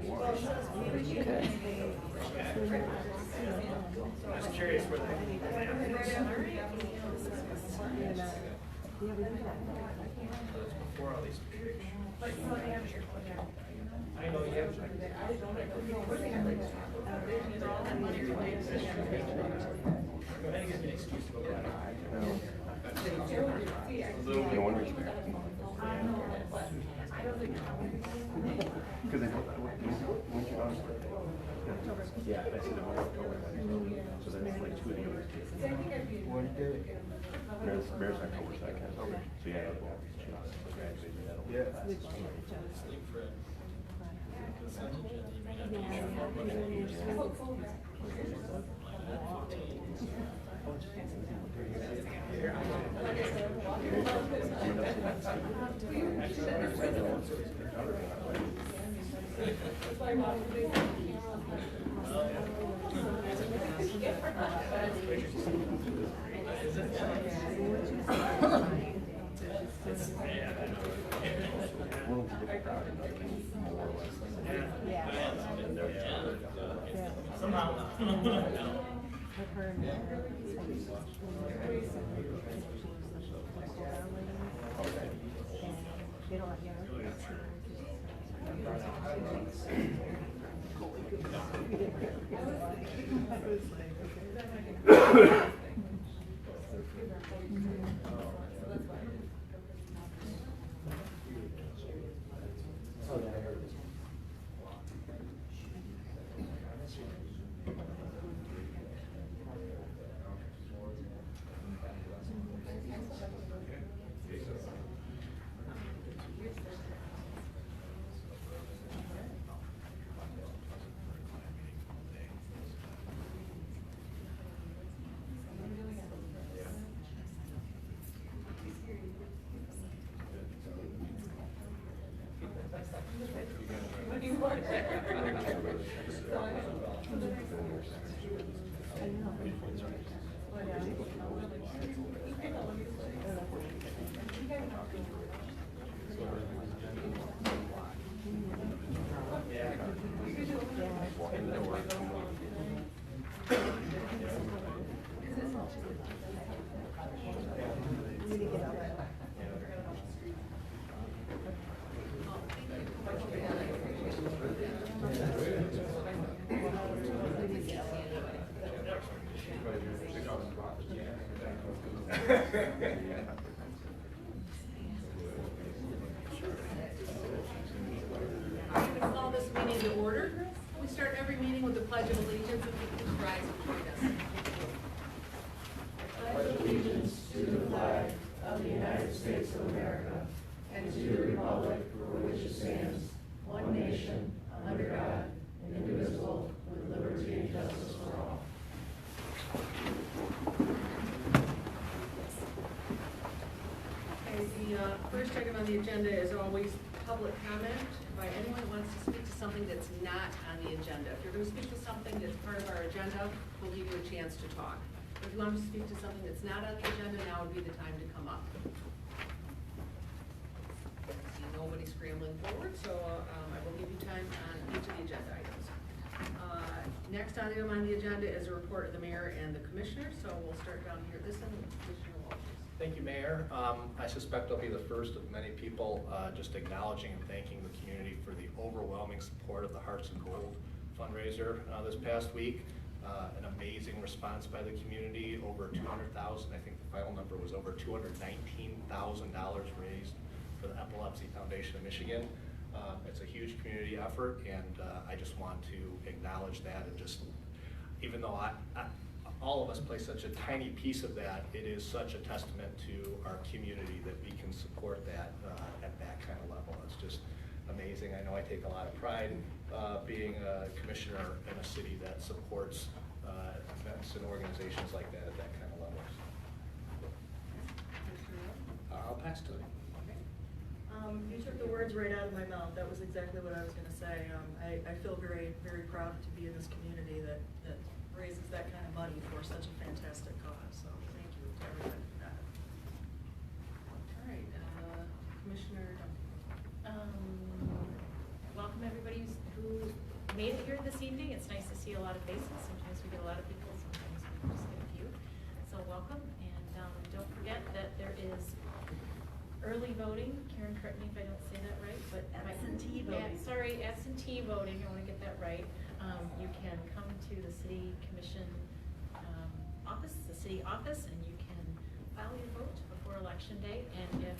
I was curious where they. Before all these. I know you have. No one respects me. Because I know that when's your daughter's birthday? Yeah, I said it was October. So that's like 2 days. One day. Mare's October 2nd. So yeah, I'll go out these chicks. Yeah. Call this meeting to order. We start every meeting with the Pledge of Allegiance. If you please rise and join us. I pledge allegiance to the flag of the United States of America and to the republic for which it stands, one nation, under God, indivisible, with liberty and justice for all. Okay, the first item on the agenda is always public comment by anyone who wants to speak to something that's not on the agenda. If you're going to speak to something that's part of our agenda, we'll give you a chance to talk. If you want to speak to something that's not on the agenda, now would be the time to come up. See nobody scrambling forward, so I will give you time on each of the agenda items. Next item on the agenda is a report of the mayor and the commissioner, so we'll start down here. This one, Commissioner Walters. Thank you, Mayor. I suspect I'll be the first of many people just acknowledging and thanking the community for the overwhelming support of the Hearts of Gold fundraiser this past week. An amazing response by the community, over 200,000. I think the final number was over $219,000 raised for the Epilepsy Foundation of Michigan. It's a huge community effort, and I just want to acknowledge that, and just, even though all of us play such a tiny piece of that, it is such a testament to our community that we can support that at that kind of level. It's just amazing. I know I take a lot of pride being a commissioner in a city that supports events and organizations like that at that kind of level. I'll pass to you. You took the words right out of my mouth. That was exactly what I was going to say. I feel very, very proud to be in this community that raises that kind of money for such a fantastic cause. So thank you to everybody for that. All right, Commissioner Duncan. Welcome everybody who made it here this evening. It's nice to see a lot of faces. Sometimes we get a lot of people, sometimes we just get a few. So welcome, and don't forget that there is early voting. Karen, correct me if I don't say that right, but Absentee voting. Sorry, absentee voting. I want to get that right. You can come to the city commission office, the city office, and you can file your vote before election day. And if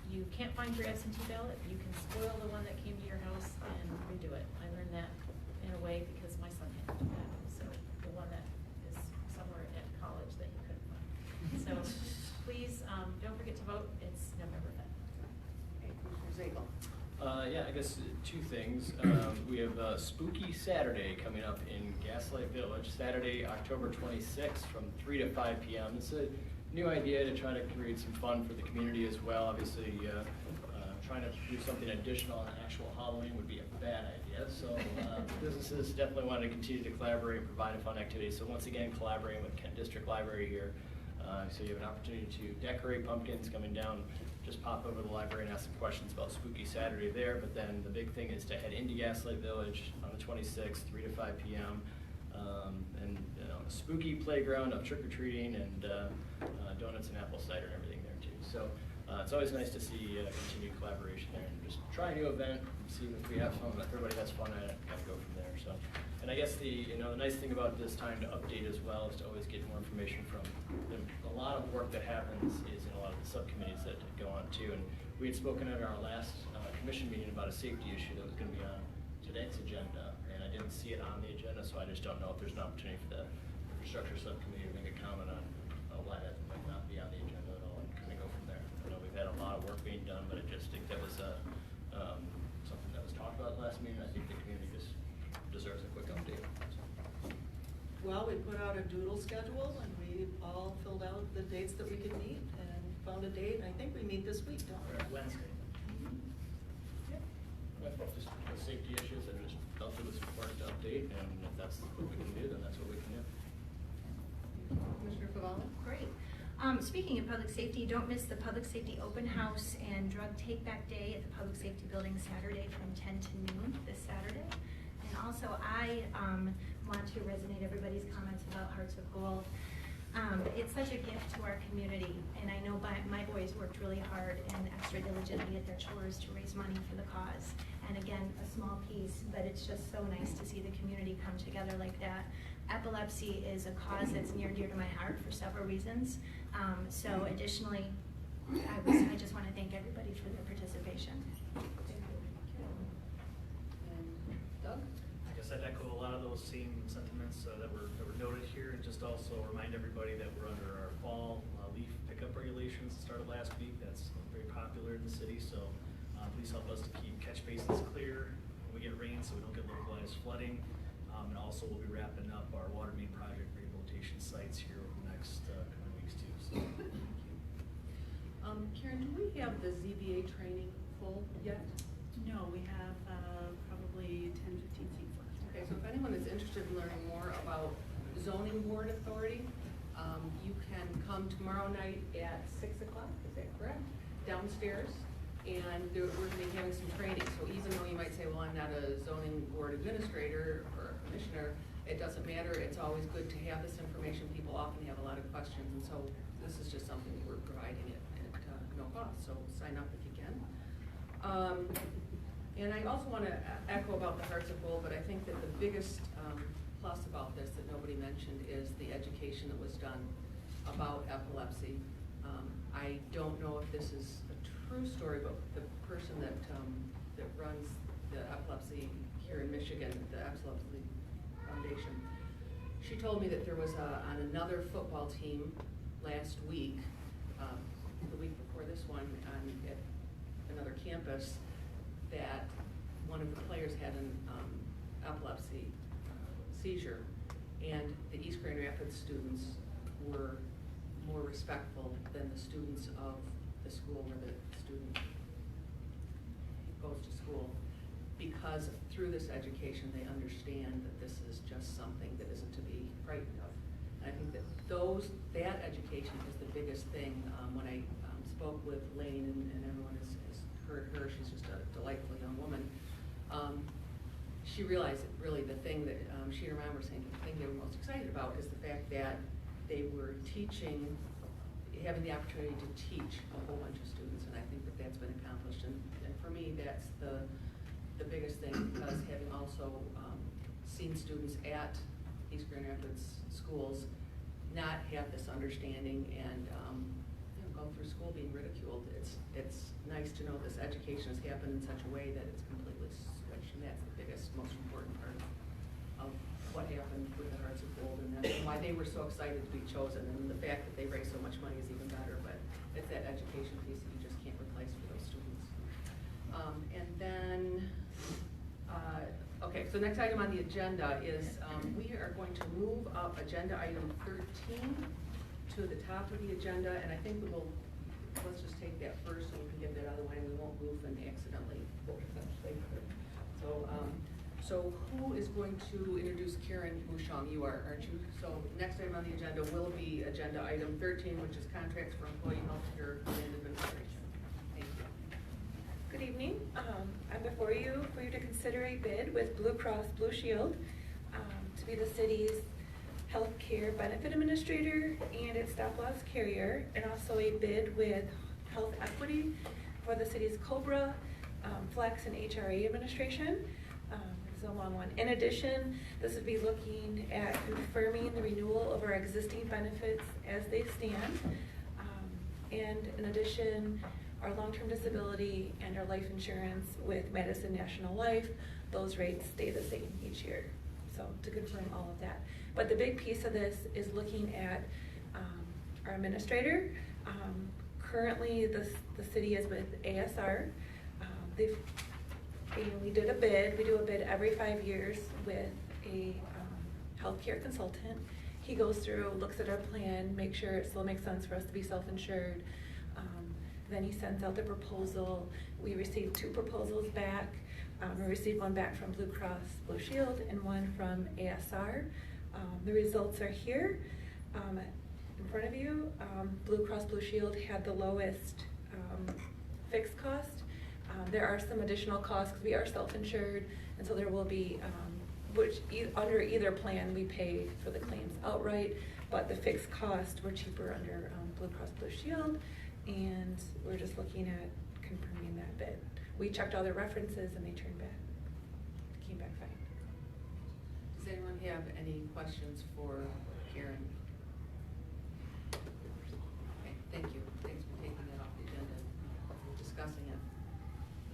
you can't find your absentee ballot, you can spoil the one that came to your house and redo it. I learned that in a way because my son had to do that. So the one that is somewhere at college that he couldn't find. So please don't forget to vote. It's November 5th. Okay, Commissioner Zabel. Yeah, I guess two things. We have Spooky Saturday coming up in Gaslight Village, Saturday, October 26th from 3 to 5 p.m. It's a new idea to try to create some fun for the community as well. Obviously, trying to do something additional on actual Halloween would be a bad idea. So businesses definitely want to continue to collaborate and provide a fun activity. So once again, collaborating with Kent District Library here. So you have an opportunity to decorate pumpkins coming down. Just pop over to the library and ask some questions about Spooky Saturday there. But then the big thing is to head into Gaslight Village on the 26th, 3 to 5 p.m. And a spooky playground of trick-or-treating and donuts and apple cider and everything there too. So it's always nice to see continued collaboration there and just try a new event, see if we have fun, if everybody has fun at it, kind of go from there. So, and I guess the nice thing about this time to update as well is to always get more information from them. A lot of work that happens is in a lot of the subcommittees that go on too. And we had spoken at our last commission meeting about a safety issue that was going to be on today's agenda, and I didn't see it on the agenda, so I just don't know if there's an opportunity for the infrastructure subcommittee to make a comment on why that might not be on the agenda at all, and kind of go from there. I know we've had a lot of work being done, but I just think that was something that was talked about last meeting. I think the community just deserves a quick update. Well, we put out a doodle schedule and we all filled out the dates that we could meet and found a date. I think we meet this week, don't we? Wednesday. Just the safety issues, I just felt it was important to update, and if that's what we can do, then that's what we can do. Commissioner Favela. Great. Speaking of public safety, don't miss the Public Safety Open House and Drug Take Back Day at the Public Safety Building Saturday from 10 to noon this Saturday. And also, I want to resonate everybody's comments about Hearts of Gold. It's such a gift to our community, and I know my boys worked really hard and extra diligently at their chores to raise money for the cause. And again, a small piece, but it's just so nice to see the community come together like that. Epilepsy is a cause that's near and dear to my heart for several reasons. So additionally, I just want to thank everybody for their participation. And Doug? I guess I'd echo a lot of those same sentiments that were noted here, and just also remind everybody that we're under our fall leaf pickup regulations that started last week. That's very popular in the city, so please help us to keep catch basins clear when we get rain so we don't get localized flooding. And also we'll be wrapping up our water main project rehabilitation sites here over the next coming weeks too. So thank you. Karen, do we have the ZBA training full yet? No, we have probably 10, 15 seats left. Okay, so if anyone is interested in learning more about zoning board authority, you can come tomorrow night at 6 o'clock, is that correct? Downstairs, and we're going to be having some training. So even though you might say, well, I'm not a zoning board administrator or a commissioner, it doesn't matter. It's always good to have this information. People often have a lot of questions, and so this is just something that we're providing at no cost. So sign up if you can. And I also want to echo about the Hearts of Gold, but I think that the biggest plus about this that nobody mentioned is the education that was done about epilepsy. I don't know if this is a true story, but the person that runs the epilepsy here in Michigan, the Epilepsy Foundation, she told me that there was on another football team last week, the week before this one, at another campus, that one of the players had an epilepsy seizure, and the East Grand Rapids students were more respectful than the students of the school where the student goes to school, because through this education they understand that this is just something that isn't to be frightened of. And I think that that education is the biggest thing. When I spoke with Lane, and everyone has heard her, she's just a delightful young woman. she realized that really the thing that, she and her mom were saying, the thing they were most excited about is the fact that they were teaching, having the opportunity to teach a whole bunch of students, and I think that that's been accomplished, and for me, that's the biggest thing, because having also seen students at East Grand Rapids schools not have this understanding and you know, going through school being ridiculed, it's nice to know this education has happened in such a way that it's completely switched, and that's the biggest, most important part of what happened with the Hearts of Gold, and that's why they were so excited to be chosen, and the fact that they raised so much money is even better, but it's that education piece that you just can't replace for those students. And then, okay, so next item on the agenda is we are going to move up agenda item 13 to the top of the agenda, and I think we will, let's just take that first so we can get that out of the way, and we won't move and accidentally vote for that later. So who is going to introduce Karen Bouchon? You are, aren't you? So next item on the agenda will be agenda item 13, which is contracts for employee health care and administration. Thank you. Good evening. I'm before you for you to consider a bid with Blue Cross Blue Shield to be the city's health care benefit administrator and its stop-loss carrier, and also a bid with Health Equity for the city's COBRA, Flex, and HRA administration. This is a long one. In addition, this would be looking at confirming the renewal of our existing benefits as they stand. And in addition, our long-term disability and our life insurance with Madison National Life, those rates stay the same each year. So to confirm all of that. But the big piece of this is looking at our administrator. Currently, the city is with ASR. We did a bid. We do a bid every 5 years with a healthcare consultant. He goes through, looks at our plan, makes sure it still makes sense for us to be self-insured. Then he sends out the proposal. We received 2 proposals back. We received one back from Blue Cross Blue Shield and one from ASR. The results are here in front of you. Blue Cross Blue Shield had the lowest fixed cost. There are some additional costs because we are self-insured, and so there will be, under either plan we pay for the claims outright, but the fixed costs were cheaper under Blue Cross Blue Shield, and we're just looking at confirming that bid. We checked all their references and they came back fine. Does anyone have any questions for Karen? Okay, thank you. Thanks for taking that off the agenda and discussing it.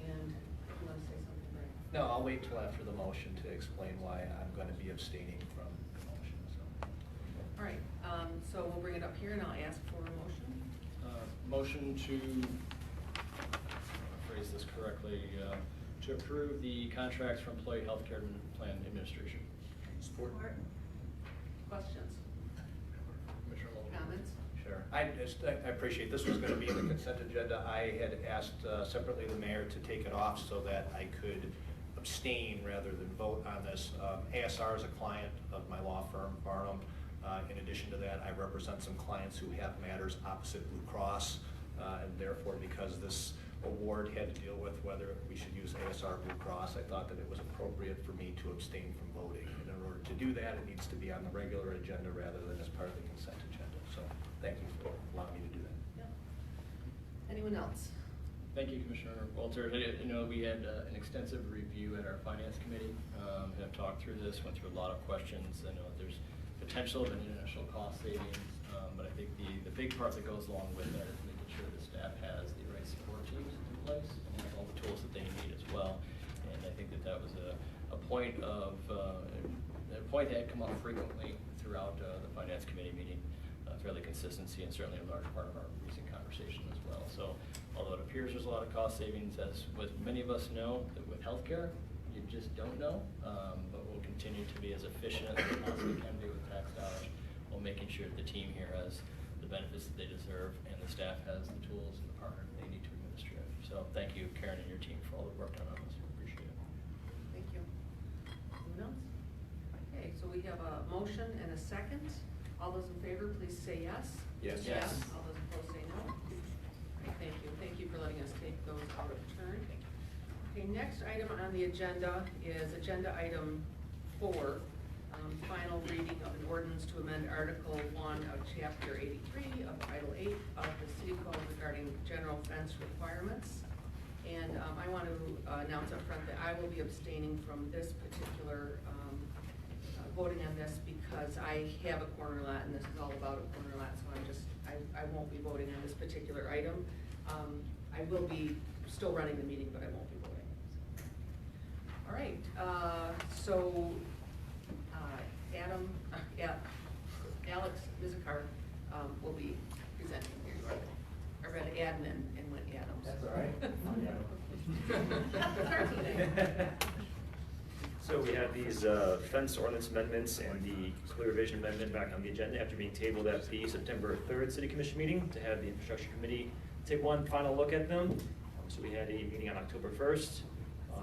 And you want to say something, Ray? No, I'll wait till after the motion to explain why I'm going to be abstaining from the motion. So. All right, so we'll bring it up here and I'll ask for a motion. Motion to, phrase this correctly, to approve the contracts for employee health care plan administration. Support. Questions? Commissioner Lowe. Comments? Sure. I appreciate this was going to be in the consent agenda. I had asked separately the mayor to take it off so that I could abstain rather than vote on this. ASR is a client of my law firm, Barnum. In addition to that, I represent some clients who have matters opposite Blue Cross, and therefore, because this award had to deal with whether we should use ASR Blue Cross, I thought that it was appropriate for me to abstain from voting. And in order to do that, it needs to be on the regular agenda rather than as part of the consent agenda. So thank you for allowing me to do that. Yep. Anyone else? Thank you, Commissioner Walter. You know, we had an extensive review at our finance committee. Have talked through this, went through a lot of questions. I know there's potential of an initial cost savings, but I think the big part that goes along with that is making sure the staff has the right support teams in place and has all the tools that they need as well. And I think that was a point that had come up frequently throughout the finance committee meeting, fairly consistency, and certainly a large part of our recent conversation as well. So although it appears there's a lot of cost savings, as with many of us know, that with healthcare, you just don't know, but we'll continue to be as efficient as we possibly can be with tax dollars, while making sure that the team here has the benefits that they deserve and the staff has the tools and the partner that they need to administer it. So thank you, Karen, and your team for all the work done on this. Appreciate it. Thank you. Anyone else? Okay, so we have a motion and a second. All those in favor, please say yes. Yes. Yes. All those opposed say no. Okay, thank you. Thank you for letting us take those out of turn. Okay, next item on the agenda is agenda item 4, final reading of an ordinance to amend Article 1 of Chapter 83 of Title 8 of the City Code regarding general fence requirements. And I want to announce up front that I will be abstaining from this particular voting on this because I have a corner lot and this is all about a corner lot, so I won't be voting on this particular item. I will be still running the meeting, but I won't be voting. All right, so Alex Vizikar will be presenting here. I read admin and went Adams. That's all right. So we have these fence ordinance amendments and the clear vision amendment back on the agenda after being tabled at the September 3rd City Commission meeting to have the Infrastructure Committee take one final look at them. So we had a meeting on October 1st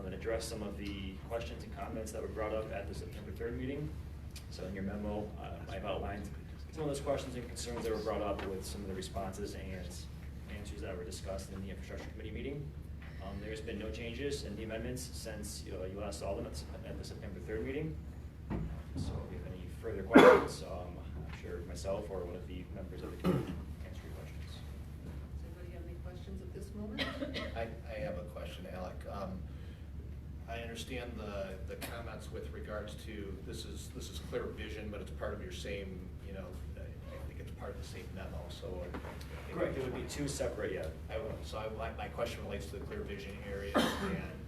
and addressed some of the questions and comments that were brought up at the September 3rd meeting. So in your memo, I've outlined some of those questions and concerns that were brought up with some of the responses and answers that were discussed in the Infrastructure Committee meeting. There's been no changes in the amendments since you last saw them at the September 3rd meeting. So if you have any further questions, I'm sure myself or one of the members of the committee can answer your questions. Does anybody have any questions at this moment? I have a question, Alec. I understand the comments with regards to, this is clear vision, but it's part of your same, I think it's part of the same memo, so. Correct, it would be two separate, yeah. My question relates to the clear vision area, and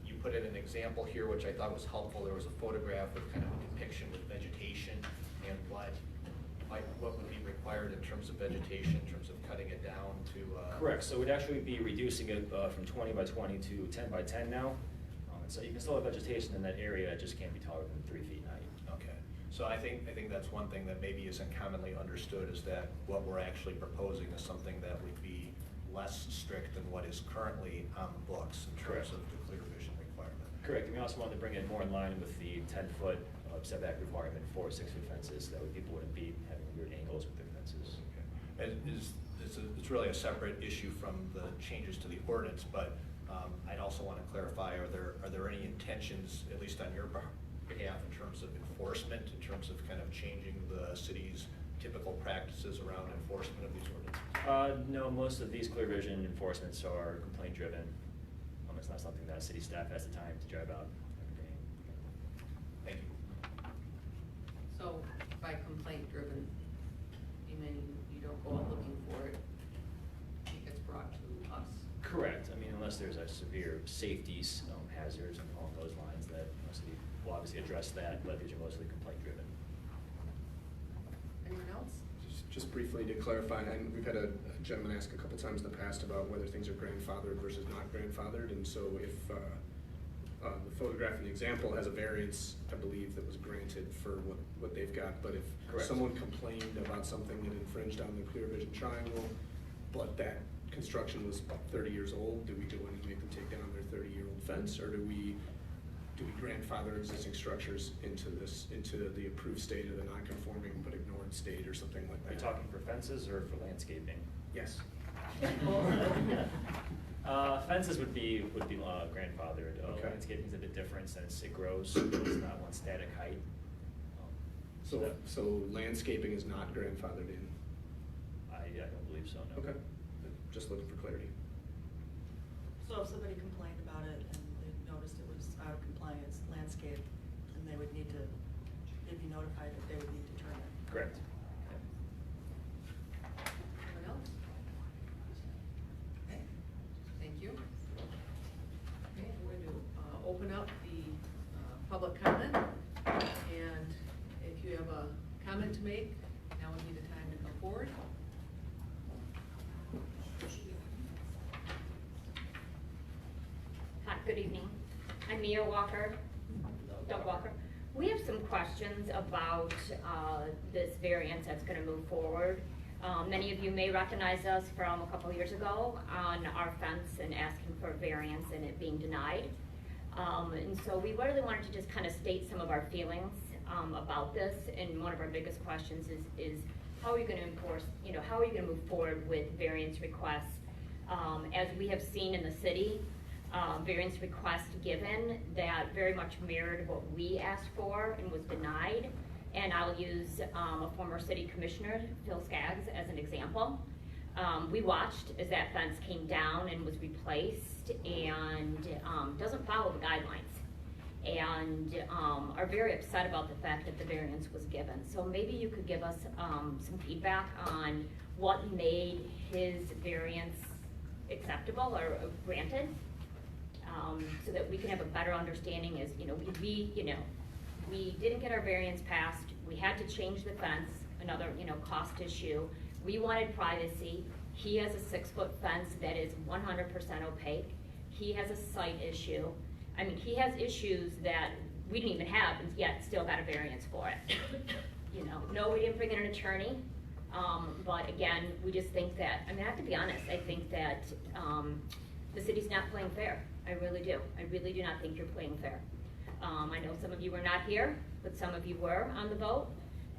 you put in an example here, which I thought was helpful. There was a photograph with kind of a depiction with vegetation and what would be required in terms of vegetation, in terms of cutting it down to. Correct, so we'd actually be reducing it from 20 by 20 to 10 by 10 now. So you can still have vegetation in that area, it just can't be taller than 3 feet in height. Okay, so I think that's one thing that maybe isn't commonly understood, is that what we're actually proposing is something that would be less strict than what is currently on the books in terms of the clear vision requirement. Correct, and we also wanted to bring it more in line with the 10-foot setback requirement for 6-foot fences, that way people wouldn't be having weird angles with their fences. Okay. And it's really a separate issue from the changes to the ordinance, but I'd also want to clarify, are there any intentions, at least on your behalf, in terms of enforcement, in terms of kind of changing the city's typical practices around enforcement of these ordinances? No, most of these clear vision enforcements are complaint driven. It's not something that city staff has the time to drive out every day. Thank you. So by complaint driven, you mean you don't go out looking for it, it gets brought to us? Correct, I mean, unless there's a severe safety hazards and along those lines, that city will obviously address that, but these are mostly complaint driven. Anyone else? Just briefly to clarify, and we've had a gentleman ask a couple times in the past about whether things are grandfathered versus not grandfathered, and so if the photograph in the example has a variance, I believe, that was granted for what they've got, but if Correct. someone complained about something that infringed on the clear vision triangle, but that construction was 30 years old, do we go in and make them take down their 30-year-old fence, or do we grandfather existing structures into the approved state of the non-conforming but ignored state or something like Are you that? talking for fences or for landscaping? Yes. Fences would be grandfathered. Okay. Landscaping is a bit different since it grows, so it's not one static height. So landscaping is not grandfathered in? I don't believe so, no. Okay, just looking for clarity. So if somebody complained about it and they noticed it was out of compliance, landscape, then they'd be notified that they would need to turn it. Correct. Anyone else? Okay, thank you. Okay, we're going to open up the public comment, and if you have a comment to make, now would be the time to come forward. Hi, good evening. I'm Mia Walker, Doug Walker. We have some questions about this variance that's going to move forward. Many of you may recognize us from a couple of years ago on our fence and asking for a variance and it being denied. And so we really wanted to just kind of state some of our feelings about this. And one of our biggest questions is how are you going to enforce, how are you going to move forward with variance requests? As we have seen in the city, variance request given that very much mirrored what we asked for and was denied. And I'll use a former city commissioner, Phil Skaggs, as an example. We watched as that fence came down and was replaced and doesn't follow the guidelines. And are very upset about the fact that the variance was given. So maybe you could give us some feedback on what made his variance acceptable or granted, so that we can have a better understanding as, we didn't get our variance passed, we had to change the fence, another, cost issue. We wanted privacy. He has a 6-foot fence that is 100% opaque. He has a site issue. I mean, he has issues that we didn't even have, and yet still got a variance for it. No, we didn't bring in an attorney, but again, we just think that, I have to be honest, I think that the city's not playing fair. I really do. I really do not think you're playing fair. I know some of you were not here, but some of you were on the vote.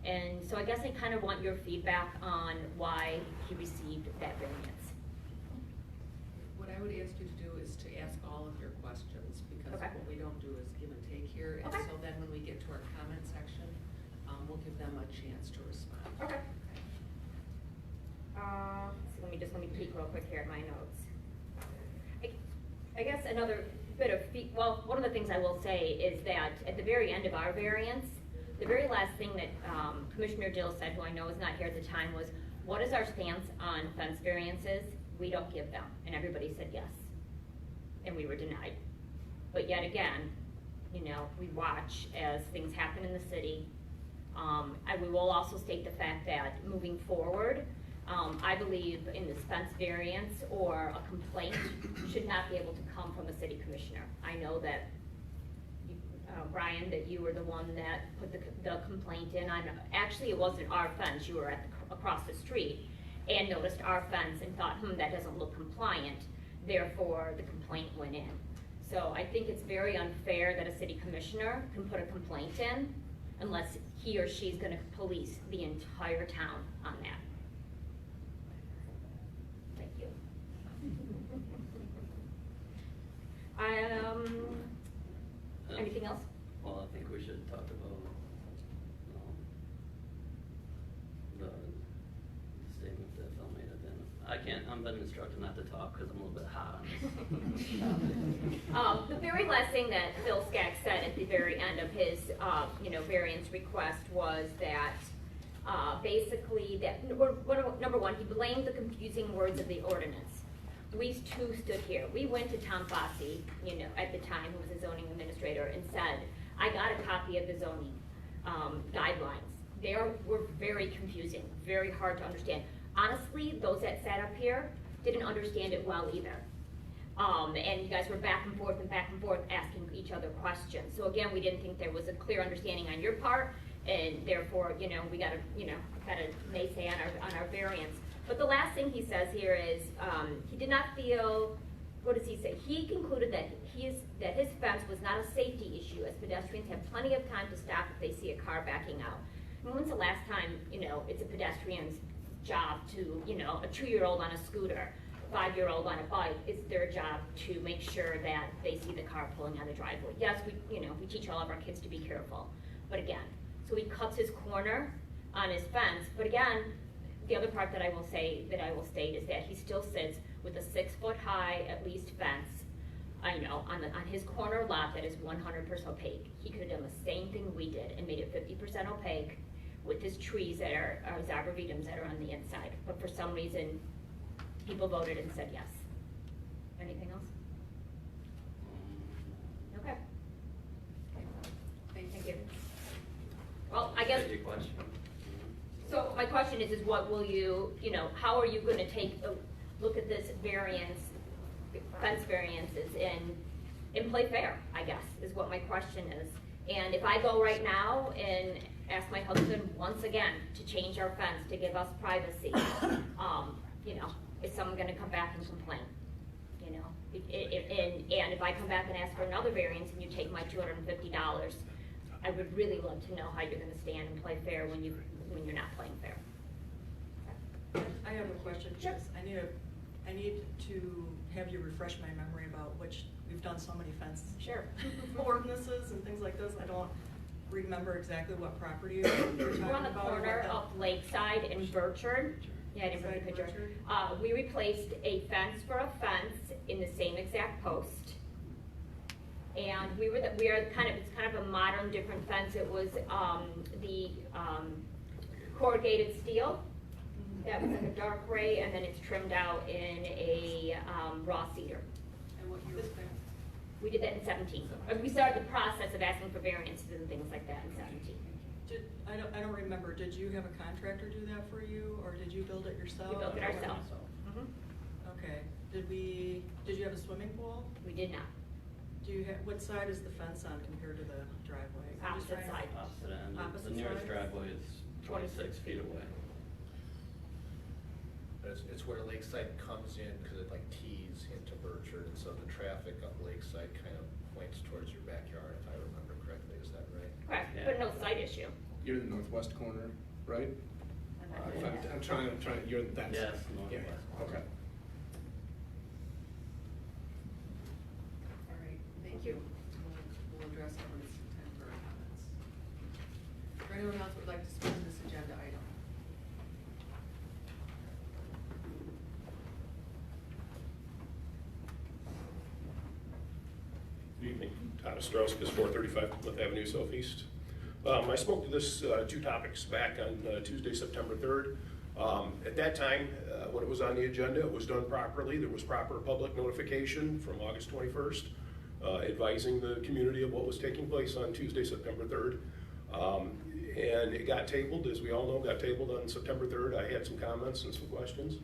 And so I guess I kind of want your feedback on why he received that variance. What I would ask you to do is to ask all of your questions, because Okay. what we don't do is give and take here. And Okay. so then when we get to our comment section, we'll give them a chance to respond. Okay. So let me peek real quick here at my notes. I guess another bit of, one of the things I will say is that at the very end of our variance, the very last thing that Commissioner Dill said, who I know was not here at the time, was, what is our stance on fence variances? We don't give them. And everybody said yes. And we were denied. But yet again, we watch as things happen in the city. We will also state the fact that moving forward, I believe in this fence variance or a complaint should not be able to come from a city commissioner. I know that, Brian, that you were the one that put the complaint in. Actually, it wasn't our fence. You were across the street and noticed our fence and thought, that doesn't look compliant. Therefore, the complaint went in. So I think it's very unfair that a city commissioner can put a complaint in unless he or she's gonna police the entire town on that. Thank you. Anything else? Well, I think we should talk about the statement that Phil made at the end. I've been instructed not to talk because I'm a little bit hot on this. The very last thing that Phil Skaggs said at the very end of his, variance request was that, basically, that, number one, he blamed the confusing words of the ordinance. We too stood here. We went to Tom Fossey, at the time, who was a zoning administrator, and said, I got a copy of the zoning guidelines. They were very confusing, very hard to understand. Honestly, those that sat up here didn't understand it well either. And you guys were back and forth asking each other questions. So again, we didn't think there was a clear understanding on your part, and therefore, we got a naysay on our variance. But the last thing he says here is, he did not feel, what does he say? He concluded that his fence was not a safety issue, as pedestrians have plenty of time to stop if they see a car backing out. And when's the last time, it's a pedestrian's job to, a 2-year-old on a scooter, a 5-year-old on a bike, it's their job to make sure that they see the car pulling out of the driveway. Yes, we teach all of our kids to be careful, but again, so he cuts his corner on his fence, but again, the other part that I will state is that he still sits with a 6-foot high, at least, fence, on his corner lot that is 100% opaque. He could have done the same thing we did and made it 50% opaque with his trees that are his arborvitae's that are on the inside. But for some reason, people voted and said yes. Anything else? Okay. Thank you. Well, I guess. That's your question. So my question is what will you, how are you going to take a look at this fence variances and play fair, I guess, is what my question is. And if I go right now and ask my husband once again to change our fence to give us privacy, is someone going to come back and complain? And if I come back and ask for another variance and you take my $250, I would really love to know how you're going to stand and play fair when you're not playing fair. I have a question, because I need to I need to have you refresh my memory about which, we've done so many fence Sure. ordinances and things like this, I don't remember exactly what property you're talking about. We're on the or what corner the- of Lakeside and Burchard. Yeah, I didn't bring a Lakeside, picture. Burchard. We replaced a fence for a fence in the same exact post. And we are kind of, it's kind of a modern, different fence. It was, the corrugated steel. That was like a dark gray, and then it's trimmed out in a, raw cedar. And what year was that? We did that in 17. We started the process of asking for variances and things like that in 17. I don't remember, did you have a contractor do that for you, or did you build it yourself? We built it ourselves. Okay, did you have a swimming pool? We did not. Do you have, what side is the fence on compared to the driveway? I'm just Opposite trying to- side. Opposite end. Opposite The nearest sides? driveway is 26 feet away. It's where Lakeside comes in, because it like tees into Burchard, and so the traffic up Lakeside kind of points towards your backyard, if I remember correctly, is that right? Correct, but no side issue. You're in the northwest corner, right? I'm trying, you're in that. Yes, Yeah, northwest. okay. All right, thank you. We'll address some of this temporary comments. Is there anyone else who would like to speak to this agenda item? Good evening. Thomas Strauss, 435 Plymouth Avenue Southeast. I spoke to this two topics back on Tuesday, September 3rd. At that time, when it was on the agenda, it was done properly. There was proper public notification from August 21st, advising the community of what was taking place on Tuesday, September 3rd. And it got tabled, as we all know, got tabled on September 3rd. I had some comments and some questions.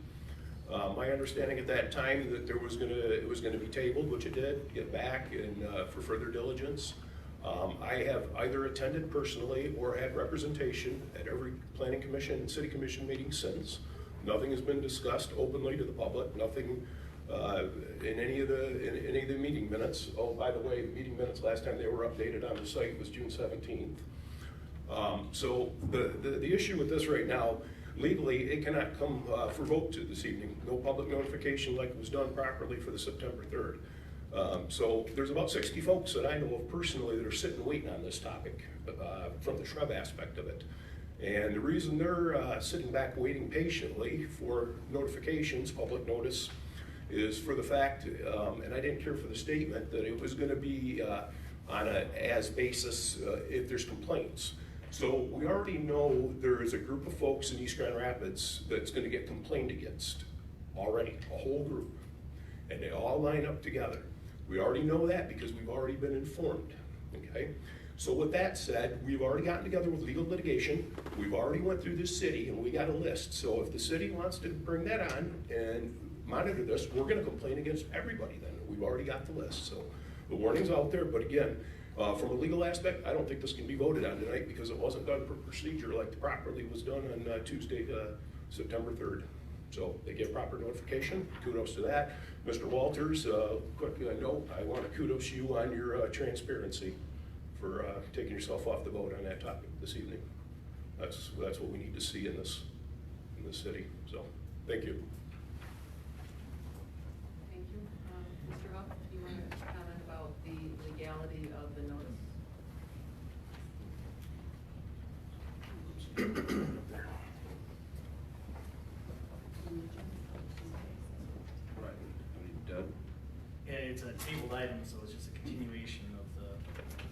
My understanding at that time that it was gonna be tabled, which it did, get back and for further diligence. I have either attended personally or had representation at every planning commission and city commission meeting since. Nothing has been discussed openly to the public, nothing in any of the meeting minutes. Oh, by the way, the meeting minutes last time they were updated on the site was June 17th. So the issue with this right now, legally, it cannot come for vote to this evening. No public notification like it was done properly for the September 3rd. So there's about 60 folks that I know of personally that are sitting waiting on this topic from the shrub aspect of it. And the reason they're sitting back waiting patiently for notifications, public notice, is for the fact, and I didn't care for the statement, that it was gonna be on a as basis if there's complaints. So we already know there is a group of folks in East Grand Rapids that's gonna get complained against already, a whole group. And they all line up together. We already know that because we've already been informed, okay? So with that said, we've already gotten together with legal litigation. We've already went through this city and we got a list. So if the city wants to bring that on and monitor this, we're gonna complain against everybody then. We've already got the list. So the warning's out there, but again, from a legal aspect, I don't think this can be voted on tonight because it wasn't done per procedure like properly was done on Tuesday, September 3rd. So they get proper notification, kudos to that. Mr. Walters, quick note, I want to kudos you on your transparency for taking yourself off the boat on that topic this evening. That's what we need to see in this city, so thank you. Thank you. Mr. Huff, do you want to comment about the legality of the notice? Right. Doug? Yeah, it's a tabled item, so it's just a continuation of the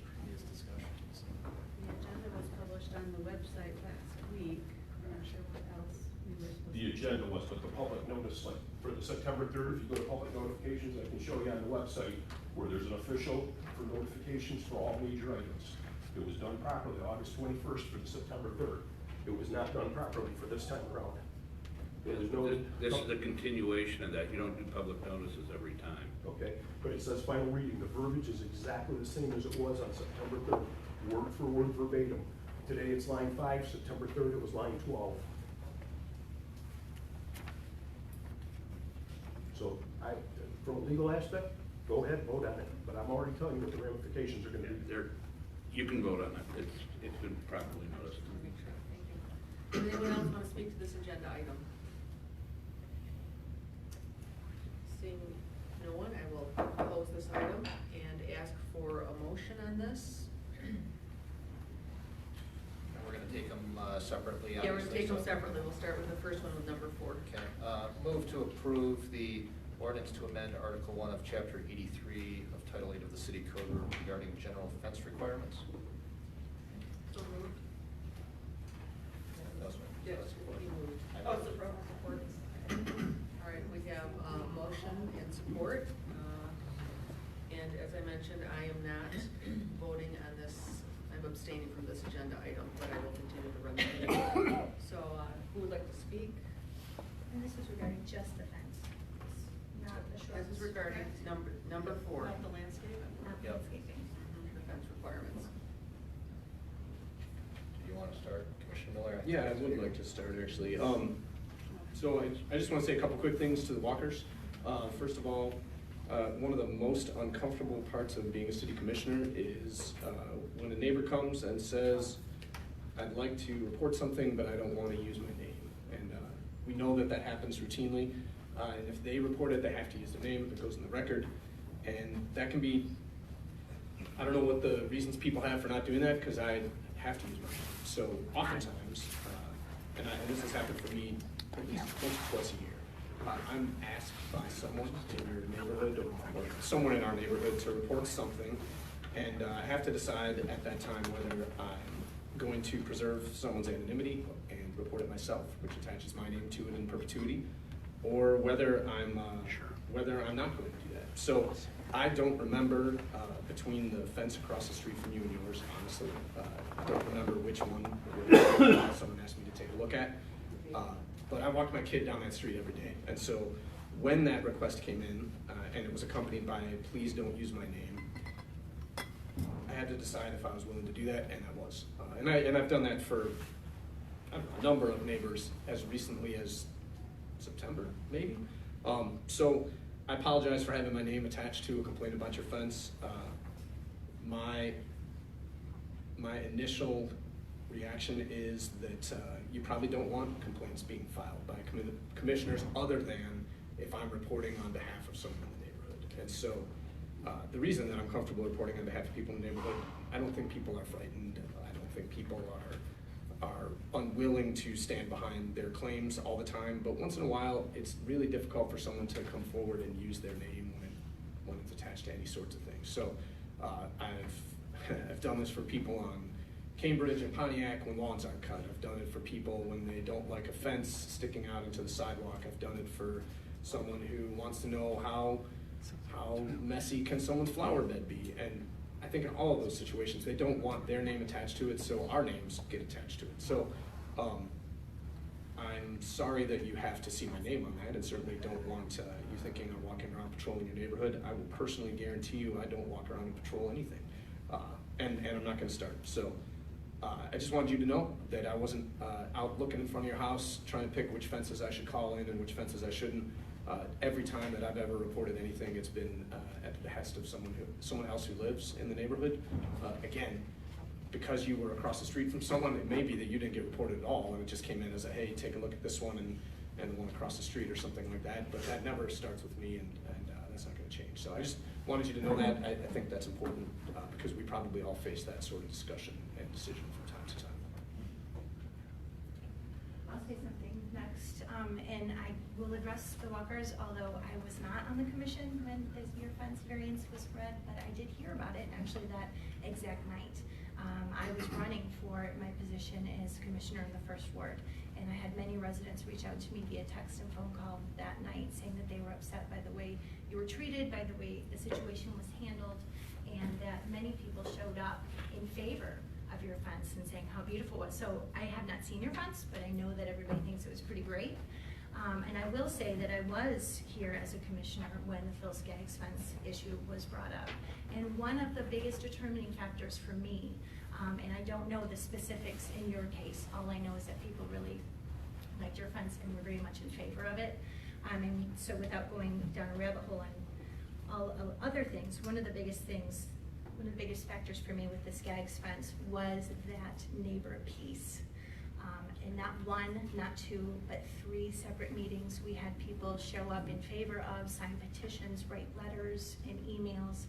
previous discussions. The agenda was published on the website last week. I'm not sure what else we were supposed to. The agenda was, but the public notice, like for the September 3rd, if you go to public notifications, I can show you on the website where there's an official for notifications for all major items. It was done properly August 21st for the September 3rd. It was not done properly for this time around. It was noted. This is a continuation of that. You don't do public notices every time. Okay, but it says final reading. The verbiage is exactly the same as it was on September 3rd, word for word verbatim. Today it's line 5, September 3rd it was line 12. So from a legal aspect, go ahead, vote on it. But I'm already telling you what the ramifications are gonna be. You can vote on it. It's been properly noticed. Make sure. Thank you. Does anyone else want to speak to this agenda item? Seeing no one, I will close this item and ask for a motion on this. And we're gonna take them separately, Yeah, we're gonna obviously, take them so- separately. We'll start with the first one with number 4. Okay, move to approve the ordinance to amend Article 1 of Chapter 83 of Title 8 of the City Code regarding general fence requirements. So moved. That's what- Yes, that's what- he moved. I Oh, moved. support. All right, we have motion and support. And as I mentioned, I am not voting on this. I'm abstaining from this agenda item, but I will continue to run the meeting. So who would like to speak? And this is regarding just the fence, not the shrubs. This is regarding number 4. About the landscape? Not Yep. landscaping. The fence requirements. Do you want to start, Commissioner Miller? Yeah, I would like to start actually. So I just want to say a couple quick things to the walkers. First of all, one of the most uncomfortable parts of being a city commissioner is when a neighbor comes and says, I'd like to report something, but I don't want to use my name. And we know that that happens routinely. And if they report it, they have to use their name, it goes in the record. And that can be, I don't know what the reasons people have for not doing that, because I have to use my name. So oftentimes, and this has happened for me at least once or twice a year, I'm asked by someone in your neighborhood or someone in our neighborhood to report something, and I have to decide at that time whether I'm going to preserve someone's anonymity and report it myself, which attaches my name to it in perpetuity, or whether I'm not going to do that. So I don't remember between the fence across the street from you and yours, honestly. I don't remember which one someone asked me to take a look at. But I walk my kid down that street every day. And so when that request came in, and it was accompanied by, please don't use my name, I had to decide if I was willing to do that, and I was. And I've done that for a number of neighbors as recently as September, maybe. So I apologize for having my name attached to a complaint about your fence. My initial reaction is that you probably don't want complaints being filed by commissioners other than if I'm reporting on behalf of someone in the neighborhood. And so the reason that I'm comfortable reporting on behalf of people in the neighborhood, I don't think people are frightened. I don't think people are unwilling to stand behind their claims all the time. But once in a while, it's really difficult for someone to come forward and use their name when it's attached to any sorts of things. So I've done this for people on Cambridge and Pontiac when lawns aren't cut. I've done it for people when they don't like a fence sticking out into the sidewalk. I've done it for someone who wants to know how messy can someone's flower bed be. And I think in all of those situations, they don't want their name attached to it, so our names get attached to it. So I'm sorry that you have to see my name on that, and certainly don't want you thinking I'm walking around patrolling your neighborhood. I will personally guarantee you I don't walk around and patrol anything. And I'm not gonna start. So I just wanted you to know that I wasn't out looking in front of your house trying to pick which fences I should call in and which fences I shouldn't. Every time that I've ever reported anything, it's been at the behest of someone else who lives in the neighborhood. Again, because you were across the street from someone, it may be that you didn't get reported at all, and it just came in as a, hey, take a look at this one and the one across the street or something like that. But that never starts with me, and that's not going to change. So I just wanted you to know that. I think that's important because we probably all face that sort of discussion and decision from time to time. I'll say something next, and I will address the walkers, although I was not on the commission when your fence variance was read, but I did hear about it actually that exact night. I was running for my position as commissioner in the first ward, and I had many residents reach out to me via text and phone call that night saying that they were upset by the way you were treated, by the way the situation was handled, and that many people showed up in favor of your fence and saying how beautiful it was. So I have not seen your fence, but I know that everybody thinks it was pretty great. And I will say that I was here as a commissioner when the Phil Skaggs fence issue was brought up. And one of the biggest determining factors for me, and I don't know the specifics in your case, all I know is that people really liked your fence and were very much in favor of it. And so without going down a rabbit hole on all other things, one of the biggest factors for me with the Skaggs fence was that neighbor piece. In not one, not two, but 3 separate meetings, we had people show up in favor of, sign petitions, write letters and emails.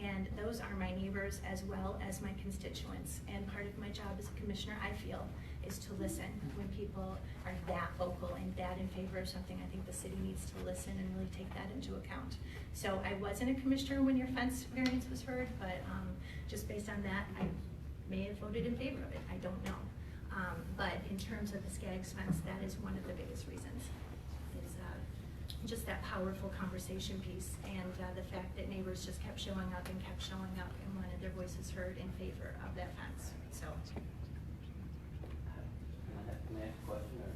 And those are my neighbors as well as my constituents. And part of my job as a commissioner, I feel, is to listen. When people are that vocal and that in favor of something, I think the city needs to listen and really take that into account. So I wasn't a commissioner when your fence variance was heard, but just based on that, I may have voted in favor of it, I don't know. But in terms of the Skaggs fence, that is one of the biggest reasons. Is just that powerful conversation piece, and the fact that neighbors just kept showing up and wanted their voices heard in favor of that fence. So. Can I ask a question or?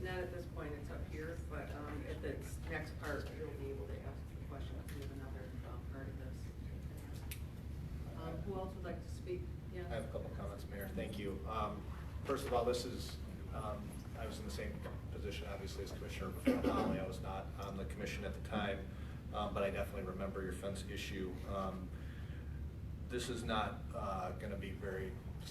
Not at this point, it's up here, but at the next part, you'll be able to ask the question if you have another part of this. Who else would like to speak? Yeah. I have a couple comments, Mayor. Thank you. First of all, this is, I was in the same position, obviously, as Commissioner Holly. I was not on the commission at the time, but I definitely remember your fence issue. This is not going to be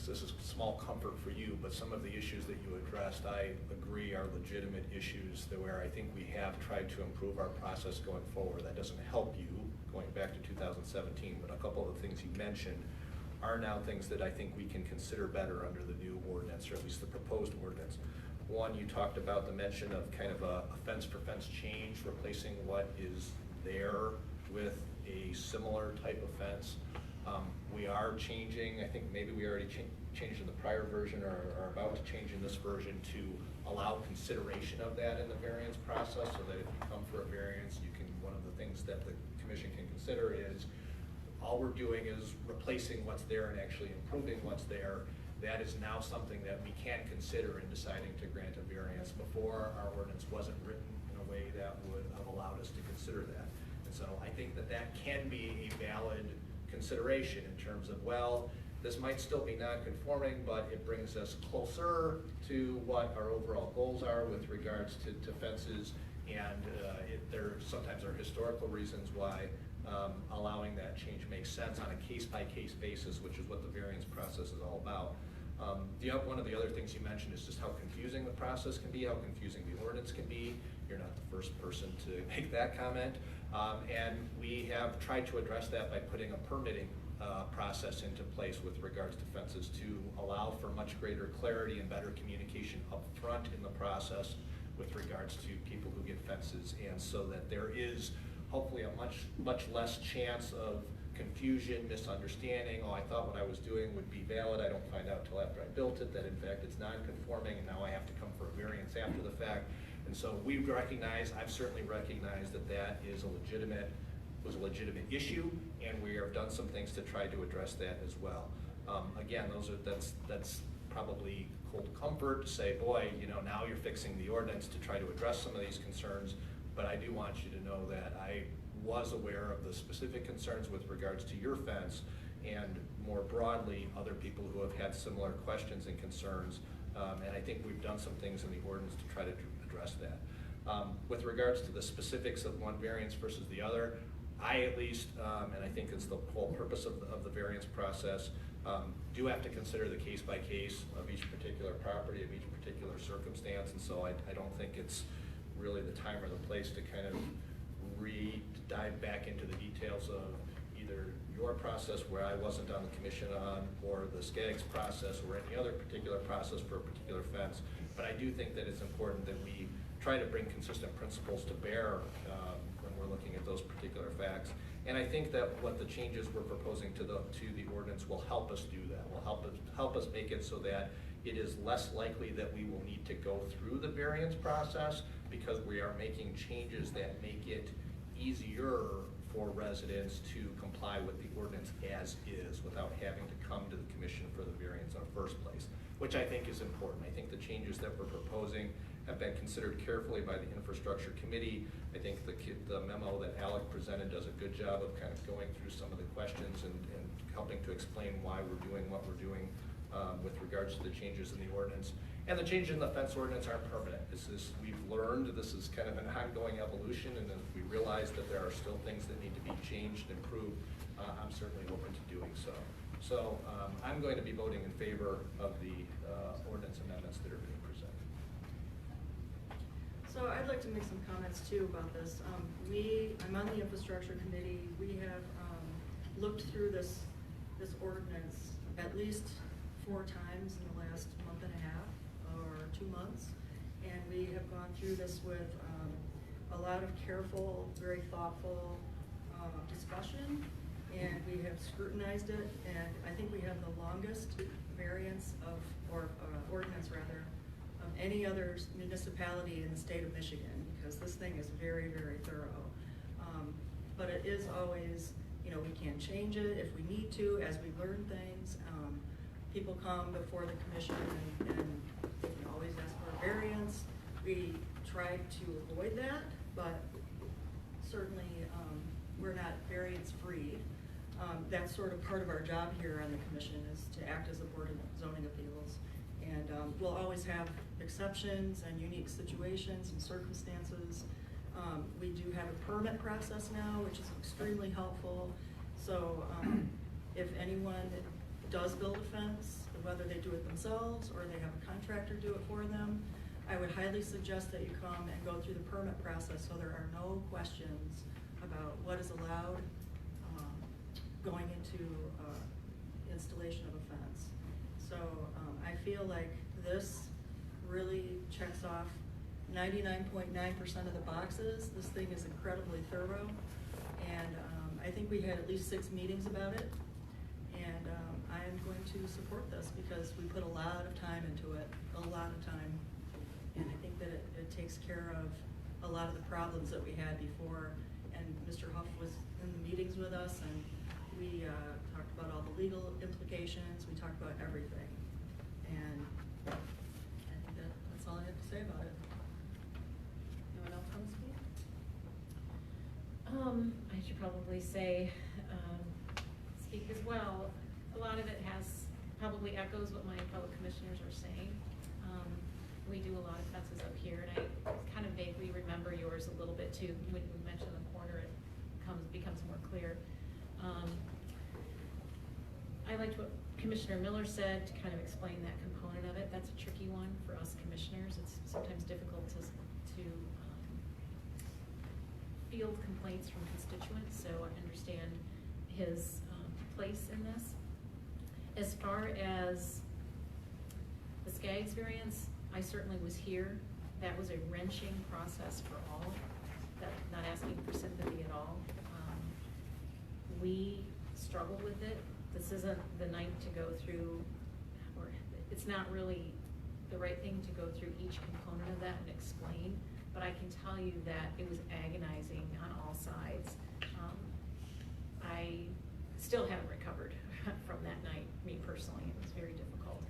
this is small comfort for you, but some of the issues that you addressed, I agree, are legitimate issues where I think we have tried to improve our process going forward. That doesn't help you going back to 2017, but a couple of the things you mentioned are now things that I think we can consider better under the new ordinance, or at least the proposed ordinance. One, you talked about the mention of kind of a fence for fence change, replacing what is there with a similar type of fence. We are changing, I think maybe we already changed in the prior version or are about to change in this version to allow consideration of that in the variance process, so that if you come for a variance, you can, one of the things that the commission can consider is all we're doing is replacing what's there and actually improving what's there. That is now something that we can consider in deciding to grant a variance. Before, our ordinance wasn't written in a way that would have allowed us to consider that. And so I think that that can be a valid consideration in terms of, well, this might still be non-conforming, but it brings us closer to what our overall goals are with regards to fences, and there sometimes are historical reasons why allowing that change makes sense on a case-by-case basis, which is what the variance process is all about. One of the other things you mentioned is just how confusing the process can be, how confusing the ordinance can be. You're not the first person to make that comment. And we have tried to address that by putting a permitting process into place with regards to fences to allow for much greater clarity and better communication up front in the process with regards to people who get fences, and so that there is hopefully a much less chance of confusion, misunderstanding. Oh, I thought what I was doing would be valid. I don't find out till after I built it that in fact it's non-conforming, and now I have to come for a variance after the fact. And so we recognize, I've certainly recognized that that is was a legitimate issue, and we have done some things to try to address that as well. Again, that's probably cold comfort to say, boy, now you're fixing the ordinance to try to address some of these concerns, but I do want you to know that I was aware of the specific concerns with regards to your fence, and more broadly, other people who have had similar questions and concerns, and I think we've done some things in the ordinance to try to address that. With regards to the specifics of one variance versus the other, I at least, and I think it's the whole purpose of the variance process, do have to consider the case by case of each particular property, of each particular circumstance, and so I don't think it's really the time or the place to kind of dive back into the details of either your process where I wasn't on the commission on, or the Skaggs process, or any other particular process for a particular fence. But I do think that it's important that we try to bring consistent principles to bear when we're looking at those particular facts. And I think that what the changes we're proposing to the ordinance will help us do that, will help us make it so that it is less likely that we will need to go through the variance process, because we are making changes that make it easier for residents to comply with the ordinance as is without having to come to the commission for the variance in the first place, which I think is important. I think the changes that we're proposing have been considered carefully by the infrastructure committee. I think the memo that Alec presented does a good job of kind of going through some of the questions and helping to explain why we're doing what we're doing with regards to the changes in the ordinance. And the changes in the fence ordinance aren't permanent. We've learned this is kind of an ongoing evolution, and if we realize that there are still things that need to be changed and improved, I'm certainly open to doing so. So I'm going to be voting in favor of the ordinance amendments that are being presented. So I'd like to make some comments too about this. I'm on the infrastructure committee. We have looked through this ordinance at least 4 times in the last month and a half or 2 months. And we have gone through this with a lot of careful, very thoughtful discussion. And we have scrutinized it, and I think we have the longest variance or ordinance rather, of any other municipality in the state of Michigan, because this thing is very, very thorough. But it is always, we can change it if we need to, as we learn things. People come before the commission and they can always ask for a variance. We try to avoid that, but certainly we're not variance-free. That's sort of part of our job here on the commission, is to act as a board of zoning appeals. And we'll always have exceptions and unique situations and circumstances. We do have a permit process now, which is extremely helpful. So if anyone does build a fence, whether they do it themselves or they have a contractor do it for them, I would highly suggest that you come and go through the permit process so there are no questions about what is allowed going into installation of a fence. So I feel like this really checks off 99.9% of the boxes. This thing is incredibly thorough, and I think we had at least 6 meetings about it, and I am going to support this because we put a lot of time into it, a lot of time, and I think that it takes care of a lot of the problems that we had before. And Mr. Huff was in the meetings with us, and we talked about all the legal implications. We talked about everything, and I think that's all I have to say about it. Anyone else want to speak? I should probably say, speak as well. A lot of it probably echoes what my fellow commissioners are saying. We do a lot of fences up here, and I kind of vaguely remember yours a little bit too. When you mention the corner, it becomes more clear. I liked what Commissioner Miller said to kind of explain that component of it. That's a tricky one for us commissioners. It's sometimes difficult to field complaints from constituents, so I understand his place in this. As far as the SCAG's variance, I certainly was here. That was a wrenching process for all, not asking for sympathy at all. We struggle with it. This isn't the night to go through, or it's not really the right thing to go through each component of that and explain, but I can tell you that it was agonizing on all sides. I still haven't recovered from that night, me personally. It was very difficult.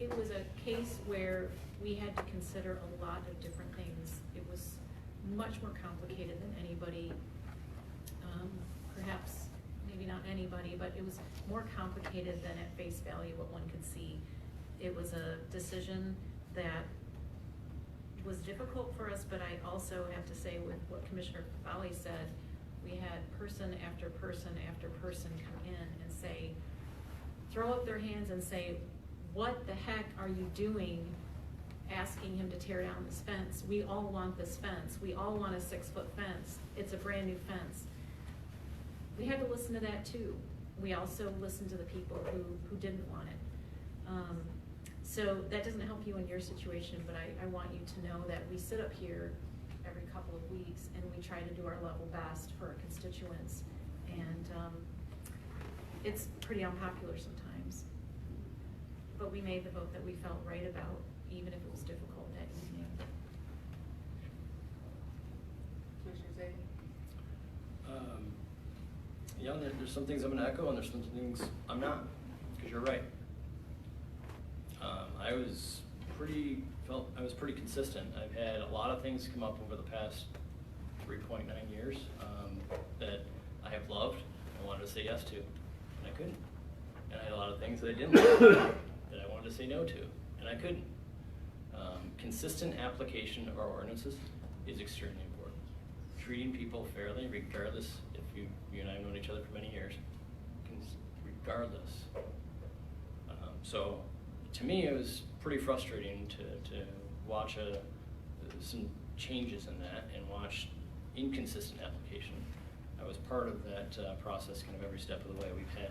It was a case where we had to consider a lot of different things. It was much more complicated than anybody, perhaps maybe not anybody, but it was more complicated than at face value what one could see. It was a decision that was difficult for us, but I also have to say, with what Commissioner Fowley said, we had person after person after person come in and say, throw up their hands and say, what the heck are you doing asking him to tear down this fence? We all want this fence. We all want a 6-foot fence. It's a brand new fence. We had to listen to that too. We also listened to the people who didn't want it. So that doesn't help you in your situation, but I want you to know that we sit up here every couple of weeks and we try to do our level best for our constituents. And it's pretty unpopular sometimes. But we made the vote that we felt right about, even if it was difficult that evening. Commissioner Zaidi? Yeah, there's some things I'm gonna echo and there's some things I'm not, because you're right. I was pretty consistent. I've had a lot of things come up over the past 3.9 years that I have loved and wanted to say yes to, and I couldn't. And I had a lot of things that I didn't love that I wanted to say no to, and I couldn't. Consistent application of our ordinances is extremely important. treating people fairly, regardless if you and I have known each other for many years, regardless. So to me, it was pretty frustrating to watch some changes in that and watch inconsistent application. I was part of that process kind of every step of the way. We've had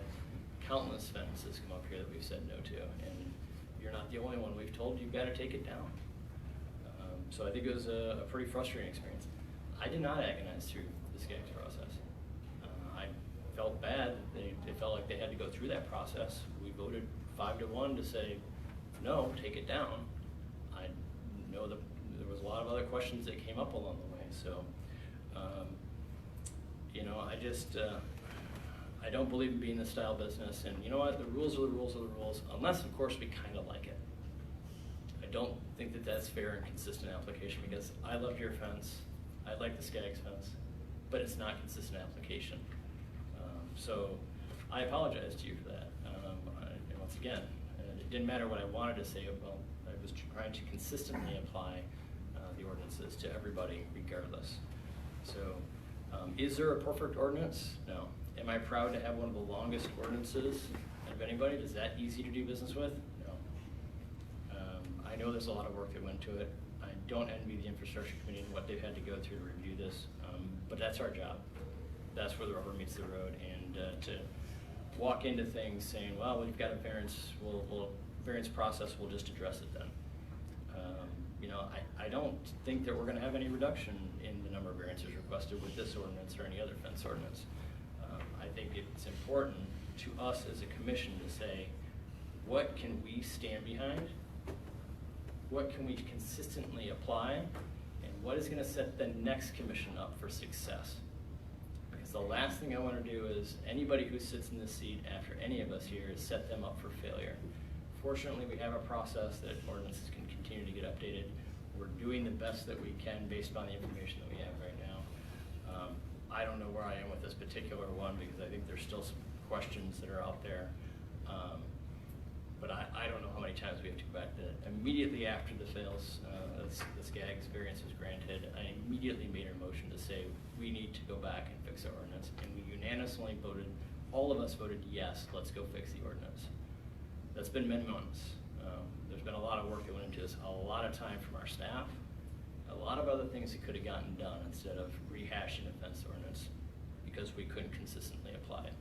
countless fences come up here that we've said no to, and you're not the only one. We've told you've got to take it down. So I think it was a pretty frustrating experience. I did not agonize through the SCAGS process. I felt bad. They felt like they had to go through that process. We voted 5-1 to say, no, take it down. I know that there was a lot of other questions that came up along the way. So, you know, I don't believe in being the style business. And you know what? The rules are the rules are the rules, unless, of course, we kind of like it. I don't think that that's fair and consistent application, because I love your fence. I like the SCAGS fence, but it's not consistent application. So I apologize to you for that. And once again, it didn't matter what I wanted to say. Well, I was trying to consistently apply the ordinances to everybody regardless. So is there a perfect ordinance? No. Am I proud to have one of the longest ordinances of anybody? Is that easy to do business with? No. I know there's a lot of work that went to it. I don't envy the infrastructure committee and what they've had to go through to review this, but that's our job. That's where the rubber meets the road, and to walk into things saying, well, we've got a variance, variance process, we'll just address it then. You know, I don't think that we're gonna have any reduction in the number of variances requested with this ordinance or any other fence ordinance. I think it's important to us as a commission to say, what can we stand behind? What can we consistently apply? And what is gonna set the next commission up for success? Because the last thing I wanna do is anybody who sits in this seat after any of us here is set them up for failure. Fortunately, we have a process that ordinances can continue to get updated. We're doing the best that we can based on the information that we have right now. I don't know where I am with this particular one, because I think there's still some questions that are out there. But I don't know how many times we have to go back to it. Immediately after the SCAGS variance was granted, I immediately made a motion to say we need to go back and fix our ordinance, and we unanimously voted, all of us voted yes, let's go fix the ordinance. That's been many months. There's been a lot of work that went into this, a lot of time from our staff, a lot of other things that could have gotten done instead of rehashing a fence ordinance because we couldn't consistently apply it.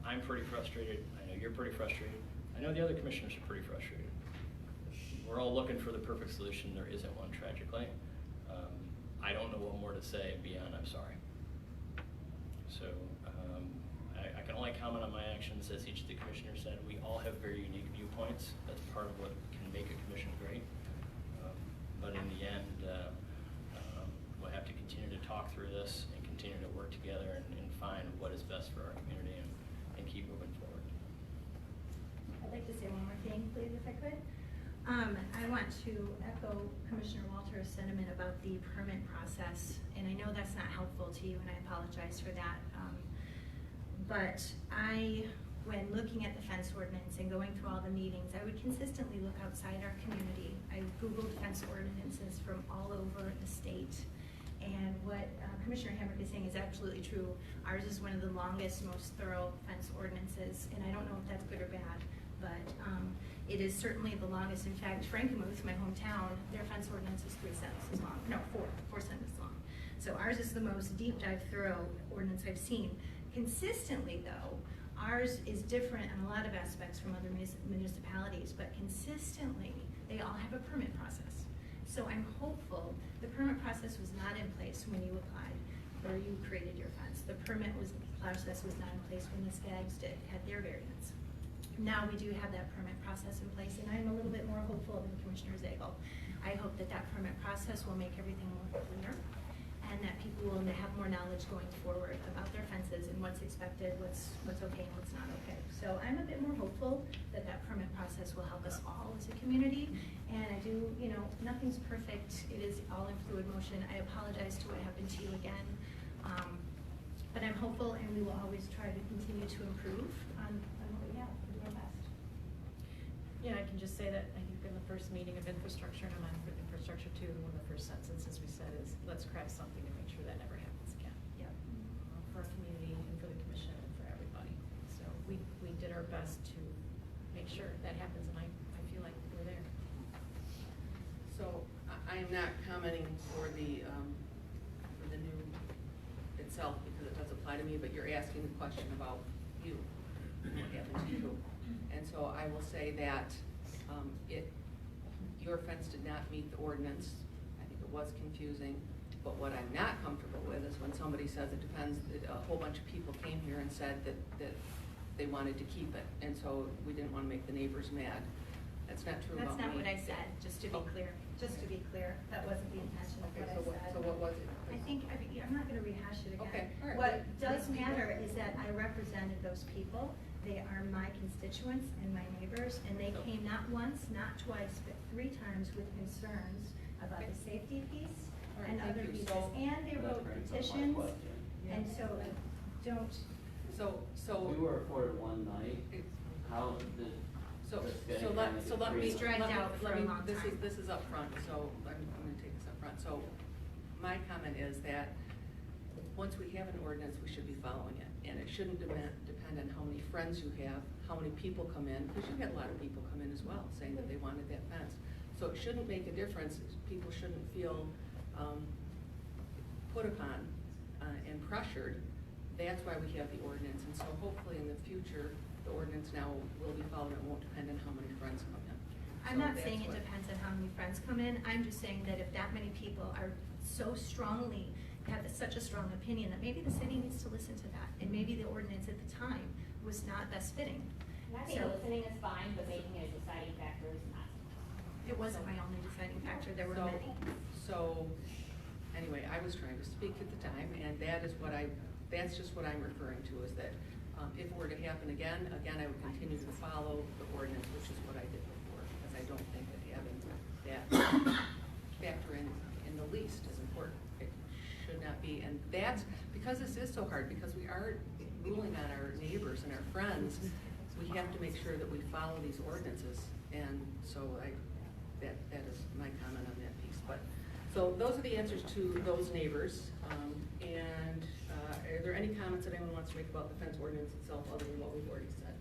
I'm pretty frustrated. I know you're pretty frustrated. I know the other commissioners are pretty frustrated. We're all looking for the perfect solution. There isn't one, tragically. I don't know what more to say beyond I'm sorry. So I can only comment on my actions, as each of the commissioners said. We all have very unique viewpoints. That's part of what can make a commission great. But in the end, we'll have to continue to talk through this and continue to work together and find what is best for our community and keep moving forward. I'd like to say one more thing, please, if I could. I want to echo Commissioner Walter's sentiment about the permit process, and I know that's not helpful to you, and I apologize for that. But when looking at the fence ordinance and going through all the meetings, I would consistently look outside our community. I Googled fence ordinances from all over the state. And what Commissioner Hamrick is saying is absolutely true. Ours is one of the longest, most thorough fence ordinances, and I don't know if that's good or bad, but it is certainly the longest. In fact, Frankenmuth, my hometown, their fence ordinance is 3 sentences long. No, four sentences long. So ours is the most deep dive, thorough ordinance I've seen. Consistently, though, ours is different in a lot of aspects from other municipalities, but consistently, they all have a permit process. So I'm hopeful the permit process was not in place when you applied or you created your fence. The permit process was not in place when the SCAGS had their variance. Now we do have that permit process in place, and I'm a little bit more hopeful than Commissioner Zagel. I hope that permit process will make everything more clear, and that people will have more knowledge going forward about their fences and what's expected, what's okay and what's not okay. So I'm a bit more hopeful that permit process will help us all as a community. And I do, you know, nothing's perfect. It is all in fluid motion. I apologize to what happened to you again. But I'm hopeful, and we will always try to continue to improve on what we have. We'll do our best. Yeah, I can just say that I think in the first meeting of infrastructure, and I'm on for infrastructure too, and one of the first sentences we said is, let's craft something to make sure that never happens again. Yep. For our community and for the commission and for everybody. So we did our best to make sure that happens, and I feel like we're there. So I am not commenting for the new itself because it does apply to me, but you're asking the question about you, what happened to you. And so I will say that your fence did not meet the ordinance. I think it was confusing, but what I'm not comfortable with is when somebody says it depends, that a whole bunch of people came here and said that they wanted to keep it, and so we didn't want to make the neighbors mad. That's not true about me. That's not what I said, just to be clear. Just to be clear, that wasn't the intention of what I said. So what was it? I think, I'm not gonna rehash it again. Okay, all right. What does matter is that I represented those people. They are my constituents and my neighbors, and they came not once, not twice, but 3 times with concerns about the safety piece All right, and thank other you. pieces. So- And they wrote petitions, and so don't. So. We were afforded one night. How did? So this let guy me. manage dragged out for a long This time. is up front, so I'm gonna take this up front. So my comment is that once we have an ordinance, we should be following it. And it shouldn't depend on how many friends you have, how many people come in, because you had a lot of people come in as well, saying that they wanted that fence. So it shouldn't make a difference. People shouldn't feel put upon and pressured. That's why we have the ordinance. And so hopefully in the future, the ordinance now will be followed. It won't depend on how many friends come in. I'm So not that's saying it what- depends on how many friends come in, I'm just saying that if that many people are so strongly, have such a strong opinion, that maybe the city needs to listen to that, and maybe the ordinance at the time was not best fitting. And I think So- listening is fine, but making it a deciding factor is not. It wasn't my only deciding factor, there were So- many. So, anyway, I was trying to speak at the time, and that's just what I'm referring to, is that if it were to happen again, I would continue to follow the ordinance, which is what I did before, because I don't think that having that factor in the least is important. It should not be, and that's, because this is so hard, because we are ruling on our neighbors and our friends, we have to make sure that we follow these ordinances, and so that is my comment on that piece. But, so those are the answers to those neighbors, and are there any comments that anyone wants to make about the fence ordinance itself, other than what we've already said?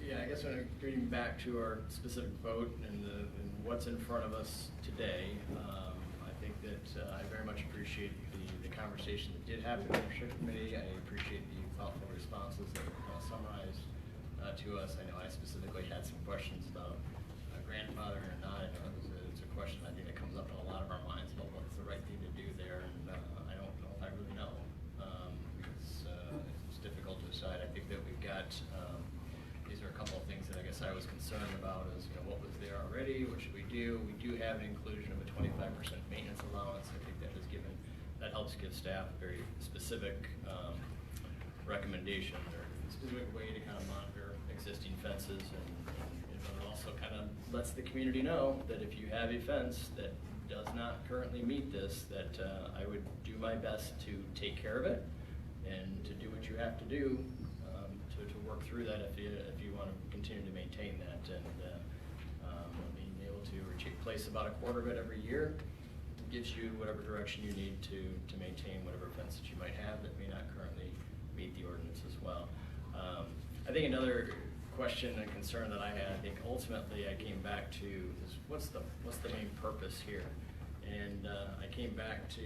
Yeah, I guess when I'm getting back to our specific vote and what's in front of us today, I think that I very much appreciate the conversation that did happen in the Infrastructure Committee. I appreciate the thoughtful responses that were summarized to us. I know I specifically had some questions about grandfather or not. I know it's a question I think that comes up in a lot of our minds about what's the right thing to do there, and I don't know if I really know. It's difficult to decide. I think that we've got, these are a couple of things that I guess I was concerned about is, what was there already, what should we do? We do have an inclusion of a 25% maintenance allowance. I think that helps give staff a very specific recommendation or specific way to kind of monitor existing fences, and it also kind of lets the community know that if you have a fence that does not currently meet this, that I would do my best to take care of it and to do what you have to do to work through that if you want to continue to maintain that. And being able to replace about a quarter of it every year gives you whatever direction you need to maintain whatever fence that you might have that may not currently meet the ordinance as well. I think another question and concern that I had, I think ultimately I came back to is what's the main purpose here? And I came back to,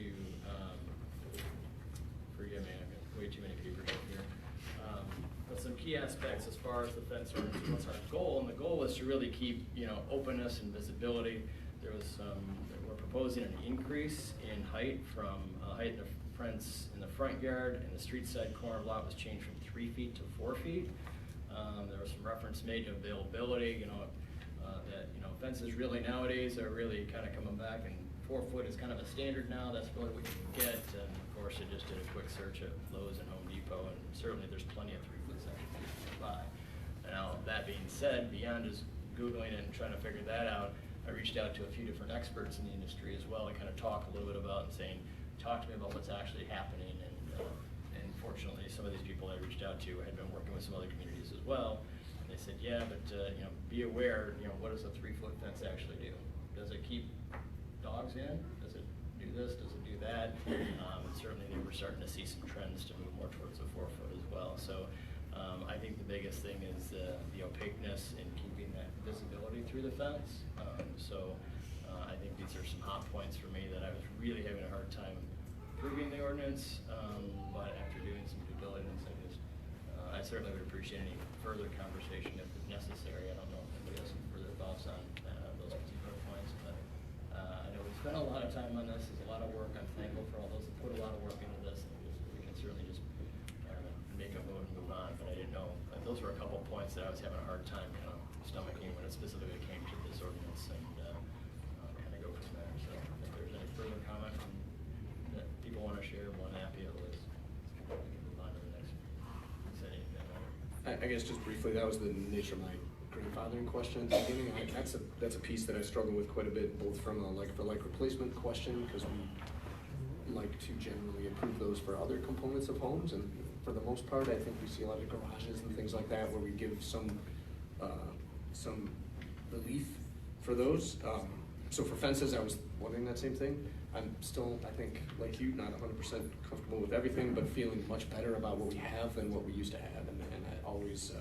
forgive me, I've got way too many papers up here. But some key aspects as far as the fence ordinance, what's our goal? And the goal is to really keep, openness and visibility. There was we're proposing an increase in height from height in the fence in the front yard, and the street side corner lot was changed from 3 feet to 4 feet. There was some reference made to availability, that fences really nowadays are really kind of coming back, and 4 foot is kind of a standard now. That's really what you can get. And of course, I just did a quick search at Lowe's and Home Depot, and certainly there's plenty of 3 foot sections you can buy. Now, that being said, beyond just Googling and trying to figure that out, I reached out to a few different experts in the industry as well to kind of talk a little bit about talk to me about what's actually happening. And fortunately, some of these people I reached out to had been working with some other communities as well. they said, yeah, but, be aware, what does a 3-foot fence actually do? Does it keep dogs in? Does it do this? Does it do that? Certainly they were starting to see some trends to move more towards the 4-foot as well. So I think the biggest thing is the opaqueness in keeping that visibility through the fence. I think these are some hot points for me that I was really having a hard time approving the ordinance, but after doing some due diligence, I certainly would appreciate any further conversation if necessary. I don't know if anybody has some further thoughts on those particular points, but I know we spent a lot of time on this. There's a lot of work. I'm thankful for all those that put a lot of work into this. We can certainly just make a vote and move on, but I didn't know. Those were a couple of points that I was having a hard time stomaching when it specifically came to this ordinance, and kind of go from there. So if there's any further comment that people want to share, I'm happy. Otherwise, we can move on to the next. I guess just briefly, that was the nature of my grandfathering question at the beginning. That's a piece that I struggle with quite a bit, both from a like-for-like replacement question, because we like to generally approve those for other components of homes, and for the most part, I think we see a lot of garages and things like that where we give some relief for those. So for fences, I was wondering that same thing. I'm still, I think, like you, not 100% comfortable with everything, but feeling much better about what we have than what we used to have. And I always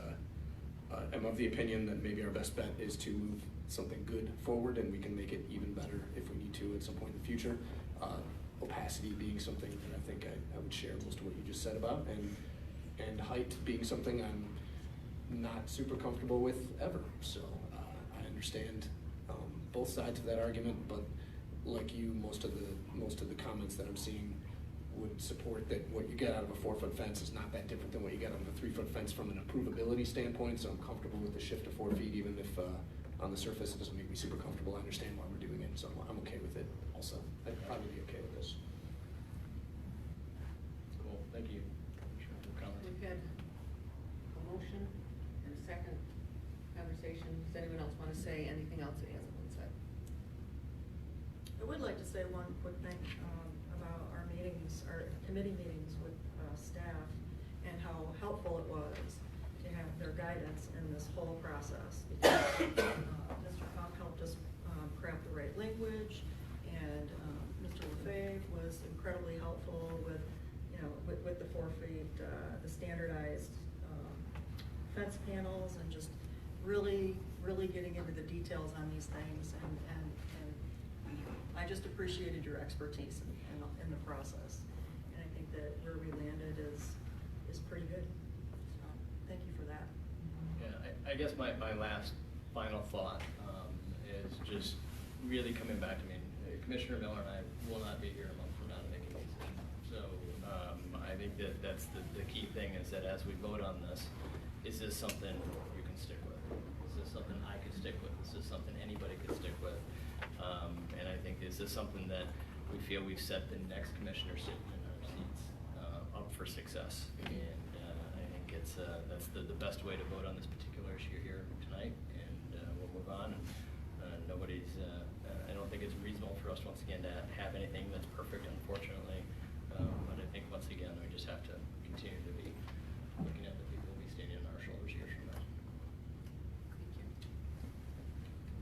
am of the opinion that maybe our best bet is to move something good forward, and we can make it even better if we need to at some point in the future. Opacity being something that I think I would share most of what you just said about, and height being something I'm not super comfortable with ever. So I understand both sides of that argument, but like you, most of the comments that I'm seeing would support that what you get out of a 4-foot fence is not that different than what you get out of a 3-foot fence from an approvability standpoint. So I'm comfortable with the shift to 4 feet, even if on the surface it doesn't make me super comfortable. I understand why we're doing it, so I'm okay with it. Also, I'd probably be okay with this. Cool. Thank you. We've had a motion and a second conversation. Does anyone else want to say anything else that hasn't been said? I would like to say one quick thing about our meetings, our committee meetings with staff, and how helpful it was to have their guidance in this whole process. Because Mr. Funk helped us craft the right language, and Mr. Lefebvre was incredibly helpful with, with the 4 feet, the standardized fence panels, and just really getting into the details on these things. And I just appreciated your expertise in the process, and I think that where we landed is pretty good. So thank you for that. Yeah, I guess my last final thought is just really coming back to me. Commissioner Miller and I will not be here a month from now to make a decision. So I think that's the key thing, is that as we vote on this, is this something you can stick with? Is this something I could stick with? Is this something anybody could stick with? And I think this is something that we feel we've set the next commissioner sitting in our seats up for success. And I think that's the best way to vote on this particular issue here tonight. And we'll move on. And I don't think it's reasonable for us, once again, to have anything that's perfect, unfortunately. But I think, once again, we just have to continue to be looking at the people we standing on our shoulders years from now.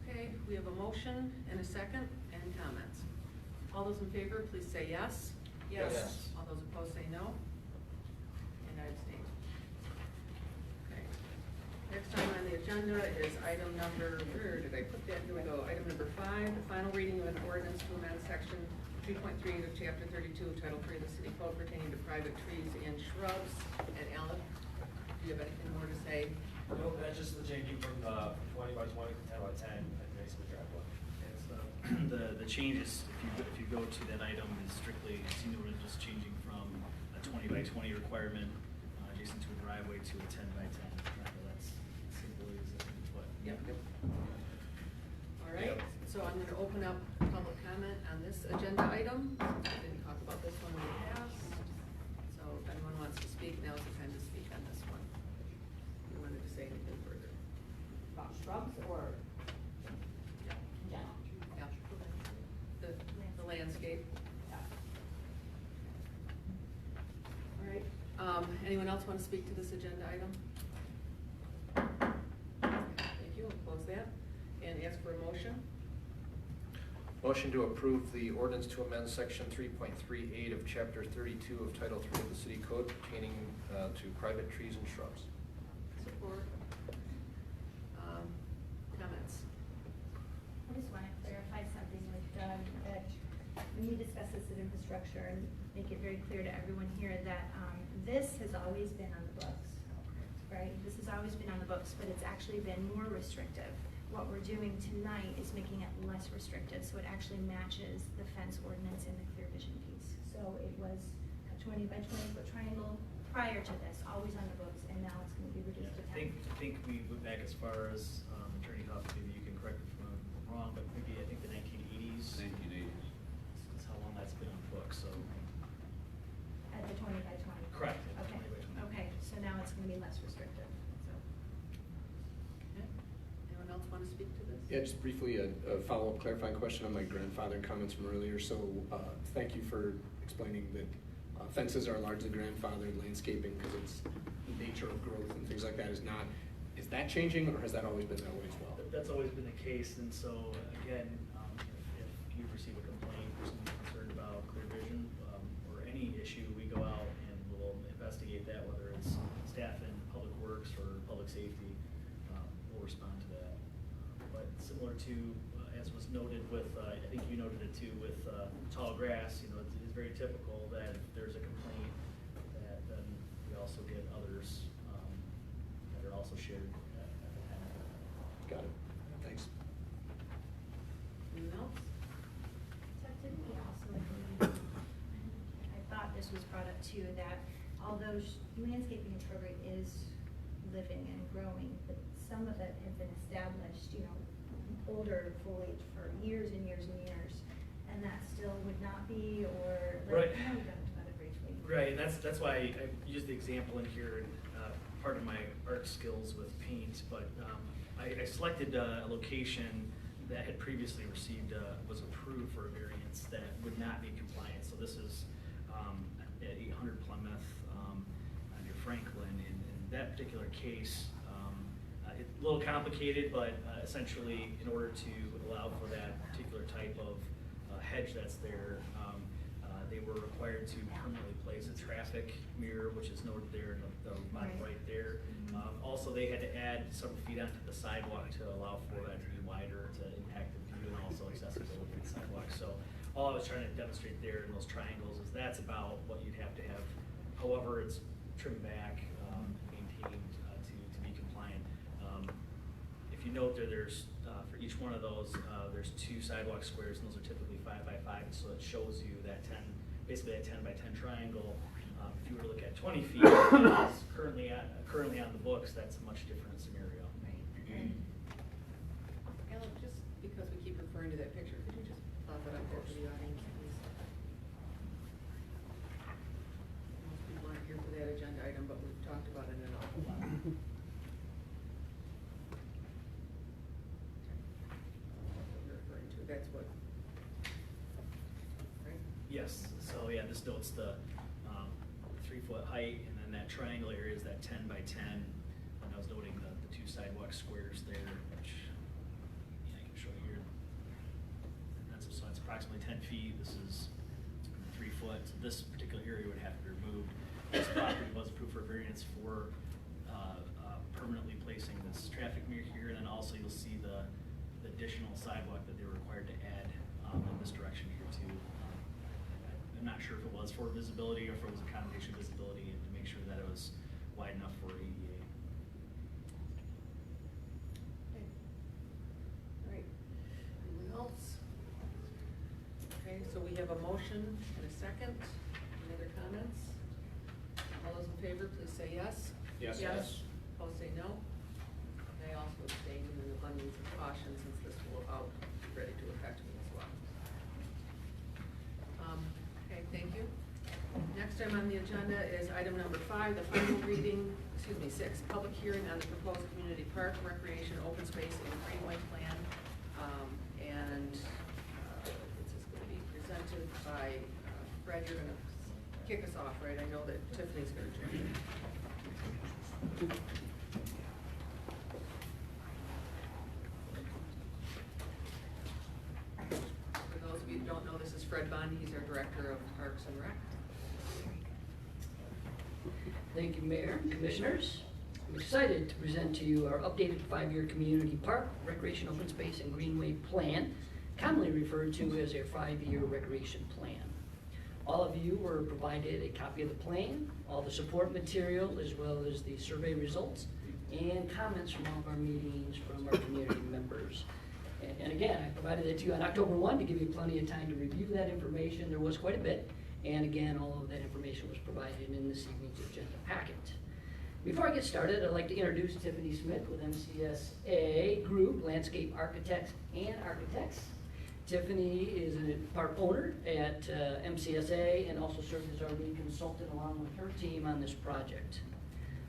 Okay, we have a motion and a second, and comments. All those in favor, please say yes. Yes. All those opposed say no. And I abstain. Okay. Next item on the agenda is item number, where did I put that? Here we go. Item number 5, the final reading of an ordinance to amend section 3.3 of chapter 32 of Title 3 of the City Code pertaining to private trees and shrubs. And Alan, do you have anything more to say? Nope, that's just the changing from 20 by 20 to 10 by 10, and basically driveway. The changes, if you go to that item, is strictly, we're just changing from a 20 by 20 requirement adjacent to a driveway to a 10 by 10. That's simple as it can put. Yep. All right, so I'm gonna open up public comment on this agenda item. I didn't talk about this one in the past. So if anyone wants to speak, now's the time to speak on this one. If you wanted to say anything further. About shrubs or? Yeah. Yeah. The landscape. All right, anyone else want to speak to this agenda item? that and ask for a motion. Motion to approve the ordinance to amend section 3.38 of chapter 32 of title 3 of the city code pertaining to private trees and shrubs. Support. Comments? I just want to clarify something with Doug, that when you discuss this in infrastructure, and make it very clear to everyone here that this has always been on the books, right? This has always been on the books, but it's actually been more restrictive. What we're doing tonight is making it less restrictive, so it actually matches the fence ordinance in the clear vision piece. So it was a 20 by 20 foot triangle prior to this, always on the books, and now it's gonna be reduced to 10. I think we went back as far as Attorney Huff, maybe you can correct me if I'm wrong, but maybe I think the 1980s. 1980s. Is how long that's been on the books, so. At the 20 by 20? Correct, at Okay, 20 by 20. okay, so now it's gonna be less restrictive, so. Okay. Anyone else want to speak to this? Yeah, just briefly, a follow-up clarifying question on my grandfather comments from earlier. So thank you for explaining that fences are largely grandfathered, landscaping, because it's nature of growth and things like that is not. Is that changing, or has that always been that way as well? That's always been the case, and so, again, if you receive a complaint or someone's concerned about clear vision, or any issue, we go out and we'll investigate that, whether it's staff in public works or public safety, we'll respond to that. But similar to, as was noted with, I think you noted it too, with tall grass, it's very typical that if there's a complaint, that then we also get others that are also shared at the time. Got it. Thanks. Anyone else? Chuck, didn't we also agree, I thought this was brought up too, that although landscaping and shrubbery is living and growing, but some of it has been established, older foliage for years and years and years, and that still would not be, or Right. like, no, we talked about it briefly. Right, and that's why I used the example in here, part of my art skills with paint, but I selected a location that had previously received, was approved for a variance that would not be compliant. So this is at 800 Plymouth near Franklin. In that particular case, it's a little complicated, but essentially in order to allow for that particular type of hedge that's there, they were required to permanently place a traffic mirror, which is noted there in the bottom right there. Also, they had to add several feet onto the sidewalk to allow for that to be wider, to impact the view and also accessibility of the sidewalk. So all I was trying to demonstrate there in those triangles is that's about what you'd have to have. However, it's trimmed back, maintained to be compliant. If you note there's for each one of those, there's 2 sidewalk squares, and those are typically 5 by 5, and so it shows you that 10, basically that 10 by 10 triangle. If you were to look at 20 feet, which is currently on the books, that's a much different scenario. Alan, just because we keep referring to that picture, could you just pop it up there for the audience, please? Most people aren't here for that agenda item, but we've talked about it an awful lot. You're referring to, that's what, right? Yes, so yeah, this notes the 3-foot height, and then that triangle area is that 10 by 10. And I was noting the 2 sidewalk squares there, which I can show you here. And that's approximately 10 feet. This is 3 foot. So this particular area would have to be removed. This property was approved for variance for permanently placing this traffic mirror here, and then also you'll see the additional sidewalk that they were required to add in this direction here too. I'm not sure if it was for visibility or if it was a combination of visibility and to make sure that it was wide enough for ADA. Okay. All right. Anyone else? Okay, so we have a motion and a second. Any other comments? All those in favor, please say yes. Yes. Yes. Opposed, say no. I also abstain in the abundance of caution, since this will be ready to affect me as well. Okay, thank you. Next item on the agenda is item number 5, the final reading, 6, public hearing on the proposed community park, recreation, open space, and greenway plan. This is going to be presented by Fred. You're going to kick us off, right? I know that Tiffany's going to join in. Thank you, Mayor and Commissioners. I'm excited to present to you our updated 5-year community park, recreation, open space, and greenway plan, commonly referred to as our 5-year recreation plan. All of you were provided a copy of the plan, all the support material, as well as the survey results and comments from all of our meetings from our community members. And again, I provided it to you on October 1 to give you plenty of time to review that information. There was quite a bit. And again, all of that information was provided in this evening's agenda packet. Before I get started, I'd like to introduce Tiffany Smith with MCSA Group, Landscape Architects and Architects. Tiffany is a part owner at MCSA and also serves as our lead consultant along with her team on this project.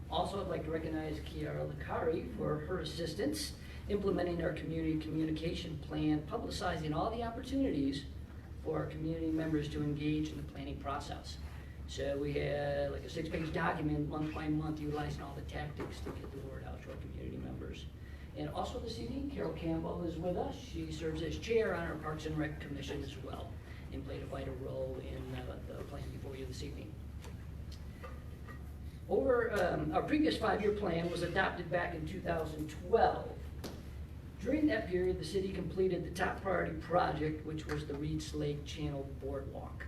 Also, I'd like to recognize Kiara Lakari for her assistance implementing our community communication plan, publicizing all the opportunities for our community members to engage in the planning process. So we had like a 6-page document month by month utilizing all the tactics to get the word out to our community members. And also this evening, Carol Campbell is with us. She serves as chair on our Parks and Rec Commission as well and played a vital role in the plan before you this evening. Our previous 5-year plan was adopted back in 2012. During that period, the city completed the top priority project, which was the Reeds Lake Channel Boardwalk.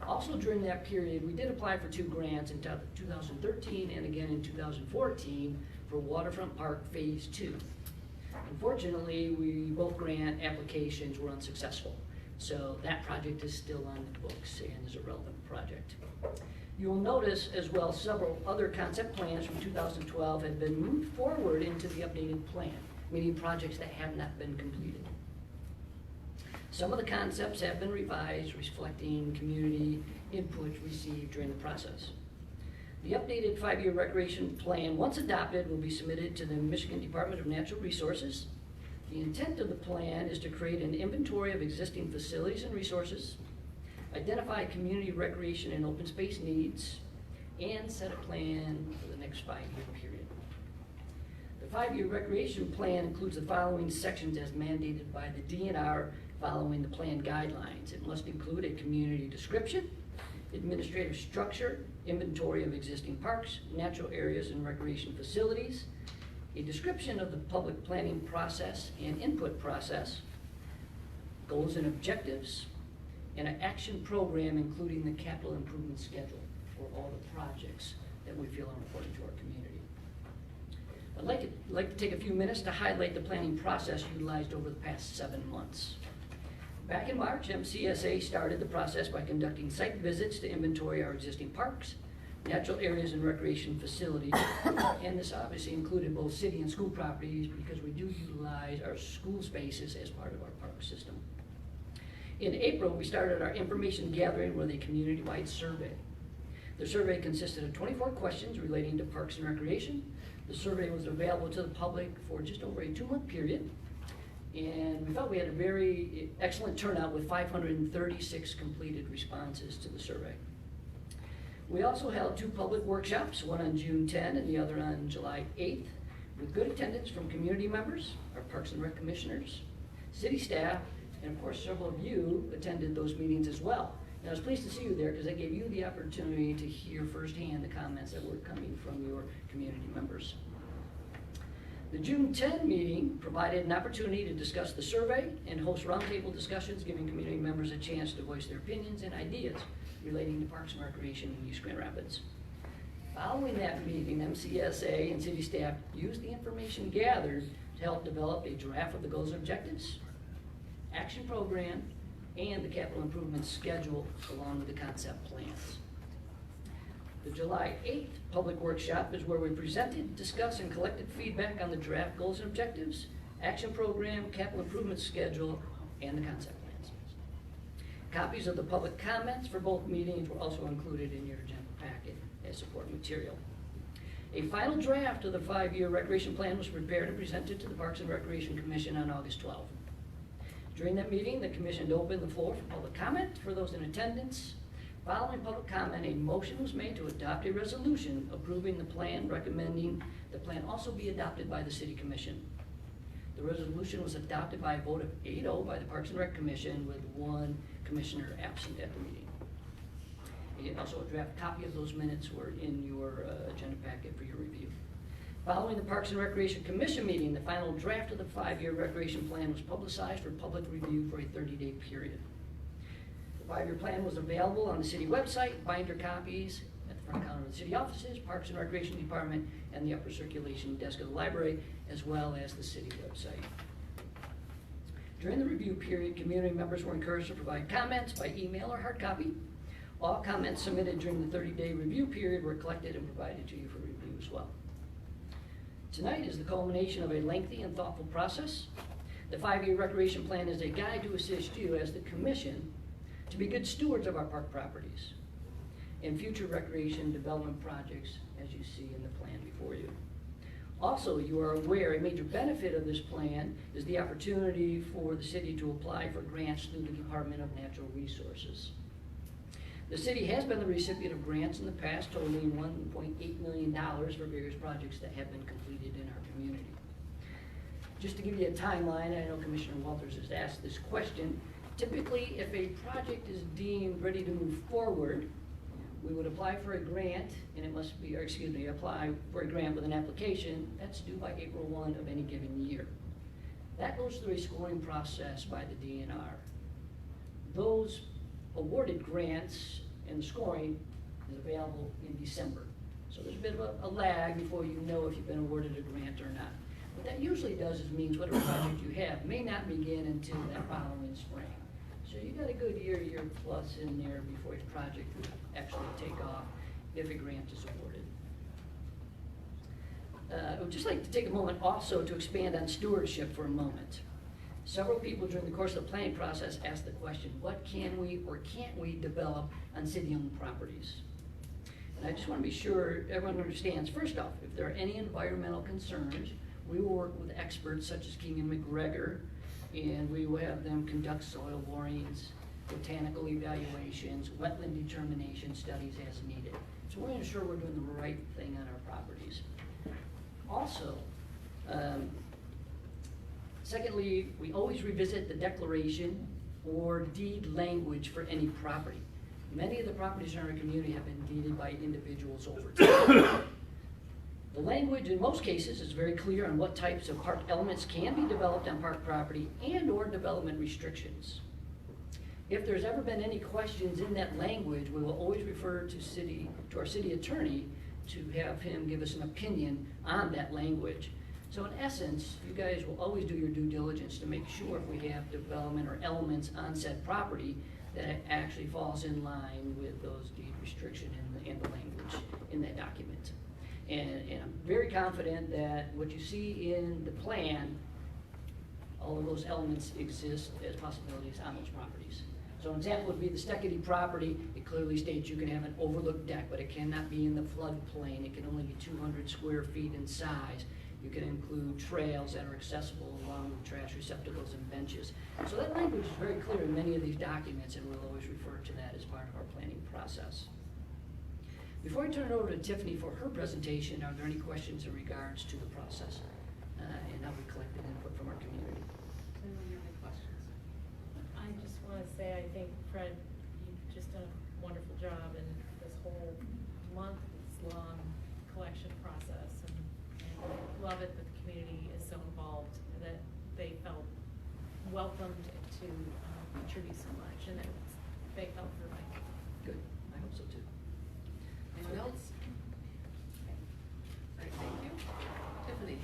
Also during that period, we did apply for 2 grants in 2013 and again in 2014 for Waterfront Park Phase 2. Unfortunately, both grant applications were unsuccessful. So that project is still on the books and is a relevant project. You'll notice as well several other concept plans from 2012 have been moved forward into the updated plan, meaning projects that have not been completed. Some of the concepts have been revised, reflecting community input received during the process. The updated 5-year recreation plan, once adopted, will be submitted to the Michigan Department of Natural Resources. The intent of the plan is to create an inventory of existing facilities and resources, identify community recreation and open space needs, and set a plan for the next 5-year period. The 5-year recreation plan includes the following sections as mandated by the DNR following the plan guidelines. It must include a community description, administrative structure, inventory of existing parks, natural areas, and recreation facilities, a description of the public planning process and input process, goals and objectives, and an action program including the capital improvement schedule for all the projects that we feel are important to our community. I'd like to take a few minutes to highlight the planning process utilized over the past 7 months. Back in March, MCSA started the process by conducting site visits to inventory our existing parks, natural areas, and recreation facilities. And this obviously included both city and school properties because we do utilize our school spaces as part of our park system. In April, we started our information gathering with a community-wide survey. The survey consisted of 24 questions relating to parks and recreation. The survey was available to the public for just over a 2-month period. And we felt we had a very excellent turnout with 536 completed responses to the survey. We also held 2 public workshops, one on June 10 and the other on July 8th, with good attendance from community members, our Parks and Rec commissioners, city staff, and of course several of you attended those meetings as well. And I was pleased to see you there because I gave you the opportunity to hear firsthand the comments that were coming from your community members. The June 10 meeting provided an opportunity to discuss the survey and host roundtable discussions, giving community members a chance to voice their opinions and ideas relating to Parks and Recreation in East Grand Rapids. Following that meeting, MCSA and city staff used the information gathered to help develop a draft of the goals and objectives, action program, and the capital improvement schedule along with the concept plans. The July 8th public workshop is where we presented, discussed, and collected feedback on the draft goals and objectives, action program, capital improvement schedule, and the concept plans. Copies of the public comments for both meetings were also included in your agenda packet as support material. A final draft of the 5-year recreation plan was prepared and presented to the Parks and Recreation Commission on August 12th. During that meeting, the commission opened the floor for public comment for those in attendance. Following public comment, a motion was made to adopt a resolution approving the plan, recommending the plan also be adopted by the City Commission. The resolution was adopted by a vote of 8-0 by the Parks and Rec Commission with 1 commissioner absent at the meeting. Also, a draft copy of those minutes were in your agenda packet for your review. Following the Parks and Recreation Commission meeting, the final draft of the 5-year recreation plan was publicized for public review for a 30-day period. The 5-year plan was available on the city website, binder copies at the front counter of the city offices, Parks and Recreation Department, and the upper circulation desk of the library, as well as the city website. During the review period, community members were encouraged to provide comments by email or hard copy. All comments submitted during the 30-day review period were collected and provided to you for review as well. Tonight is the culmination of a lengthy and thoughtful process. The 5-year recreation plan is a guide to assist you as the commission to be good stewards of our park properties and future recreation development projects as you see in the plan before you. Also, you are aware a major benefit of this plan is the opportunity for the city to apply for grants through the Department of Natural Resources. The city has been the recipient of grants in the past totaling $1.8 million for various projects that have been completed in our community. Just to give you a timeline, I know Commissioner Walters has asked this question. Typically, if a project is deemed ready to move forward, we would apply for a grant, and it must be, or excuse me, apply for a grant with an application that's due by April 1 of any given year. That goes through a scoring process by the DNR. Those awarded grants and the scoring is available in December. So there's a bit of a lag before you know if you've been awarded a grant or not. What that usually does is means whatever project you have may not begin until that following spring. So you got a good year plus in there before your project would actually take off if a grant is awarded. I would just like to take a moment also to expand on stewardship for a moment. Several people during the course of the planning process asked the question, what can we or can't we develop on city-owned properties? And I just want to be sure everyone understands, first off, if there are any environmental concerns, we will work with experts such as King and McGregor, and we will have them conduct soil borings, botanical evaluations, wetland determination studies as needed. So we're going to ensure we're doing the right thing on our properties. Also, secondly, we always revisit the declaration or deed language for any property. Many of the properties in our community have been deeded by individuals over time. The language in most cases is very clear on what types of park elements can be developed on park property and or development restrictions. If there's ever been any questions in that language, we will always refer to our city attorney to have him give us an opinion on that language. So in essence, you guys will always do your due diligence to make sure if we have development or elements on said property that it actually falls in line with those deed restriction and the language in that document. And I'm very confident that what you see in the plan, all of those elements exist as possibilities on those properties. So an example would be the Steckity property. It clearly states you can have an overlook deck, but it cannot be in the floodplain. It can only be 200 square feet in size. You can include trails that are accessible along with trash receptacles and benches. So that language is very clear in many of these documents, and we'll always refer to that as part of our planning process. Before I turn it over to Tiffany for her presentation, are there any questions in regards to the process and how we collected input from our community? Anyone have any questions? I just want to say, I think, Fred, you've just done a wonderful job in this whole month-long collection process. And I love it that the community is so involved, that they felt welcomed to contribute so much, and that they felt heard. Good. I hope so too. Anyone else? All right, thank you. Tiffany?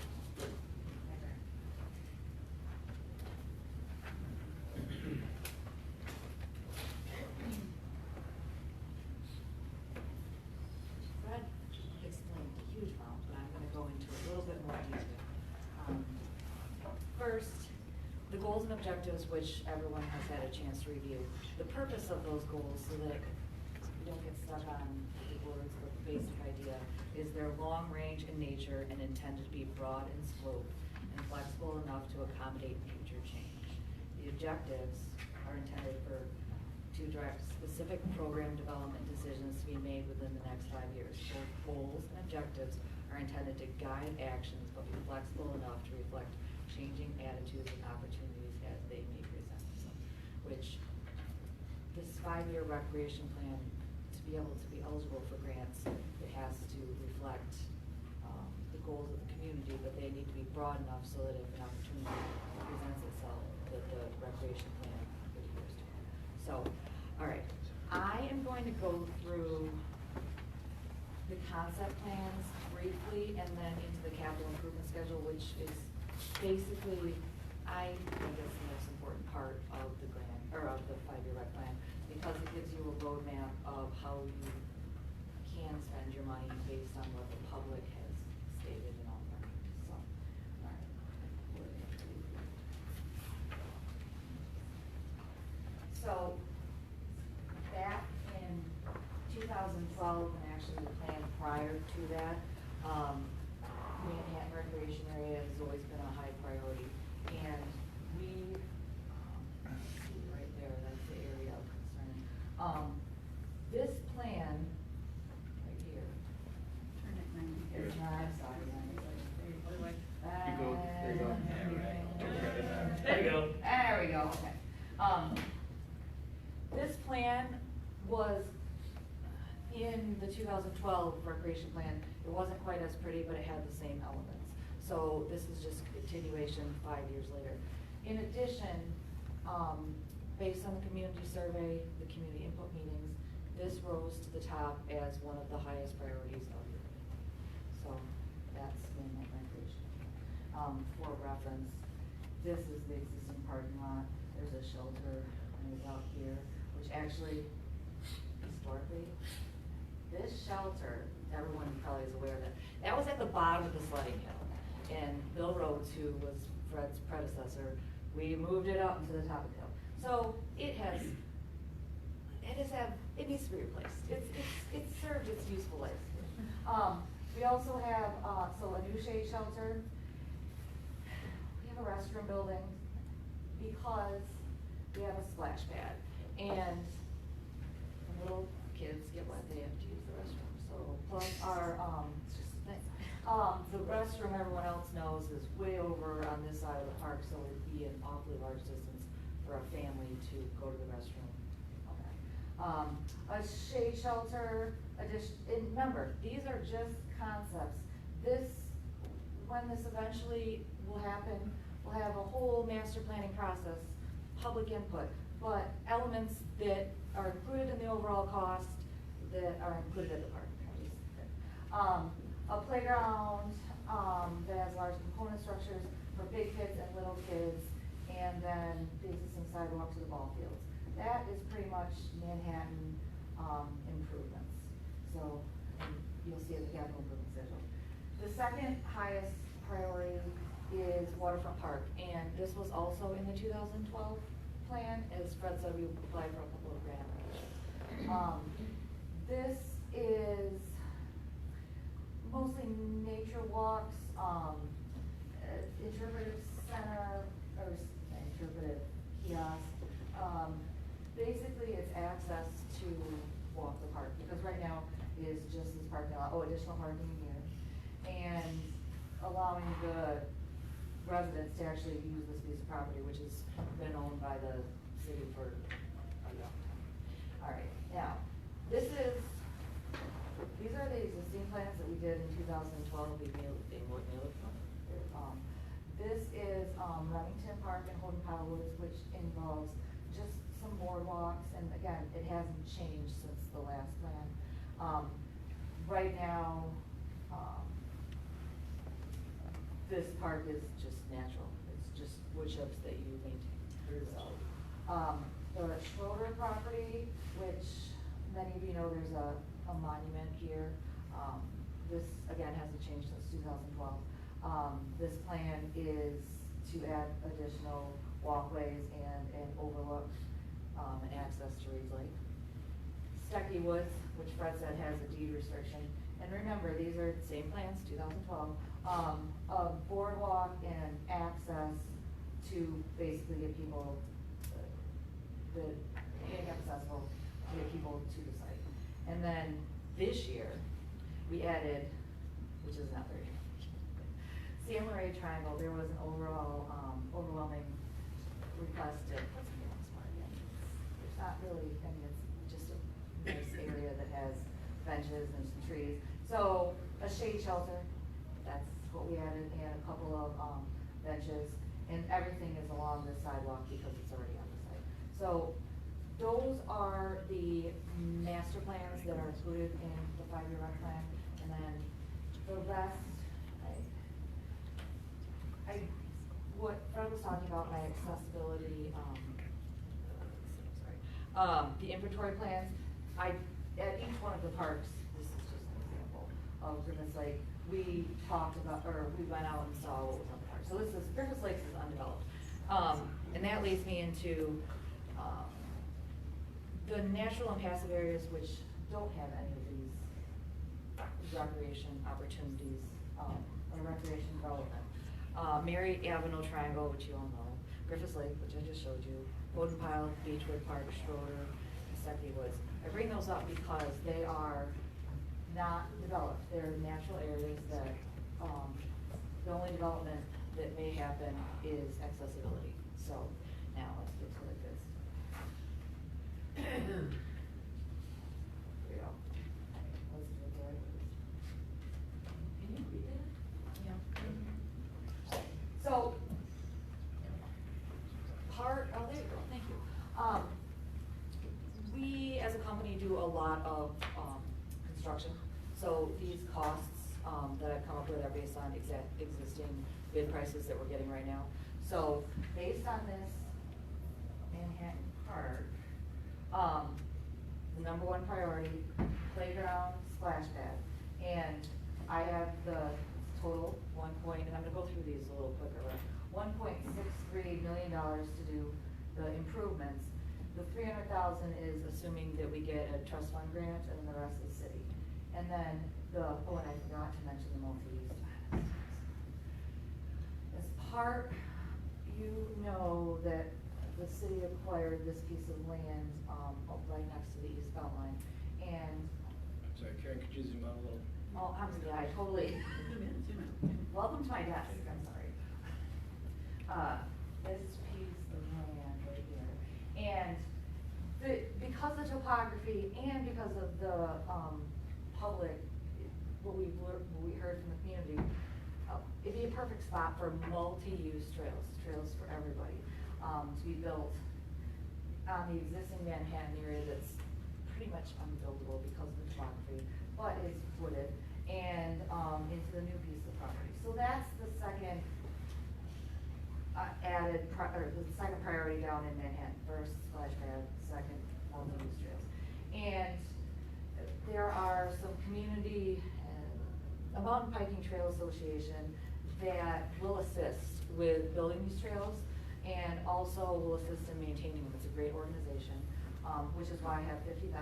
Fred explained a huge amount, but I'm gonna go into a little bit more detail. First, the goals and objectives, which everyone has had a chance to review. The purpose of those goals, so that you don't get stuck on the words, but the basic idea is they're long range in nature and intended to be broad in scope and flexible enough to accommodate future change. The objectives are intended to direct specific program development decisions to be made within the next 5 years. Both goals and objectives are intended to guide actions, but be flexible enough to reflect changing attitudes and opportunities as they may present themselves. Which this 5-year recreation plan, to be able to be eligible for grants, it has to reflect the goals of the community, but they need to be broad enough so that if an opportunity presents itself, that the recreation plan adheres to it. So, all right, I am going to go through the concept plans briefly and then into the capital improvement schedule, which is basically, I think it's the most important part of the grant, or of the 5-year rec plan, because it gives you a roadmap of how you can spend your money based on what the public has stated and all that. So, all right. So, back in 2012, and actually the plan prior to that, Manhattan Recreation Area has always been a high priority. And we, see right there, that's the area of concern. This plan, right here. Turn it 90. It's not, I'm sorry. You go, there you go. There you go. There we go, okay. This plan was in the 2012 recreation plan. It wasn't quite as pretty, but it had the same elements. So this is just continuation 5 years later. In addition, based on the community survey, the community input meetings, this rose to the top as one of the highest priorities of the committee. So that's Manhattan Recreation. For reference, this is the existing parking lot. There's a shelter right out here, which actually, historically, this shelter, everyone probably is aware of it, that was at the bottom of the sledding hill. And Bill Rhodes, who was Fred's predecessor, we moved it up to the top of the hill. So it needs to be replaced. It's served its useful life. We also have, a new shade shelter. We have a restroom building because we have a splash pad. And when little kids get wet, they have to use the restroom. So plus our, it's just a thing. The restroom, everyone else knows, is way over on this side of the park, so it'd be an awfully large distance for a family to go to the restroom. Okay. A shade shelter addition, and remember, these are just concepts. When this eventually will happen, we'll have a whole master planning process, public input, but elements that are included in the overall cost that are included at the park. A playground that has large component structures for big kids and little kids, and then the existing sidewalk to the ball fields. That is pretty much Manhattan improvements. So you'll see the capital improvement schedule. The second highest priority is Waterfront Park, and this was also in the 2012 plan. As Fred said, we applied for a couple of grant applications. This is mostly nature walks, interpretive center, or interpretive kiosk. Basically, it's access to walk the park, because right now is just this parking lot, additional parking here, and allowing the residents to actually use this piece of property, which has been owned by the city for a long time. All right, now, these are the existing plans that we did in 2012. This is Remington Park and Holden Powell Woods, which involves just some boardwalks, and again, it hasn't changed since the last plan. Right now, this park is just natural. It's just wood chips that you maintain. So, the Schroeder property, which many of you know, there's a monument here. This, again, hasn't changed since 2012. This plan is to add additional walkways and overlook and access to Reed's Lake. Stuckey Woods, which Fred said has a deed restriction. And remember, these are the same plans, 2012. A boardwalk and access to basically get people, handicap accessible, to get people to the site. And then this year, we added, which is not very San Maria Triangle. There was an overall overwhelming request to put something on this part again. There's not really, I mean, it's just a nice area that has benches and some trees. So a shade shelter, that's what we added, and a couple of benches, and everything is along the sidewalk because it's already on the site. So those are the master plans that are included in the 5-year rec plan, and then the rest, what Fred was talking about, my accessibility, the inventory plans, at each one of the parks, this is just an example of Griffith Lake, we talked about, or we went out and saw what was on the park. So this is, Griffith Lakes is undeveloped. And that leads me into, the natural and passive areas which don't have any of these recreation opportunities, or recreation development. Mary Avenue Triangle, which you all know, Griffith Lake, which I just showed you, Bowden Pile, Beechwood Park, Schroeder, Secchi Woods. I bring those up because they are not developed. They're natural areas that, the only development that may happen is accessibility. So now let's get to the goods. Here we go. Let's do it there. Can you read that? Yeah. So, oh, there you go, thank you. We, as a company, do a lot of construction. So these costs that I've come up with are based on existing bid prices that we're getting right now. So based on this Manhattan Park, the #1 priority, playground splash pad. And I have the total and I'm gonna go through these a little quicker, $1.63 million to do the improvements. The $300,000 is assuming that we get a trust fund grant, and the rest is city. And then and I forgot to mention the multi-use. As part, you know that the city acquired this piece of land, right next to the eastbound line, and. Sorry, Karen, could you zoom out a little? Oh, I totally. Welcome to my desk, I'm sorry. This piece of land right here. And because of the topography and because of the public, what we heard from the community, it'd be a perfect spot for multi-use trails for everybody, to be built on the existing Manhattan area that's pretty much unbuildable because of the topography, but is wooded, and into the new piece of property. So that's the second the second priority down in Manhattan. First, splash pad, second, multi-use trails. And there are some community, a Mountain Biking Trail Association that will assist with building these trails and also will assist in maintaining them. It's a great organization, which is why I have $50,000,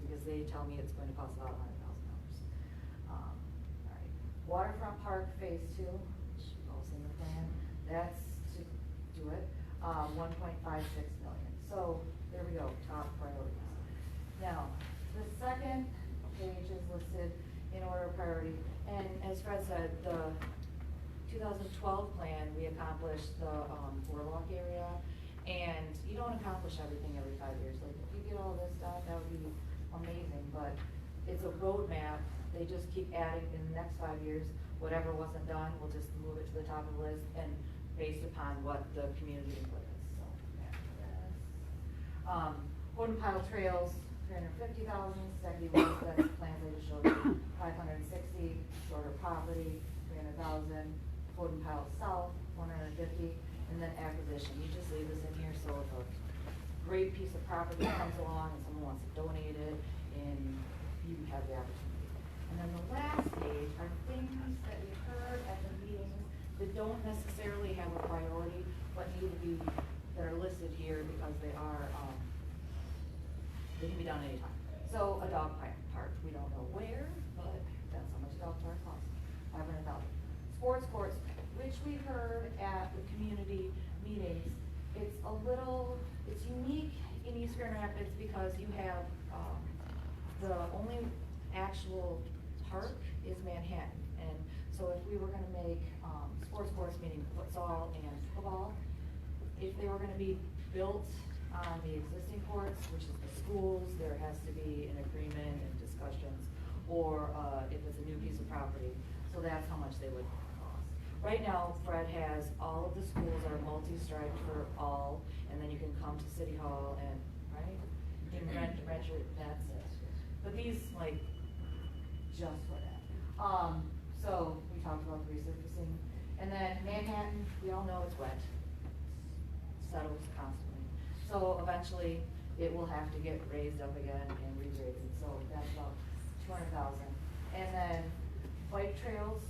because they tell me it's going to cost about $100,000. All right. Waterfront Park Phase 2, which is also in the plan. That's to do it, 1.56 million. So there we go, top priorities. Now, the second page is listed in order of priority. And as Fred said, the 2012 plan, we accomplished the boardwalk area. And you don't accomplish everything every 5 years. Like if you get all this done, that would be amazing. But it's a roadmap. They just keep adding in the next 5 years. Whatever wasn't done, we'll just move it to the top of the list and based upon what the community input is. So Bowden Pile Trails, $350,000. Secchi Woods, that's the plans I just showed you. $560,000. Shorter Property, $300,000. Bowden Pile South, $150,000. And then acquisition. You just leave this in here so if a great piece of property comes along and someone wants to donate it, and you have the opportunity. And then the last page are things that we heard at the meetings that don't necessarily have a priority, but need to be, that are listed here because they are, they can be done anytime. So a dog park, we don't know where, but that's how much a dog park costs, $500,000. Sports courts, which we heard at the community meetings, it's unique in East Grand Rapids because you have, the only actual park is Manhattan. And so if we were gonna make, sports courts, meaning futsal and pickleball, if they were gonna be built On the existing courts, which is the schools, there has to be an agreement and discussions, or if it's a new piece of property, so that's how much they would cost. Right now, Fred has all of the schools are multi-striped for all, and then you can come to City Hall and, right? You can rent your, that's it. But these, like, just for that. So we talked about resurfacing. And then Manhattan, we all know it's wet. Settles constantly. So eventually, it will have to get raised up again and regraded, so that's about 200,000. And then bike trails,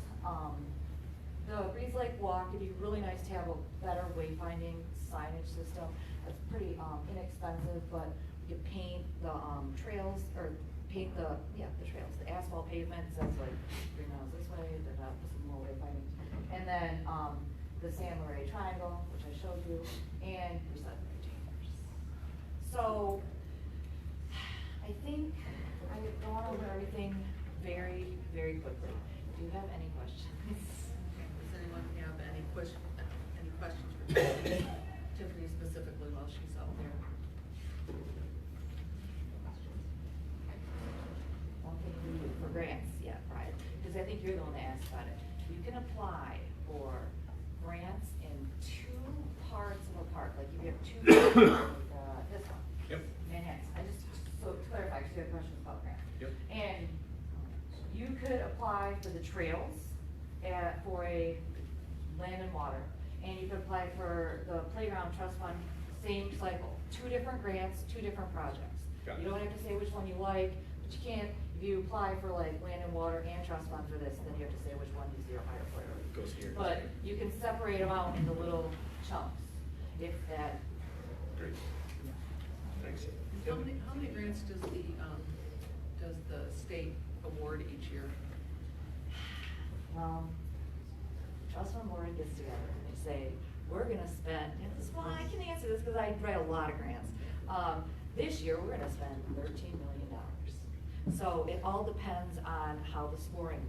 the Reeds Lake Walk, it'd be really nice to have a better wayfinding signage system. It's pretty inexpensive, but we could paint the trails, or paint the trails, the asphalt pavement, says like 3 miles this way, then up with some more wayfinding. And then the San Luis Triangle, which I showed you, and recycling chambers. So I think I've gone over everything very, very quickly. Do you have any questions? Does anyone have any questions for Tiffany? Tiffany specifically while she's out there? One thing we do for grants, yeah, Brian, because I think you're the one that asked about it. You can apply for grants in 2 parts of a park, like if you have 2 like this one. Yep. Manhattan. I just, so to clarify, because you have questions about grants. Yep. And you could apply for the trails for a land and water, and you could apply for the playground trust fund, same cycle. 2 different grants, 2 different projects. Got it. You don't have to say which one you like, but you can't, if you apply for like land and water and trust fund for this, then you have to say which one is your higher priority. Goes here. But you can separate them out into little chunks, if that. Great. Thanks. How many grants does the state award each year? Trust fund board gets together and they say, we're gonna spend, and this, well, I can answer this because I write a lot of grants. This year, we're gonna spend $13 million. So it all depends on how the scoring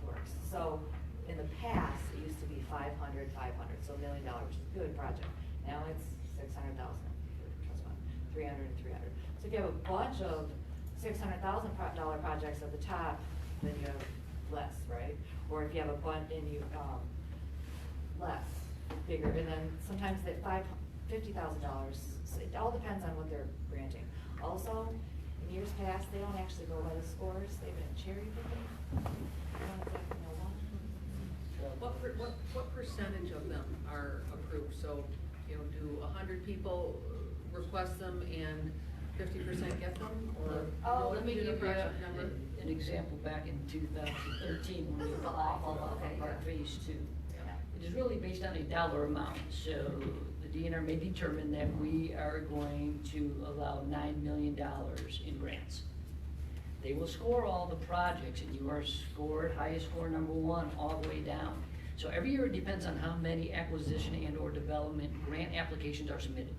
works. So in the past, it used to be 500, so $1 million, which is a good project. Now it's 600,000 for trust fund, 300 and 300. So if you have a bunch of $600,000 projects at the top, then you have less, right? Or if you have a bunch and you, less, bigger, and then sometimes that $50,000, so it all depends on what they're granting. Also, in years past, they don't actually go by the scores, they've been cherry picking. I don't exactly know why. What percentage of them are approved? So, you know, do 100 people request them and 50% get them, or? Let me do the give you approximate number? an example back in 2013 when we This is applied awful, for okay, Park yeah. Phase 2. It is really based on a dollar amount, so the DNR may determine that we are going to allow $9 million in grants. They will score all the projects, and you are scored highest score number 1 all the way down. So every year it depends on how many acquisition and or development grant applications are submitted.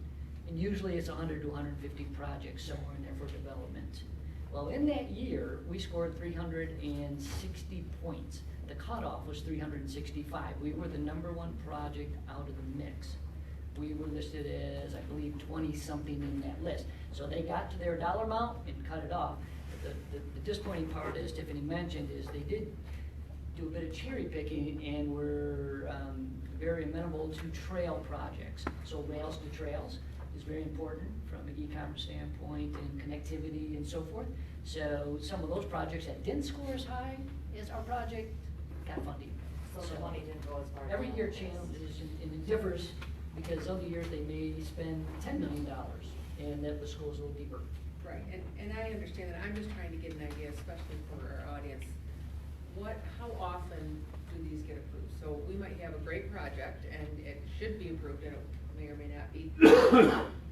And usually it's 100 to 150 projects somewhere in there for development. Well, in that year, we scored 360 points. The cutoff was 365. We were the #1 project out of the mix. We were listed as, I believe, 20-something in that list. So they got to their dollar amount and cut it off. But the disappointing part, as Tiffany mentioned, is they did do a bit of cherry picking and were very amenable to trail projects. So rails to trails is very important from an e-commerce standpoint and connectivity and so forth. So some of those projects that didn't score as high as our project got funding. So the money didn't go as far as. Every year changes and it differs because other years they may spend $10 million and that the school's a little deeper. Right, and I understand that. I'm just trying to get an idea, especially for our audience. How often do these get approved? So we might have a great project and it should be approved and it may or may not be.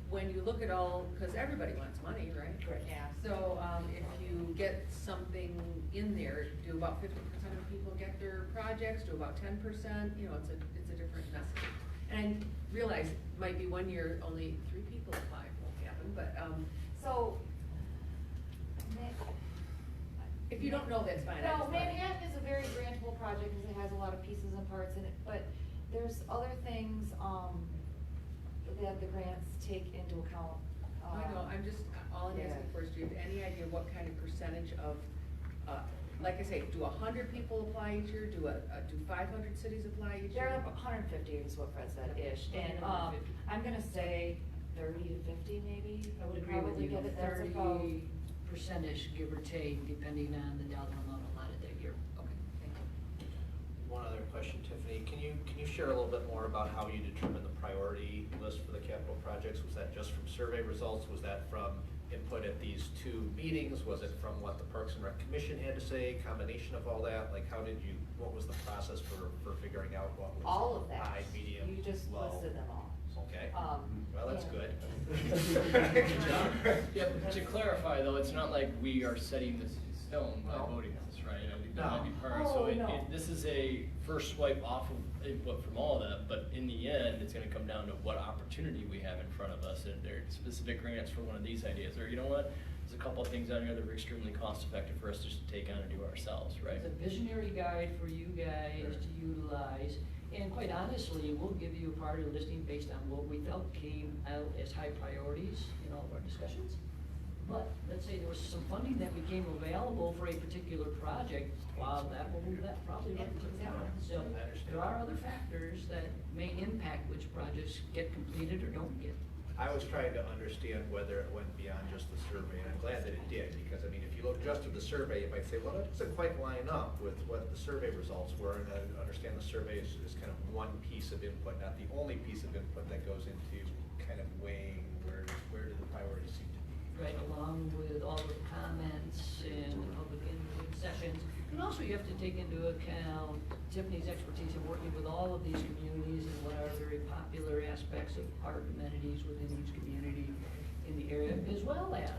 When you look at all, because everybody wants money, right? Correct. Yeah. So if you get something in there, do about 50% of people get their projects? Do about 10%? You know, it's a different message. And I realize it might be one year only 3 people apply, won't happen, but So, if you don't know, that's fine. no, Manhattan is a very grantable project because it has a lot of pieces and parts in it, but there's other things, that the grants take into account. I know, I'm just, all I'm asking for is, do you have any idea what kind of percentage of, like I say, do 100 people apply each year? Do 500 cities apply each They're year? up 150 is what Fred said, ish, and, 150. I'm gonna say 30 to 50 maybe. I would agree with Probably you, get it. That's about- 30%-ish, give or take, depending on the dollar amount allotted that year. Okay, thank you. One other question, Tiffany, can you share a little bit more about how you determined the priority list for the capital projects? Was that just from survey results? Was that from input at these 2 meetings? Was it from what the Parks and Rec Commission had to say, combination of all that? Like, what was the process for figuring out what was All of that. high, medium, You just low? listed them all. Okay, Um, well, that's yeah. good. Good job. Yeah, but to clarify though, it's not like we are setting this in stone by No. voting on this, right? I think No. that might be part of it. Oh, So no. this is a first swipe off of input from all of that, but in the end, it's gonna come down to what opportunity we have in front of us. And there are specific grants for one of these ideas, or you know what? There's a couple of things on here that are extremely cost effective for us just to take on and do ourselves, right? It's a visionary guide for you guys to utilize, and quite honestly, we'll give you a priority listing based on what we felt came out as high priorities in all of our discussions. But let's say there was some funding that became available for a particular project, that will move that probably right to the top. So there are other factors that may impact which projects get completed or don't get. I was trying to understand whether it went beyond just the survey, and I'm glad that it did, because I mean, if you look just at the survey, you might say, well, that doesn't quite line up with what the survey results were, and I understand the survey is kind of one piece of input, not the only piece of input that goes into kind of weighing where do the priorities seem to be. Right, along with all the comments and the public input sessions. And also you have to take into account Tiffany's expertise in working with all of these communities and what are very popular aspects of park amenities within each community in the area, as well as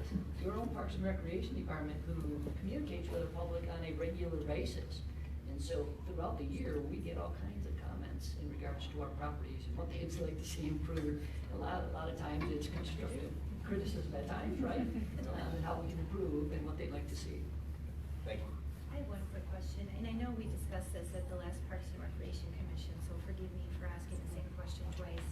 your own Parks and Recreation Department who communicates with the public on a regular basis. And so throughout the year, we get all kinds of comments in regards to our properties and what they'd like to see improved. A lot of times it's constructive criticism at times, right? And how we can improve and what they'd like to see. Thank you. I have one quick question, and I know we discussed this at the last Parks and Recreation Commission, so forgive me for asking the same question twice.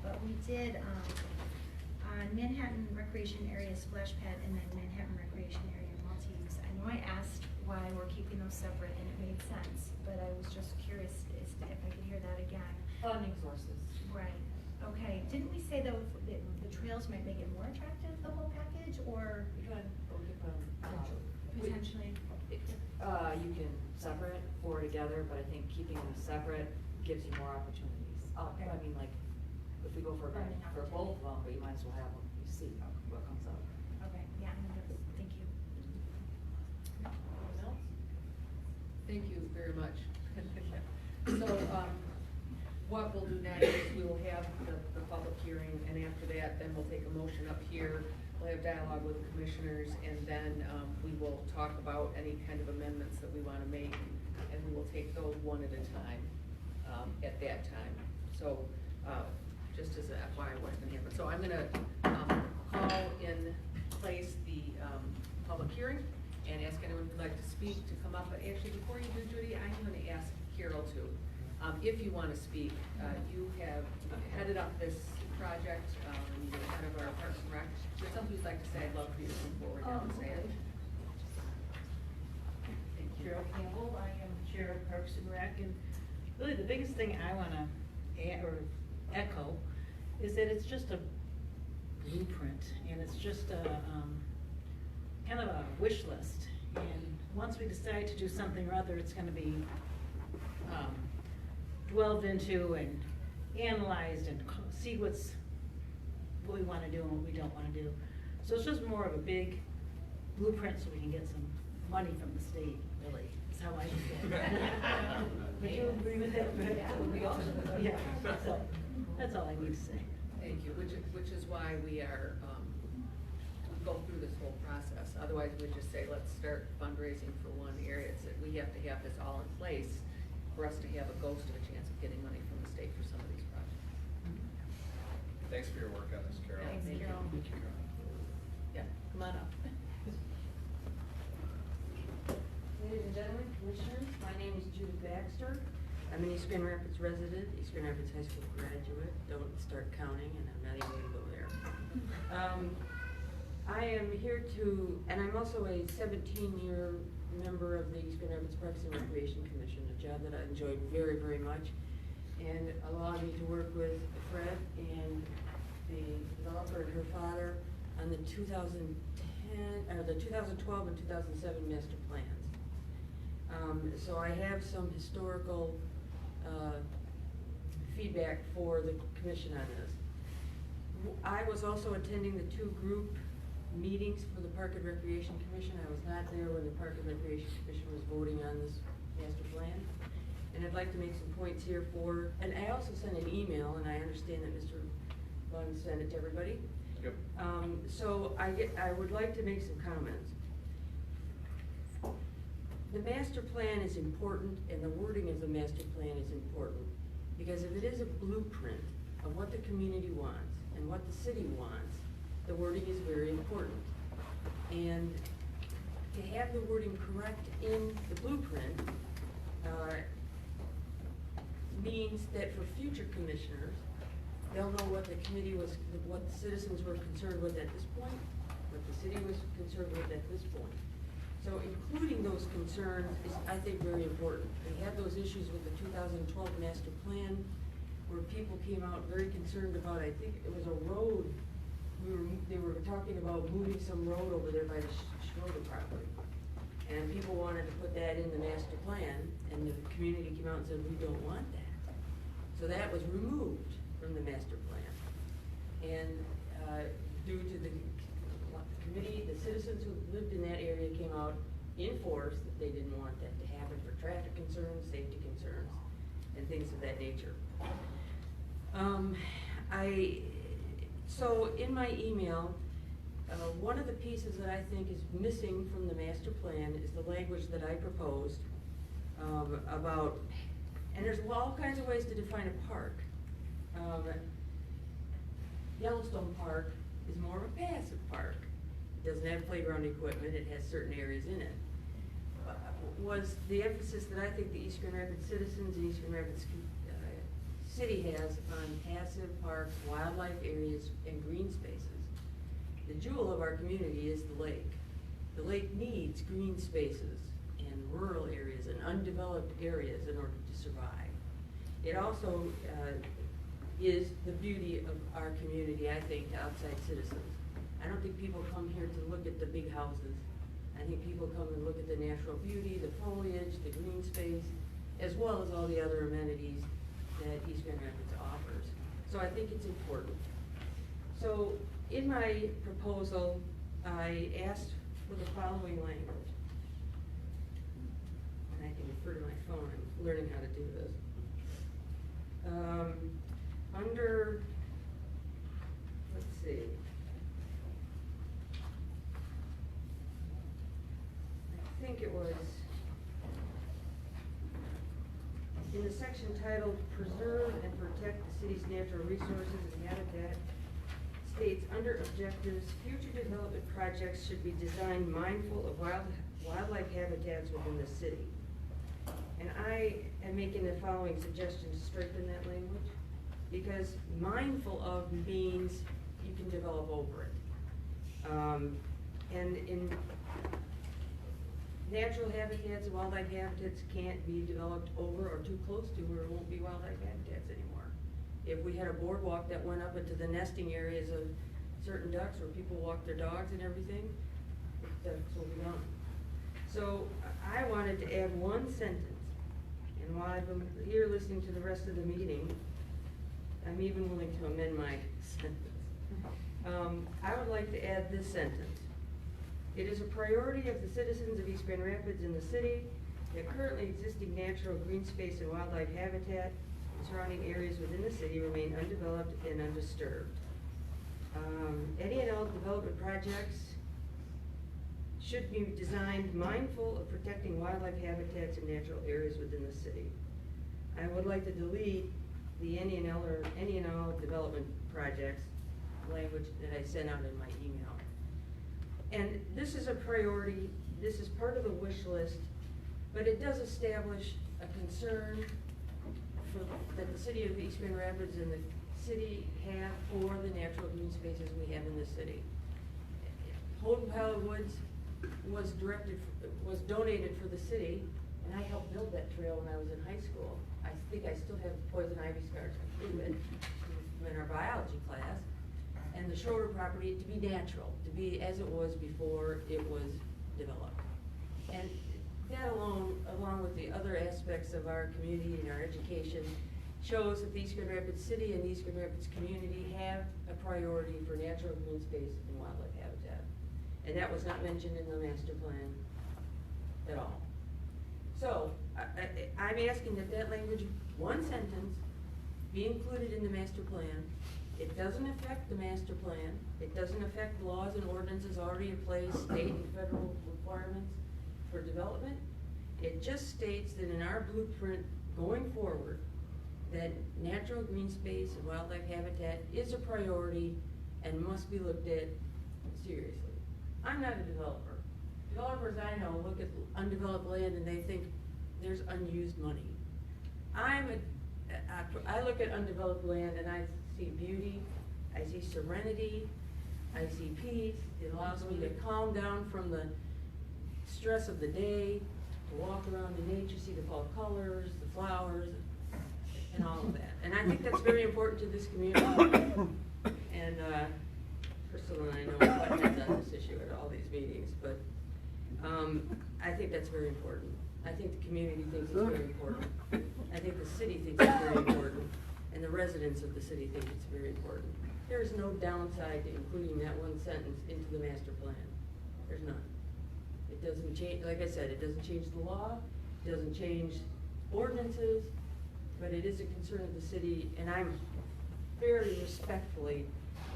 But we did, on Manhattan Recreation Area Splash Pad and then Manhattan Recreation Area Multi-Use, I know I asked why we're keeping those separate, and it made sense, but I was just curious as to if I could hear that again. Funding sources. Right, okay, didn't we say though that the trails might make it more attractive, the whole package, or? We could put them, Potentially. you can separate or together, but I think keeping them separate gives you more opportunities. Okay. I mean, like, if we go for Learning both of them, but you might as well have them, you see what comes up. Okay, yeah, no, thank you. Anyone else? Thank you very much. So, what we'll do next is we will have the public hearing, and after that, then we'll take a motion up here. We'll have dialogue with the commissioners, and then, we will talk about any kind of amendments that we wanna make, and we will take those one at a time, at that time. So, just as a FYI, what's gonna happen. So I'm gonna, call in place the, public hearing, and ask anyone who'd like to speak to come up. But actually, before you do, Judy, I'm gonna ask Carol to, if you wanna speak. You have headed up this project, you're head of our Parks and Rec. If there's something you'd like to say, I'd love for you to come forward now and say it. Thank you. Cheryl Campbell, I am Chair of Parks and Rec, and really the biggest thing I wanna add, or echo, is that it's just a blueprint, and it's just a, kind of a wish list. And once we decide to do something or other, it's gonna be, dwelled into and analyzed and see what we wanna do and what we don't wanna do. So it's just more of a big blueprint so we can get some money from the state, really, is how I look at it. Would you agree with that? That would be awesome. Yeah, so, that's all I need to say. Thank you, which is why we are, we go through this whole process. Otherwise, we'd just say, let's start fundraising for one area. It's that we have to have this all in place for us to have a ghost of a chance of getting money from the state for some of these projects. Thanks for your work on this, Carol. Thanks, Carol. Yeah, come on up. Ladies and gentlemen, commissioners, my name is Judy Baxter. I'm an East Grand Rapids resident, East Grand Rapids High School graduate, don't start counting, and I'm not even gonna go there. I am here to, and I'm also a 17-year member of the East Grand Rapids Parks and Recreation Commission, a job that I enjoyed very, very much, and allowed me to work with Fred and the developer and her father on the 2012 and 2007 master plans. So I have some historical feedback for the commission on this. I was also attending the 2 group meetings for the Park and Recreation Commission. I was not there when the Park and Recreation Commission was voting on this master plan. And I'd like to make some points here and I also sent an email, and I understand that Mr. Bunn sent it to everybody. Yep. So I would like to make some comments. The master plan is important, and the wording of the master plan is important, because if it is a blueprint of what the community wants and what the city wants, the wording is very important. And to have the wording correct in the blueprint means that for future commissioners, they'll know what the committee was, what the citizens were concerned with at this point, what the city was concerned with at this point. So including those concerns is, I think, very important. We had those issues with the 2012 master plan where people came out very concerned about, I think it was a road. They were talking about moving some road over there by the Schroeder property. And people wanted to put that in the master plan, and the community came out and said, we don't want that. So that was removed from the master plan. And due to the committee, the citizens who lived in that area came out in force that they didn't want that to happen for traffic concerns, safety concerns, and things of that nature. So in my email, one of the pieces that I think is missing from the master plan is the language that I proposed about, and there's all kinds of ways to define a park. Yellowstone Park is more of a passive park. It doesn't have playground equipment, it has certain areas in it. Was the emphasis that I think the East Grand Rapids citizens and East Grand Rapids City has on passive parks, wildlife areas, and green spaces. The jewel of our community is the lake. The lake needs green spaces and rural areas and undeveloped areas in order to survive. It also is the beauty of our community, I think, to outside citizens. I don't think people come here to look at the big houses. I think people come and look at the natural beauty, the foliage, the green space, as well as all the other amenities that East Grand Rapids offers. So I think it's important. So in my proposal, I asked for the following language. And I can refer to my phone, I'm learning how to do this. Under, let's see. I think it was in the section titled Preserve and Protect the City's Natural Resources and Habitat, states under objectives, future development projects should be designed mindful of wildlife habitats within the city. And I am making the following suggestion to strengthen that language, because mindful of means you can develop over it. And in natural habitats and wildlife habitats can't be developed over or too close to where it won't be wildlife habitats anymore. If we had a boardwalk that went up into the nesting areas of certain ducks where people walk their dogs and everything, ducks will be gone. So I wanted to add one sentence, and while I've been here listening to the rest of the meeting, I'm even willing to amend my sentence. I would like to add this sentence. It is a priority of the citizens of East Grand Rapids and the city that currently existing natural green space and wildlife habitat and surrounding areas within the city remain undeveloped and undisturbed. Any and all development projects should be designed mindful of protecting wildlife habitats and natural areas within the city. I would like to delete the any and all development projects language that I sent out in my email. And this is a priority, this is part of the wish list, but it does establish a concern that the city of East Grand Rapids and the city have for the natural green spaces we have in the city. Holden Pile Woods was donated for the city, and I helped build that trail when I was in high school. I think I still have poison ivy scars from it in our biology class. And the Schroeder property to be natural, to be as it was before it was developed. And that alone, along with the other aspects of our community and our education, shows that the East Grand Rapids City and the East Grand Rapids community have a priority for natural green space and wildlife habitat. And that was not mentioned in the master plan at all. So, I'm asking that language, one sentence, be included in the master plan. It doesn't affect the master plan. It doesn't affect laws and ordinances already in place, state and federal requirements for development. It just states that in our blueprint going forward, that natural green space and wildlife habitat is a priority and must be looked at seriously. I'm not a developer. Developers I know look at undeveloped land and they think there's unused money. I look at undeveloped land and I see beauty, I see serenity, I see peace. It allows me to calm down from the stress of the day, to walk around in nature, see the fall colors, the flowers, and all of that. And I think that's very important to this community. And Crystal and I know what happens on this issue at all these meetings, but I think that's very important. I think the community thinks it's very important. I think the city thinks it's very important. And the residents of the city think it's very important. There is no downside to including that one sentence into the master plan. There's none. It doesn't change, like I said, it doesn't change the law, it doesn't change ordinances, but it is a concern of the city, and I'm very respectfully,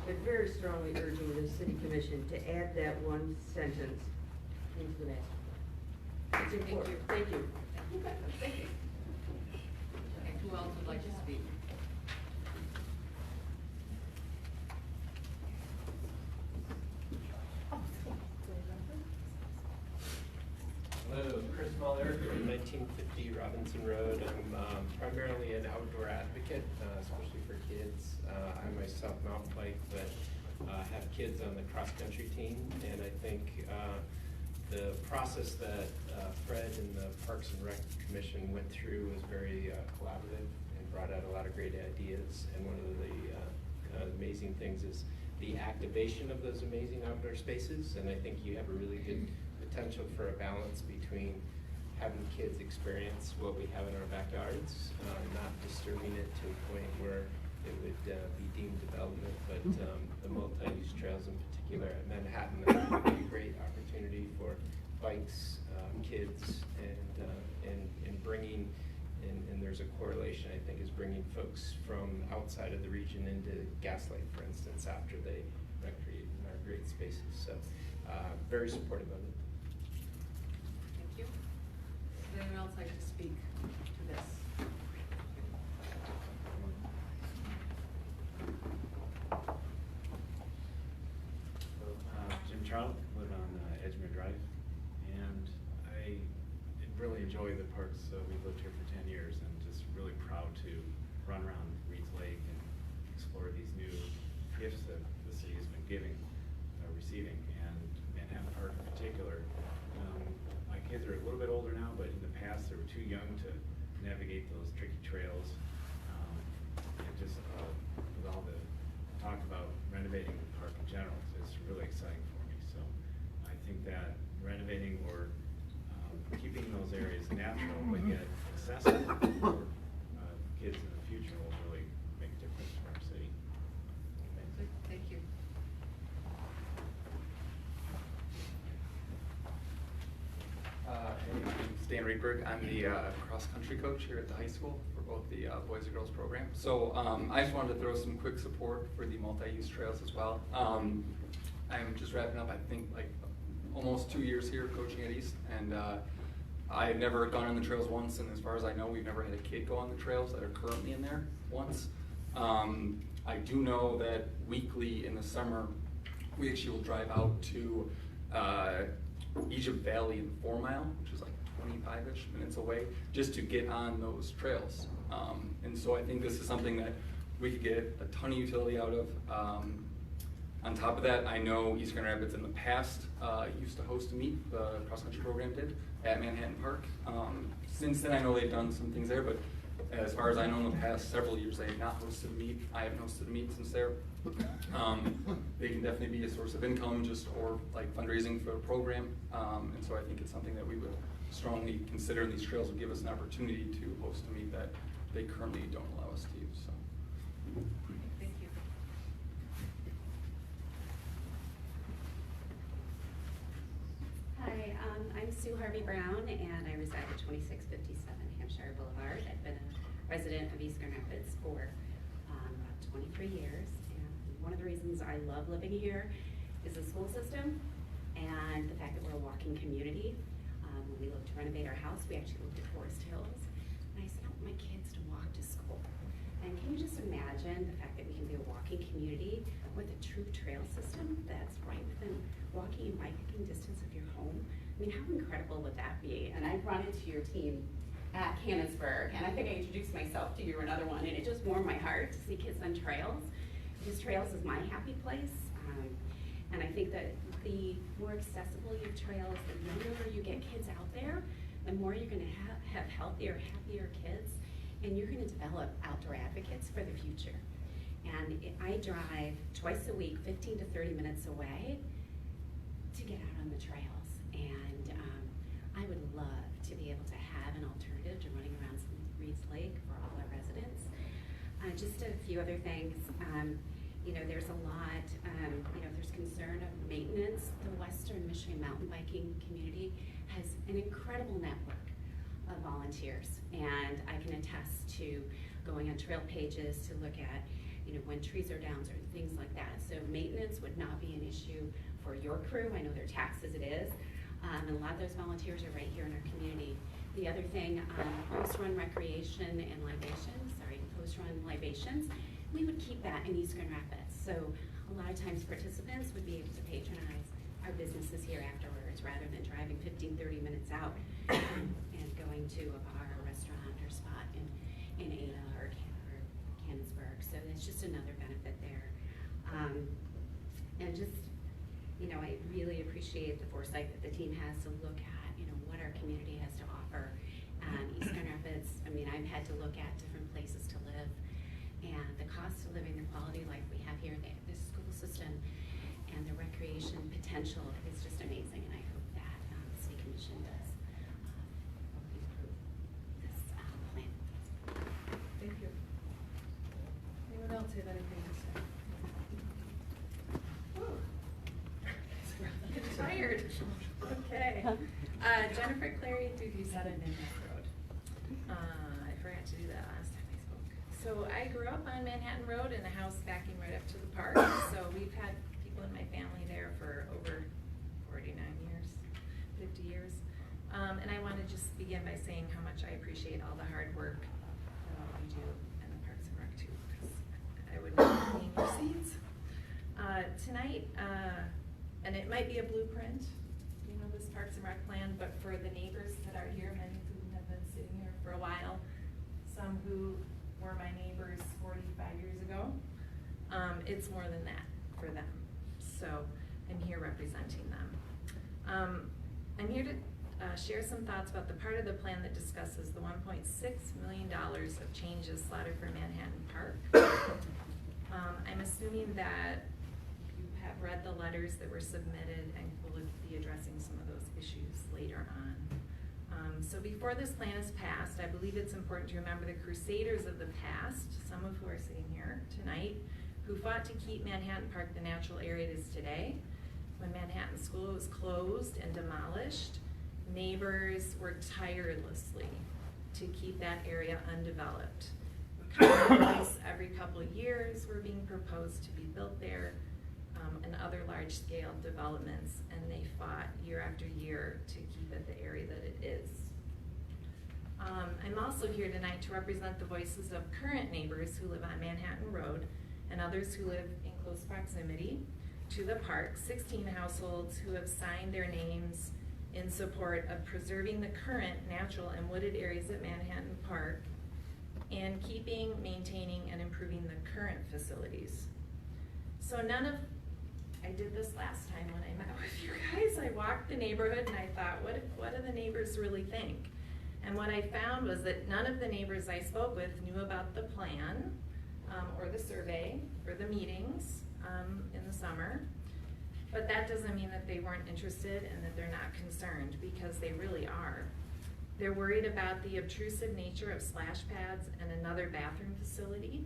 but very strongly urging the city commission to add that one sentence into the master plan. It's important. Thank you. Thank you. Okay, who else would like to speak? Hello, Chris Muller from 1950 Robinson Road. I'm primarily an outdoor advocate, especially for kids. I myself mountain bike, but have kids on the cross-country team, and I think the process that Fred and the Parks and Rec Commission went through was very collaborative and brought out a lot of great ideas. And one of the amazing things is the activation of those amazing outdoor spaces, and I think you have a really good potential for a balance between having kids experience what we have in our backyards, not disturbing it to a point where it would be deemed development, but the multi-use trails in particular at Manhattan would be a great opportunity for bikes, kids, and bringing, and there's a correlation I think is bringing folks from outside of the region into Gaslight, for instance, after they recreate in our great spaces. So very supportive of it. Thank you. Would anyone else like to speak to this? Jim Trout, live on Edgemere Drive, and I really enjoy the parks. We've lived here for 10 years, and just really proud to run around Reed's Lake and explore these new gifts that the city has been receiving, and Manhattan Park in particular. My kids are a little bit older now, but in the past they were too young to navigate those tricky trails. And just with all the talk about renovating the park in general, it's really exciting for me. So I think that renovating or keeping those areas natural but yet accessible for kids in the future will really make a difference for our city. Thank you. Hey, I'm Stan Riedberg. I'm the cross-country coach here at the high school for both the boys and girls program. So I just wanted to throw some quick support for the multi-use trails as well. I'm just wrapping up, I think, like almost 2 years here coaching at East, and I've never gone on the trails once, and as far as I know, we've never had a kid go on the trails that are currently in there once. I do know that weekly in the summer, we actually will drive out to Egypt Valley in 4 Mile, which is like 25-ish minutes away, just to get on those trails. And so I think this is something that we could get a ton of utility out of. On top of that, I know East Grand Rapids in the past used to host a meet, the cross-country program did, at Manhattan Park. Since then, I know they've done some things there, but as far as I know, in the past several years, they have not hosted a meet. I haven't hosted a meet since there. They can definitely be a source of income, just or like fundraising for a program. And so I think it's something that we would strongly consider, and these trails would give us an opportunity to host a meet that they currently don't allow us to use. So. Thank you. Hi, I'm Sue Harvey Brown, and I reside at 2657 Hampshire Boulevard. I've been a resident of East Grand Rapids for about 23 years, and one of the reasons I love living here is the school system and the fact that we're a walking community. When we looked to renovate our house, we actually looked at Forest Hills, and I said, I want my kids to walk to school. And can you just imagine the fact that we can be a walking community with a true trail system that's right within walking and biking distance of your home? I mean, how incredible would that be? And I've run into your team at Canonsburg, and I think I introduced myself to you or another one, and it just warmed my heart to see kids on trails, because trails is my happy place. And I think that the more accessible your trails, the younger you get kids out there, the more you're gonna have healthier, happier kids, and you're gonna develop outdoor advocates for the future. And I drive twice a week, 15 to 30 minutes away, to get out on the trails. And I would love to be able to have an alternative to running around Reed's Lake for all our residents. Just a few other things. You know, there's a lot, you know, there's concern of maintenance. The Western Michigan mountain biking community has an incredible network of volunteers, and I can attest to going on trail pages to look at, you know, when trees are down or things like that. So maintenance would not be an issue for your crew. I know they're taxed as it is, and a lot of those volunteers are right here in our community. The other thing, post-run recreation and libations, post-run libations, we would keep that in East Grand Rapids. So a lot of times participants would be able to patronize our businesses here afterwards rather than driving 15, 30 minutes out and going to a bar or restaurant or spot in Ada or Canonsburg. So that's just another benefit there. And just, you know, I really appreciate the foresight that the team has to look at, you know, what our community has to offer. East Grand Rapids, I mean, I've had to look at different places to live, and the cost of living, the quality of life we have here, the school system, and the recreation potential is just amazing, and I hope that the City Commission does improve this plan. Thank you. Anyone else have anything to say? I'm tired. Okay. Jennifer Clary, 337 Manhattan Road. I forgot to do that last time I spoke. So I grew up on Manhattan Road in a house backing right up to the park. So we've had people in my family there for over 49 years, 50 years. And I want to just begin by saying how much I appreciate all the hard work that all of you do in the Parks and Rec too, because I would not be in your seats. Tonight, and it might be a blueprint, you know, this Parks and Rec plan, but for the neighbors that are here, many who have been sitting here for a while, some who were my neighbors 45 years ago, it's more than that for them. So I'm here representing them. I'm here to share some thoughts about the part of the plan that discusses the $1.6 million of changes slotted for Manhattan Park. I'm assuming that you have read the letters that were submitted and will be addressing some of those issues later on. So before this plan is passed, I believe it's important to remember the crusaders of the past, some of who are sitting here tonight, who fought to keep Manhattan Park the natural area it is today. When Manhattan School was closed and demolished, neighbors worked tirelessly to keep that area undeveloped. Condos every couple of years were being proposed to be built there, and other large-scale developments, and they fought year after year to keep it the area that it is. I'm also here tonight to represent the voices of current neighbors who live on Manhattan Road and others who live in close proximity to the park, 16 households who have signed their names in support of preserving the current natural and wooded areas at Manhattan Park and keeping, maintaining, and improving the current facilities. So I did this last time when I met with you guys. I walked the neighborhood and I thought, what do the neighbors really think? And what I found was that none of the neighbors I spoke with knew about the plan or the survey or the meetings in the summer. But that doesn't mean that they weren't interested and that they're not concerned, because they really are. They're worried about the obtrusive nature of splash pads and another bathroom facility.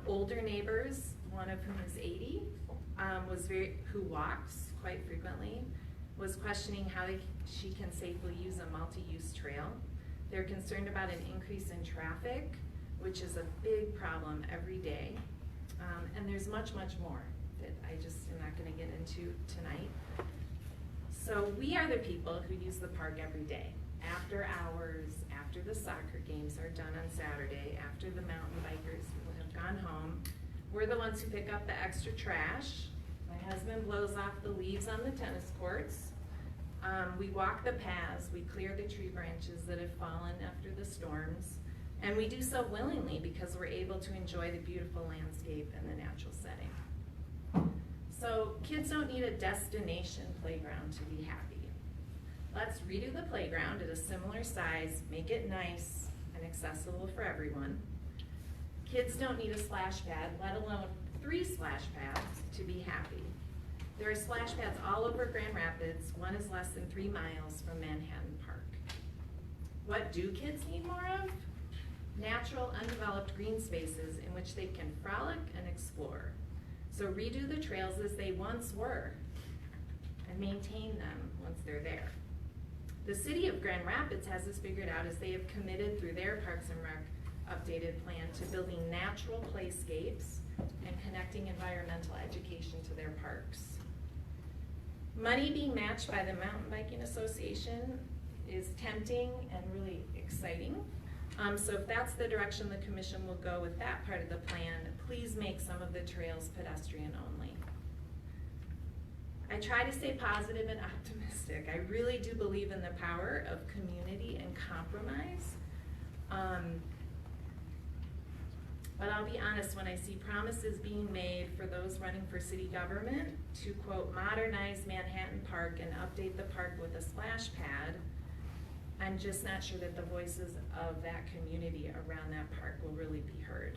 Older neighbors, one of whom is 80, who walks quite frequently, was questioning how she can safely use a multi-use trail. They're concerned about an increase in traffic, which is a big problem every day. And there's much, much more that I just am not gonna get into tonight. So we are the people who use the park every day. After hours, after the soccer games are done on Saturday, after the mountain bikers will have gone home, we're the ones who pick up the extra trash. My husband blows off the leaves on the tennis courts. We walk the paths, we clear the tree branches that have fallen after the storms, and we do so willingly because we're able to enjoy the beautiful landscape and the natural setting. So kids don't need a destination playground to be happy. Let's redo the playground at a similar size, make it nice and accessible for everyone. Kids don't need a splash pad, let alone 3 splash pads, to be happy. There are splash pads all over Grand Rapids. One is less than 3 miles from Manhattan Park. What do kids need more of? Natural, undeveloped green spaces in which they can frolic and explore. So redo the trails as they once were and maintain them once they're there. The city of Grand Rapids has this figured out as they have committed through their Parks and Rec updated plan to building natural playscapes and connecting environmental education to their parks. Money being matched by the Mountain Biking Association is tempting and really exciting. So if that's the direction the commission will go with that part of the plan, please make some of the trails pedestrian only. I try to stay positive and optimistic. I really do believe in the power of community and compromise. But I'll be honest, when I see promises being made for those running for city government to, quote, modernize Manhattan Park and update the park with a splash pad, I'm just not sure that the voices of that community around that park will really be heard.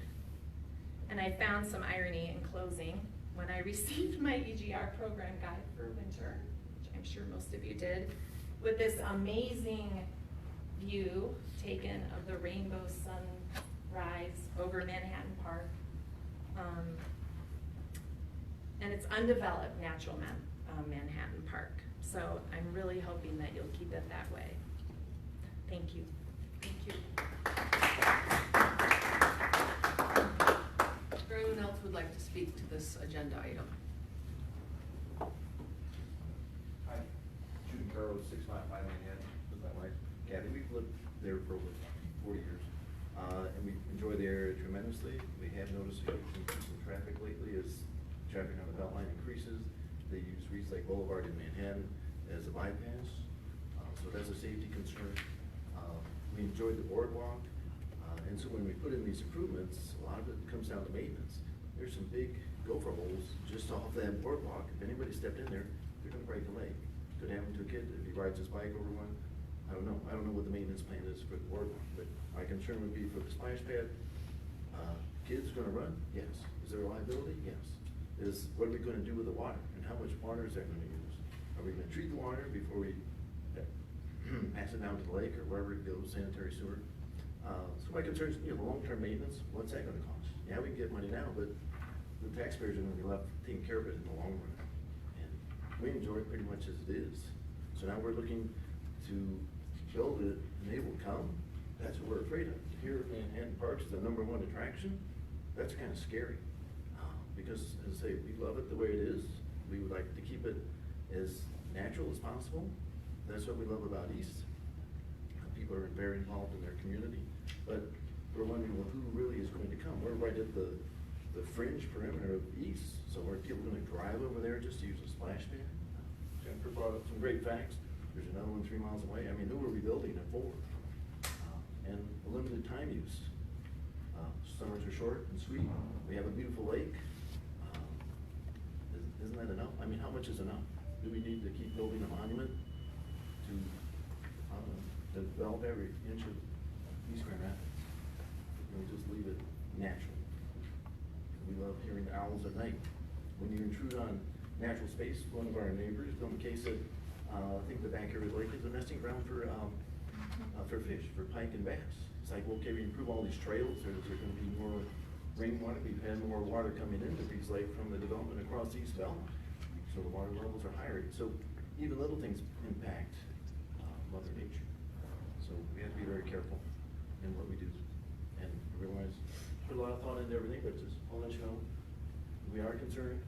And I found some irony in closing when I received my EGR program guide for winter, which I'm sure most of you did, with this amazing view taken of the rainbow sunrise over Manhattan Park. And it's undeveloped natural Manhattan Park. So I'm really hoping that you'll keep it that way. Thank you. Thank you. If anyone else would like to speak to this agenda item? Hi, Judy Carroll, 695 Manhattan, with my wife, Kathy. We've lived there for over 40 years, and we enjoy the area tremendously. We have noticed a increase in traffic lately as traffic on the Beltline increases. They use Reeds Lake Boulevard in Manhattan as a bypass, so that's a safety concern. We enjoyed the boardwalk, and so when we put in these improvements, a lot of it comes down to maintenance. There's some big gopher holes just off that boardwalk. If anybody stepped in there, they're gonna break a leg. Could happen to a kid if he rides his bike over one. I don't know. I don't know what the maintenance plan is for the boardwalk, but my concern would be for the splash pad. Kids gonna run? Yes. Is there a liability? Yes. What are we gonna do with the water, and how much water is that gonna use? Are we gonna treat the water before we pass it down to the lake or wherever it goes, sanitary sewer? So my concern is, the long-term maintenance, what's that gonna cost? Yeah, we can get money now, but the taxpayers are gonna be left taking care of it in the long run. And we enjoy it pretty much as it is. So now we're looking to build it, and they will come. That's what we're afraid of. Here, Manhattan Parks is the #1 attraction. That's kind of scary. Because, as I say, we love it the way it is. We would like to keep it as natural as possible. That's what we love about East. People are very involved in their community, but we're wondering, well, who really is going to come? We're right at the fringe perimeter of East, so are people going to drive over there just to use a splash pad? Jennifer brought up some great facts. There's another one 3 miles away. I mean, who are we building it for? And a limited time use. Summers are short and sweet. We have a beautiful lake. Isn't that enough? I mean, how much is enough? Do we need to keep building a monument to develop every inch of East Grand Rapids? Can we just leave it natural? We love hearing owls at night. When you intrude on natural space, one of our neighbors, Bill McKay, said, I think the back area of the lake is a nesting ground for fish, for pike and bass. It's like, well, okay, we improve all these trails, there's going to be more rainwater, we've had more water coming into Peace Lake from the development across East Belmont. So the water levels are higher. So even little things impact Mother Nature. So we have to be very careful in what we do. And realize, put a lot of thought into everything, but just, I'll let you know, we are concerned.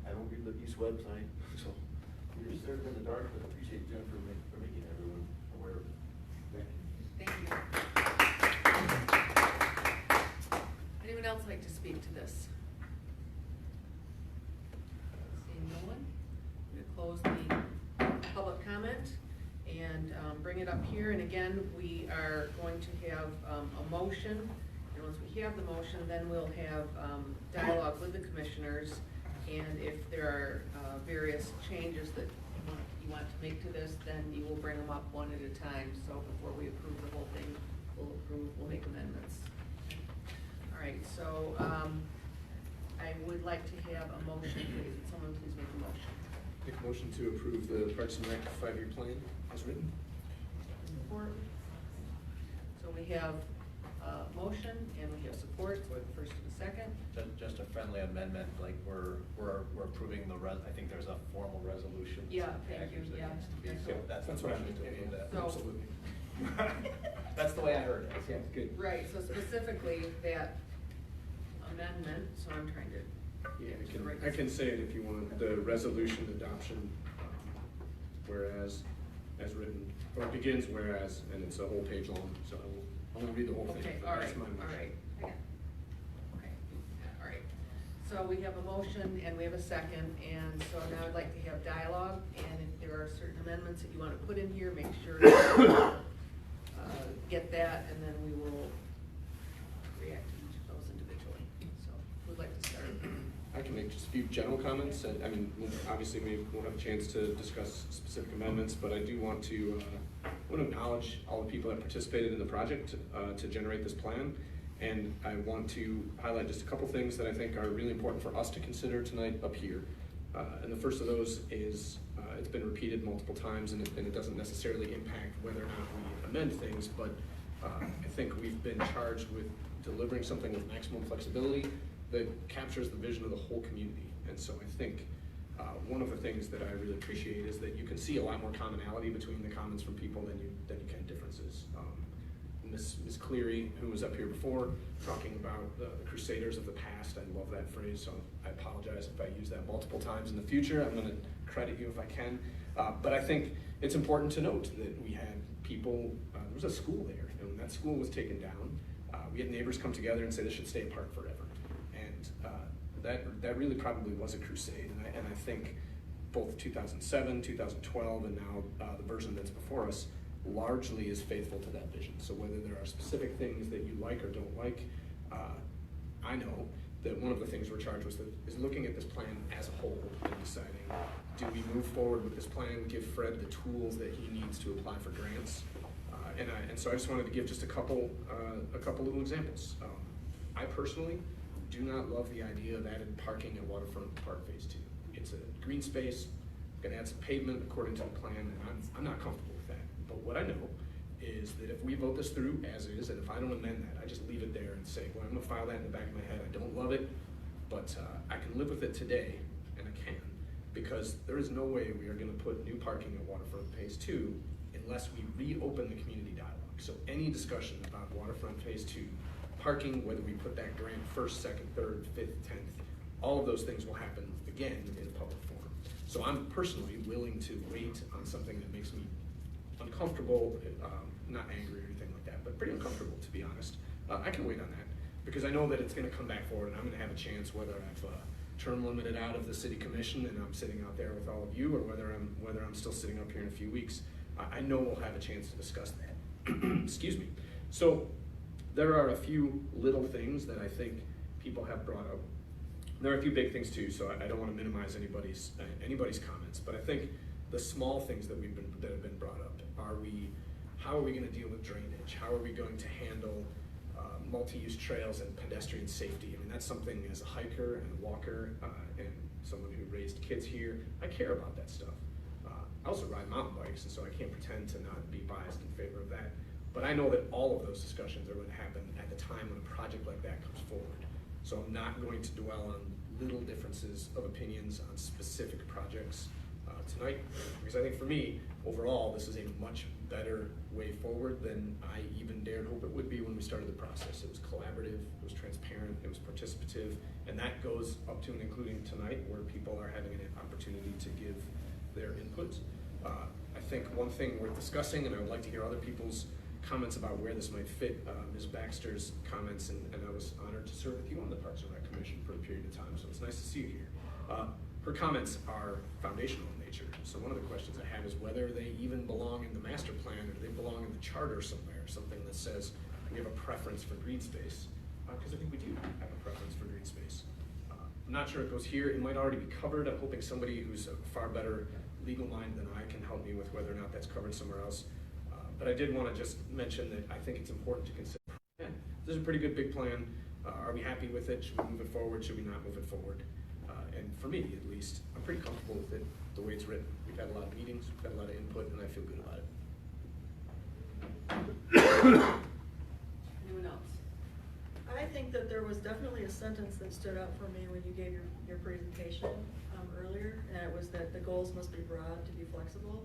I don't read the East website, so we're sort of in the dark, but I appreciate Jennifer for making everyone aware of it. Thank you. Thank you. Anyone else like to speak to this? Seeing no one, I'm going to close the public comment and bring it up here. And again, we are going to have a motion. And once we have the motion, then we'll have dialogue with the commissioners. And if there are various changes that you want to make to this, then you will bring them up one at a time. So before we approve the whole thing, we'll make amendments. All right, so I would like to have a motion, please. Would someone please make a motion? Make a motion to approve the Parks and Rec 5-year plan as written. Support. So we have a motion and we have support, so we have a first and a second. Just a friendly amendment, like we're approving I think there's a formal resolution. Yeah, thank you, package that yeah. needs to be- That's what I meant to do that. So- Absolutely. That's the way I heard it. Yeah, good. Right, so specifically that amendment, so I'm trying to. Yeah, I can say it if you want, the resolution adoption, whereas, as written, or it begins whereas, and it's a whole page long, so I won't read the whole thing. Okay, but all that's right, my all motion. right. Okay, all right. So we have a motion and we have a second, and so now I'd like to have dialogue, and if there are certain amendments that you want to put in here, make sure to get that, and then we will react to each of those individually. So who'd like to start? I can make just a few general comments. I mean, obviously we won't have a chance to discuss specific amendments, but I do want to acknowledge all the people that participated in the project to generate this plan. And I want to highlight just a couple things that I think are really important for us to consider tonight up here. And the first of those is, it's been repeated multiple times, and it doesn't necessarily impact whether or not we amend things, but I think we've been charged with delivering something with maximum flexibility that captures the vision of the whole community. And so I think one of the things that I really appreciate is that you can see a lot more commonality between the comments from people than you can differences. Ms. Cleary, who was up here before, talking about the Crusaders of the past. I love that phrase, so I apologize if I use that multiple times in the future. I'm going to credit you if I can. But I think it's important to note that we had people, there was a school there, and when that school was taken down, we had neighbors come together and say this should stay a park forever. And that really probably was a crusade. And I think both 2007, 2012, and now the version that's before us largely is faithful to that vision. So whether there are specific things that you like or don't like, I know that one of the things we're charged with is looking at this plan as a whole and deciding, do we move forward with this plan, give Fred the tools that he needs to apply for grants? And so I just wanted to give just a couple little examples. I personally do not love the idea of added parking at Waterfront Park Phase 2. It's a green space, gonna add some pavement according to the plan, and I'm not comfortable with that. But what I know is that if we vote this through as is, and if I don't amend that, I just leave it there and say, well, I'm gonna file that in the back of my head. I don't love it, but I can live with it today, and I can, because there is no way we are gonna put new parking at Waterfront Phase 2 unless we reopen the community dialogue. So any discussion about Waterfront Phase 2, parking, whether we put that grant first, second, third, fifth, 10th, all of those things will happen again in a public forum. So I'm personally willing to wait on something that makes me uncomfortable, not angry or anything like that, but pretty uncomfortable, to be honest. I can wait on that because I know that it's going to come back forward, and I'm going to have a chance, whether I've term limited out of the city commission and I'm sitting out there with all of you, or whether I'm still sitting up here in a few weeks. I know we'll have a chance to discuss that. Excuse me. So there are a few little things that I think people have brought up. There are a few big things too, so I don't want to minimize anybody's comments, but I think the small things that have been brought up are how are we going to deal with drainage? How are we going to handle multi-use trails and pedestrian safety? I mean, that's something as a hiker and a walker and someone who raised kids here, I care about that stuff. I also ride mountain bikes, and so I can't pretend to not be biased in favor of that. But I know that all of those discussions are going to happen at the time when a project like that comes forward. So I'm not going to dwell on little differences of opinions on specific projects tonight, because I think for me, overall, this is a much better way forward than I even dared hope it would be when we started the process. It was collaborative, it was transparent, it was participative, and that goes up to and including tonight, where people are having an opportunity to give their inputs. I think one thing worth discussing, and I would like to hear other people's comments about where this might fit, Ms. Baxter's comments, and I was honored to serve with you on the Parks and Rec Commission for a period of time, so it's nice to see you here. Her comments are foundational in nature, so one of the questions I have is whether they even belong in the master plan or they belong in the charter somewhere, something that says we have a preference for green space, because I think we do have a preference for green space. I'm not sure it goes here, it might already be covered. I'm hoping somebody who's a far better legal mind than I can help me with whether or not that's covered somewhere else. But I did want to just mention that I think it's important to consider. Yeah, this is a pretty good big plan. Are we happy with it? Should we move it forward? Should we not move it forward? And for me, at least, I'm pretty comfortable with it the way it's written. We've had a lot of meetings, we've had a lot of input, and I feel good about it. Anyone else? I think that there was definitely a sentence that stood out for me when you gave your presentation earlier, and it was that the goals must be broad to be flexible,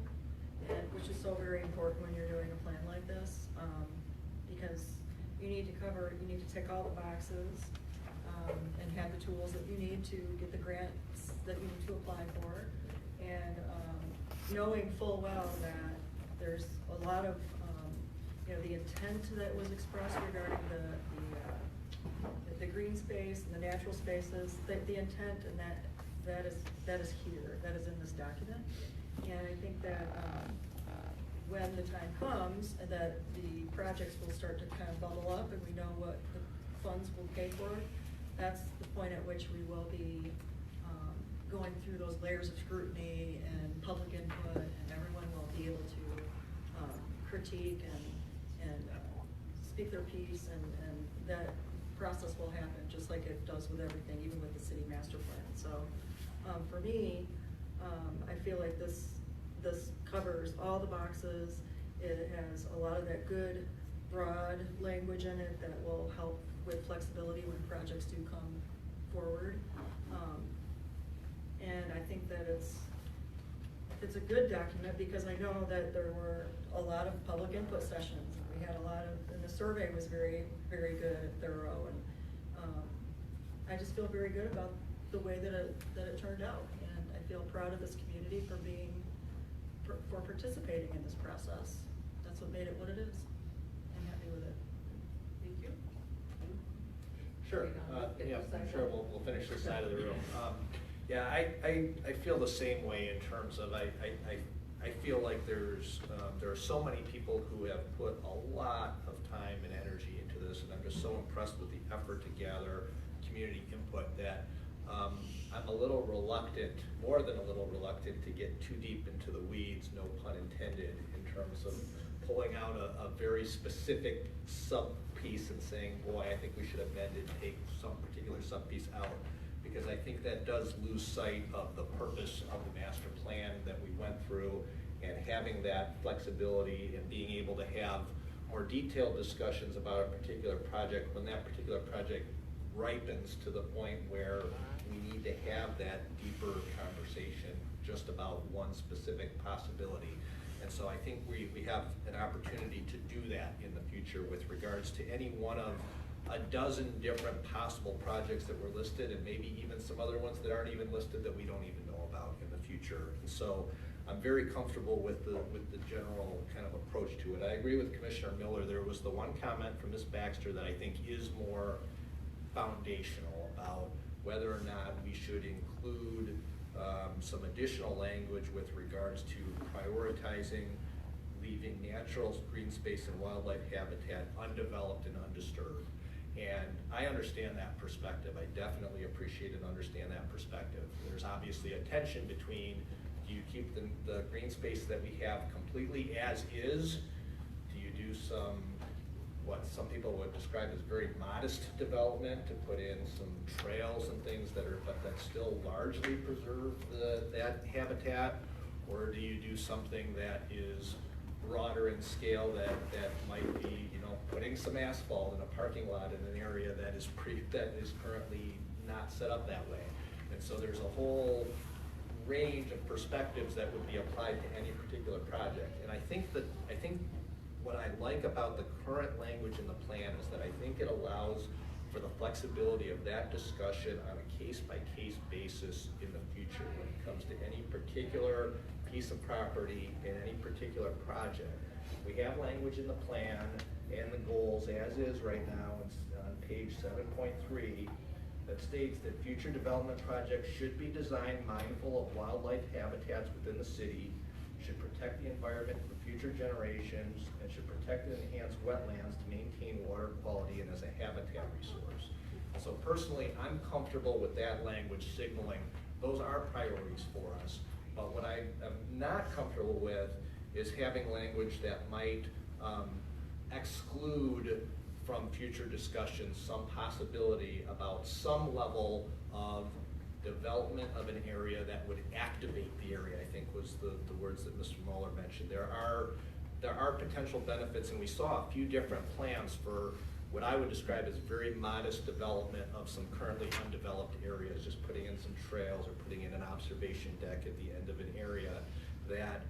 and which is so very important when you're doing a plan like this, because you need to tick all the boxes and have the tools that you need to get the grants that you need to apply for, and knowing full well that there's a lot of the intent that was expressed regarding the green space and the natural spaces, the intent, and that is here, that is in this document. And I think that when the time comes that the projects will start to kind of bubble up and we know what the funds will pay for, that's the point at which we will be going through those layers of scrutiny and public input, and everyone will be able to critique and speak their piece, and that process will happen just like it does with everything, even with the city master plan. So for me, I feel like this covers all the boxes. It has a lot of that good, broad language in it that will help with flexibility when projects do come forward. And I think that it's a good document because I know that there were a lot of public input sessions. We had a lot of, and the survey was very, very good and thorough. And I just feel very good about the way that it turned out. And I feel proud of this community for participating in this process. That's what made it what it is. I'm happy with it. Thank you. Sure. Yeah, I'm sure we'll finish this side of the room. Yeah, I feel the same way in terms of I feel like there are so many people who have put a lot of time and energy into this, and I'm just so impressed with the effort to gather community input that I'm a little reluctant, more than a little reluctant, to get too deep into the weeds, no pun intended, in terms of pulling out a very specific sub-piece and saying, boy, I think we should amend it, take some particular sub-piece out, because I think that does lose sight of the purpose of the master plan that we went through, and having that flexibility and being able to have more detailed discussions about a particular project when that particular project ripens to the point where we need to have that deeper conversation just about one specific possibility. And so I think we have an opportunity to do that in the future with regards to any one of a dozen different possible projects that were listed, and maybe even some other ones that aren't even listed that we don't even know about in the future. And so I'm very comfortable with the general kind of approach to it. I agree with Commissioner Miller. There was the one comment from Ms. Baxter that I think is more foundational about whether or not we should include some additional language with regards to prioritizing leaving natural green space and wildlife habitat undeveloped and undisturbed. And I understand that perspective. I definitely appreciate and understand that perspective. There's obviously a tension between, do you keep the green space that we have completely as is? Do you do some, what some people would describe as very modest development to put in some trails and things that still largely preserve that habitat? Or do you do something that is broader in scale that might be, putting some asphalt in a parking lot in an area that is currently not set up that way? And so there's a whole range of perspectives that would be applied to any particular project. And I think what I like about the current language in the plan is that I think it allows for the flexibility of that discussion on a case-by-case basis in the future when it comes to any particular piece of property in any particular project. We have language in the plan and the goals as is right now. It's on page 7.3 that states that future development projects should be designed mindful of wildlife habitats within the city, should protect the environment for future generations, and should protect and enhance wetlands to maintain water quality and as a habitat resource. So personally, I'm comfortable with that language signaling those are priorities for us. But what I am not comfortable with is having language that might exclude from future discussions some possibility about some level of development of an area that would activate the area, I think was the words that Mr. Mueller mentioned. There are potential benefits, and we saw a few different plans for what I would describe as very modest development of some currently undeveloped areas, just putting in some trails or putting in an observation deck at the end of an area that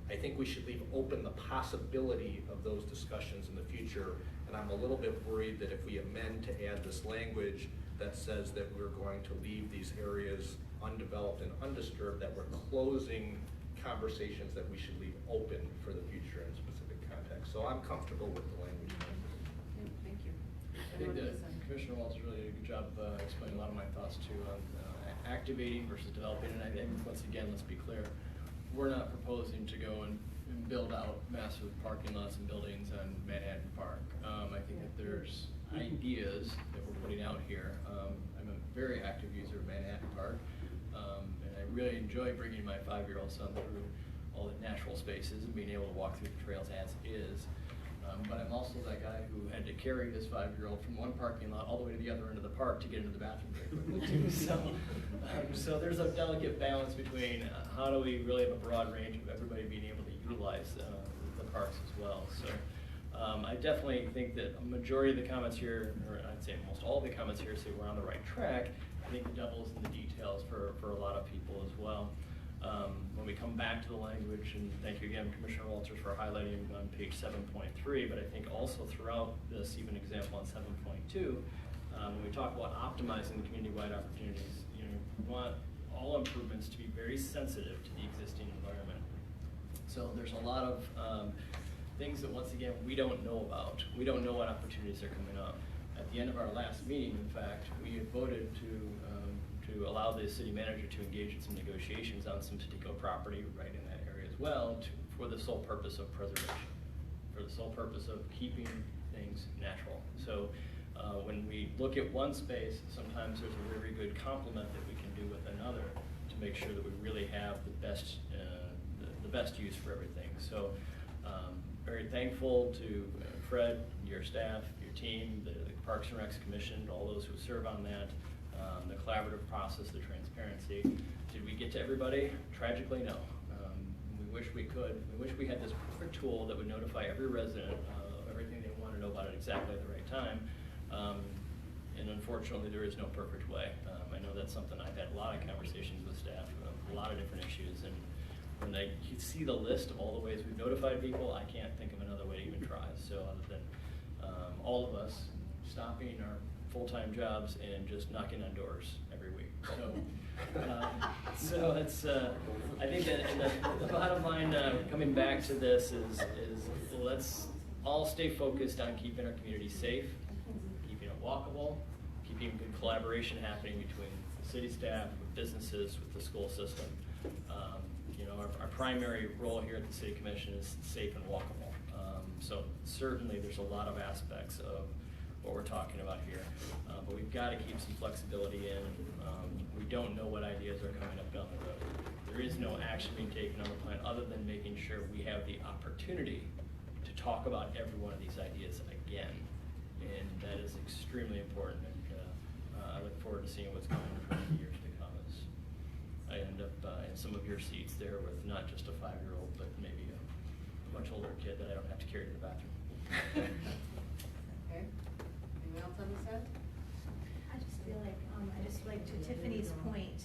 I think we should leave open the possibility of those discussions in the future. And I'm a little bit worried that if we amend to add this language that says that we're going to leave these areas undeveloped and undisturbed, that we're closing conversations that we should leave open for the future in specific context. So I'm comfortable with the language. Thank you. I think that Commissioner Waltz really did a good job explaining a lot of my thoughts too on activating versus developing. And I think, once again, let's be clear, we're not proposing to go and build out massive parking lots and buildings on Manhattan Park. I think that there's ideas that we're putting out here. I'm a very active user of Manhattan Park, and I really enjoy bringing my 5-year-old son through all the natural spaces and being able to walk through the trails as is. But I'm also that guy who had to carry his 5-year-old from one parking lot all the way to the other end of the park to get into the bathroom very quickly too. So there's a delicate balance between how do we really have a broad range of everybody being able to utilize the parks as well. So I definitely think that a majority of the comments here, or I'd say almost all the comments here, say we're on the right track. I think the devil's in the details for a lot of people as well. When we come back to the language, and thank you again, Commissioner Walters, for highlighting on page 7.3, but I think also throughout this, even example on 7.2, when we talk about optimizing the community-wide opportunities, we want all improvements to be very sensitive to the existing environment. So there's a lot of things that, once again, we don't know about. We don't know what opportunities are coming up. At the end of our last meeting, in fact, we had voted to allow the city manager to engage in some negotiations on some particular property right in that area as well, for the sole purpose of preservation, for the sole purpose of keeping things natural. So when we look at one space, sometimes there's a very good complement that we can do with another to make sure that we really have the best use for everything. So very thankful to Fred, your staff, your team, the Parks and Recs Commission, all those who serve on that, the collaborative process, the transparency. Did we get to everybody? Tragically, no. We wish we could. We wish we had this perfect tool that would notify every resident of everything they want to know about it exactly at the right time. And unfortunately, there is no perfect way. I know that's something I've had a lot of conversations with staff about a lot of different issues. And when you see the list of all the ways we've notified people, I can't think of another way to even try. So other than all of us stopping our full-time jobs and just knocking on doors every week. So it's I think that the bottom line coming back to this is let's all stay focused on keeping our community safe, keeping it walkable, keeping good collaboration happening between the city staff, with businesses, with the school system. our primary role here at the City Commission is safe and walkable. So certainly there's a lot of aspects of what we're talking about here, but we've got to keep some flexibility in. We don't know what ideas are coming up down the road. There is no action being taken on the plan other than making sure we have the opportunity to talk about every one of these ideas again. And that is extremely important, and I look forward to seeing what's coming in the years to come as I end up in some of your seats there with not just a 5-year-old, but maybe a much older kid that I don't have to carry to the bathroom. Okay, anyone else on this end? I just feel like, to Tiffany's point,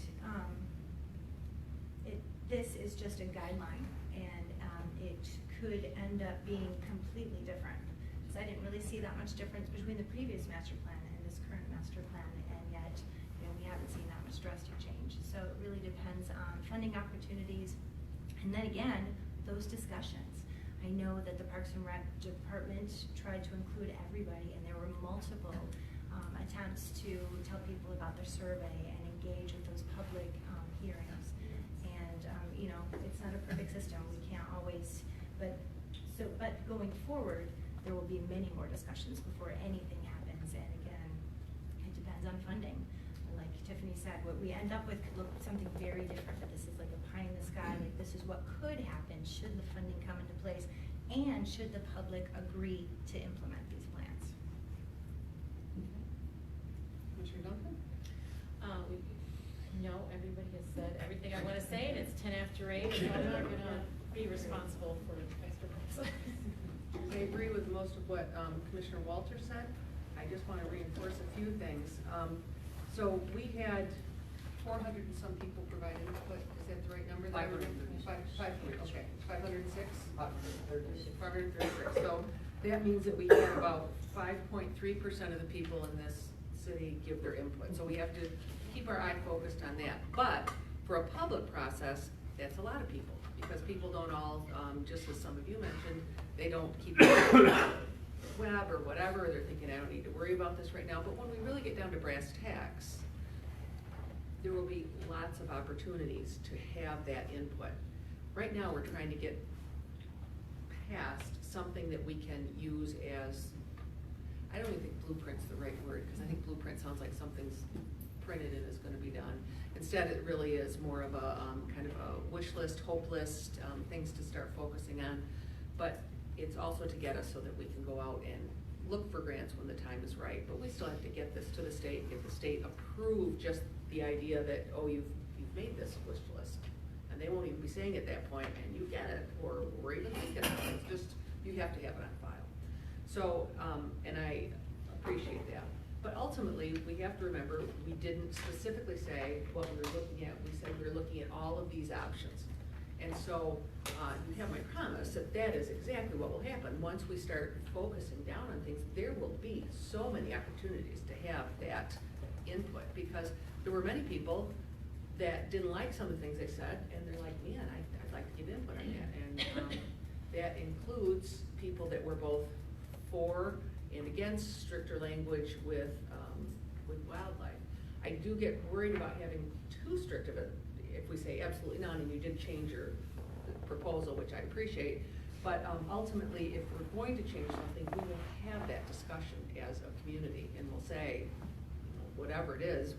this is just a guideline, and it could end up being completely different. Because I didn't really see that much difference between the previous master plan and this current master plan, and yet, we haven't seen that much drastic change. So it really depends on funding opportunities, and then again, those discussions. I know that the Parks and Rec department tried to include everybody, and there were multiple attempts to tell people about their survey and engage with those public hearings. And it's not a perfect system. We can't always, but going forward, there will be many more discussions before anything happens. And again, it depends on funding. Like Tiffany said, what we end up with could look something very different, but this is like a pie in the sky. Like this is what could happen should the funding come into place, and should the public agree to implement these plans. Commissioner Duncan? No, everybody has said everything I want to say, and it's 10 after 8, and I'm not going to be responsible for extra calls. I agree with most of what Commissioner Walter said. I just want to reinforce a few things. So we had 400 and some people provide input. Is that the right number? 536. Okay, 506? 536. So that means that we have about 5.3% of the people in this city give their input. So we have to keep our eye focused on that. But for a public process, that's a lot of people, because people don't all, just as some of you mentioned, they don't keep it on the web or whatever. They're thinking, I don't need to worry about this right now. But when we really get down to brass tacks, there will be lots of opportunities to have that input. Right now, we're trying to get past something that we can use as, I don't even think blueprint's the right word, because I think blueprint sounds like something's printed and is going to be done. Instead, it really is more of a kind of a wish list, hope list, things to start focusing on. But it's also to get us so that we can go out and look for grants when the time is right. But we still have to get this to the state, get the state approved just the idea that, oh, you've made this wish list. And they won't even be saying at that point, and you get it, or we're even thinking about it. It's just, you have to have it on file. So, and I appreciate that. But ultimately, we have to remember, we didn't specifically say what we were looking at. We said we were looking at all of these options. And so, you have my promise that that is exactly what will happen. Once we start focusing down on things, there will be so many opportunities to have that input, because there were many people that didn't like some of the things they said, and they're like, man, I'd like to give input on that. And that includes people that were both for and against stricter language with wildlife. I do get worried about having too strict of it, if we say absolutely none, and you did change your proposal, which I appreciate. But ultimately, if we're going to change something, we will have that discussion as a community, and we'll say, whatever it is,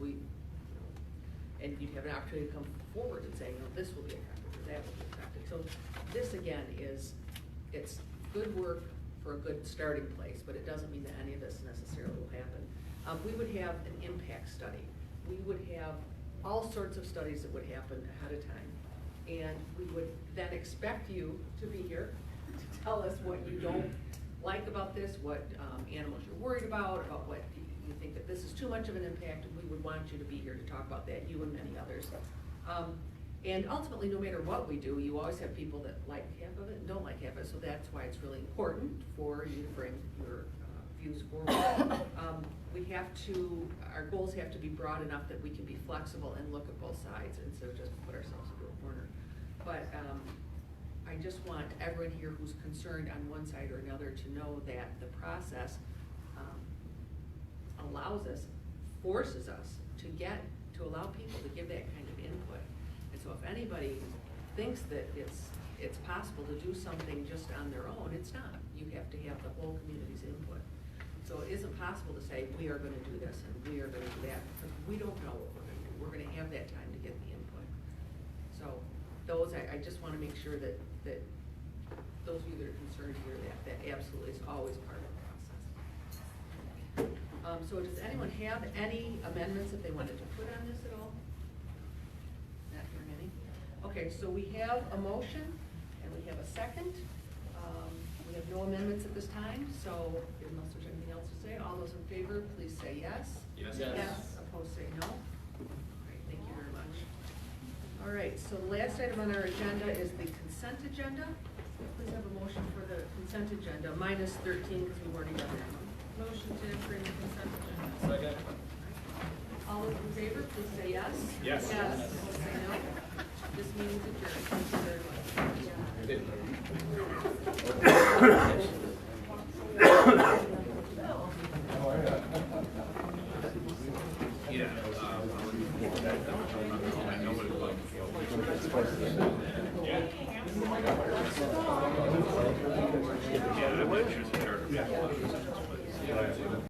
and you'd have an opportunity to come forward and say, this will be effective, or that will be effective. So this, again, it's good work for a good starting place, but it doesn't mean that any of this necessarily will happen. We would have an impact study. We would have all sorts of studies that would happen ahead of time. And we would then expect you to be here to tell us what you don't like about this, what animals you're worried about what you think that this is too much of an impact, and we would want you to be here to talk about that, you and many others. And ultimately, no matter what we do, you always have people that like half of it and don't like half of it, so that's why it's really important for you to bring your views forward. Our goals have to be broad enough that we can be flexible and look at both sides instead of just put ourselves into a corner. But I just want everyone here who's concerned on one side or another to know that the process forces us to allow people to give that kind of input. And so if anybody thinks that it's possible to do something just on their own, it's not. You have to have the whole community's input. So it isn't possible to say, we are gonna do this and we are gonna do that, because we don't know what we're gonna do. We're gonna have that time to get the input. So those, I just wanna make sure that those of you that are concerned here, that absolutely is always part of the process. So does anyone have any amendments that they wanted to put on this at all? Not hearing any. Okay, so we have a motion and we have a second. We have no amendments at this time, so unless there's anything else to say, all those in favor, please say yes. Yes. Yes. Opposed, say no. All right, thank you very much. All right, so the last item on our agenda is the consent agenda. Please have a motion for the consent agenda, minus 13, because we've already done that one. Motion to approve the consent agenda. Second. All those in favor, please say yes. Yes. Yes. Opposed, say no. This meeting is adjourned. Thank you very much. Yeah, I went.